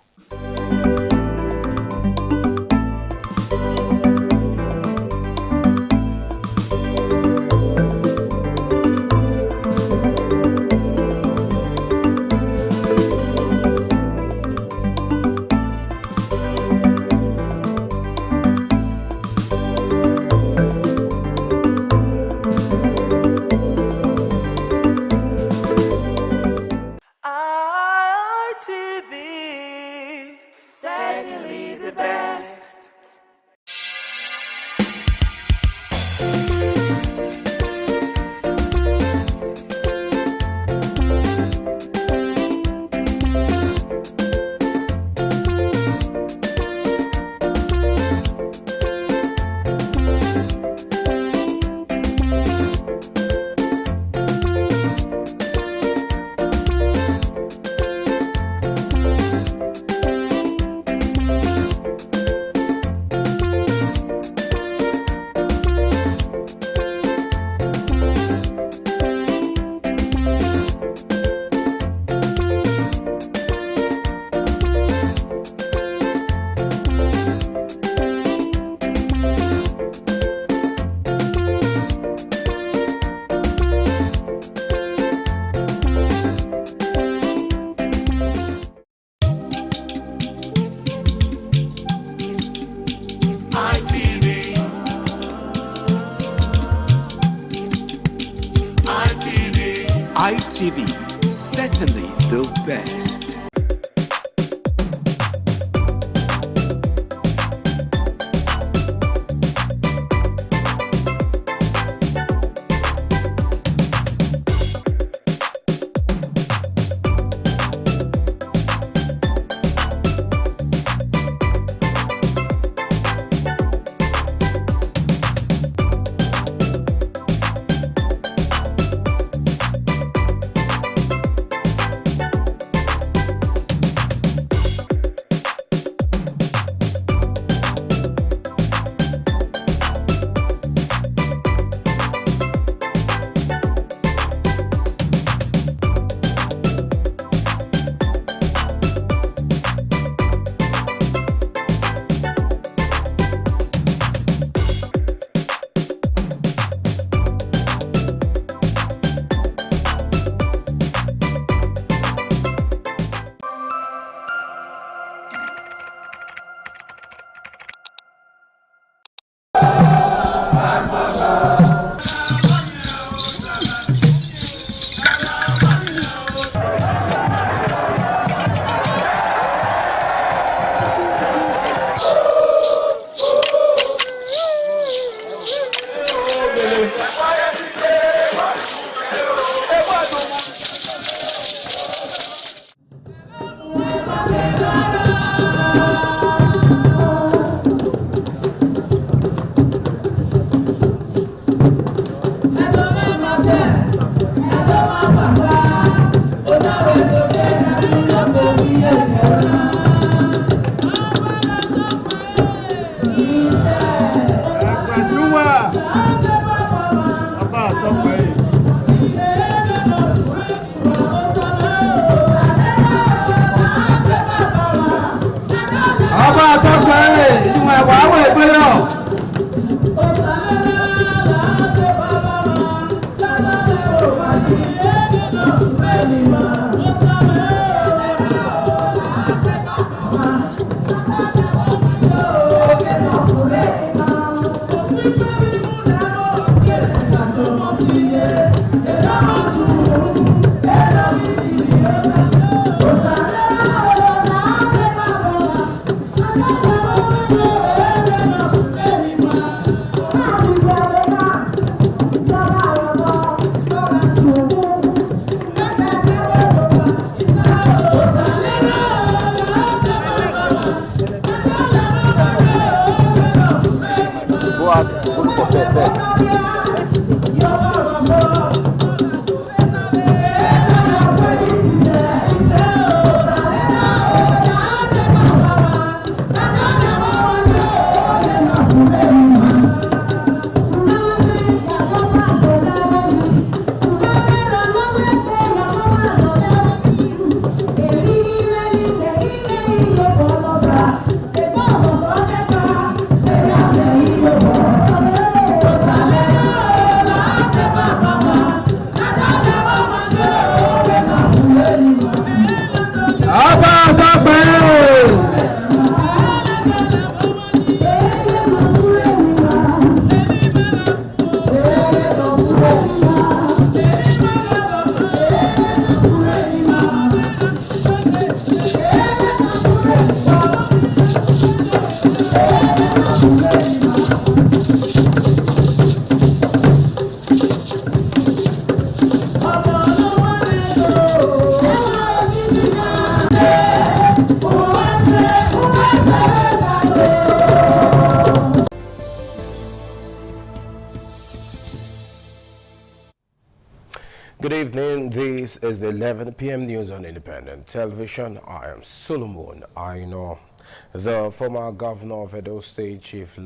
ITV, certainly the best. ITV, certainly the best. Good evening. This is the 11 p.m. news on Independent Television. I am Solomon Aino. The former governor of Edo State, Chief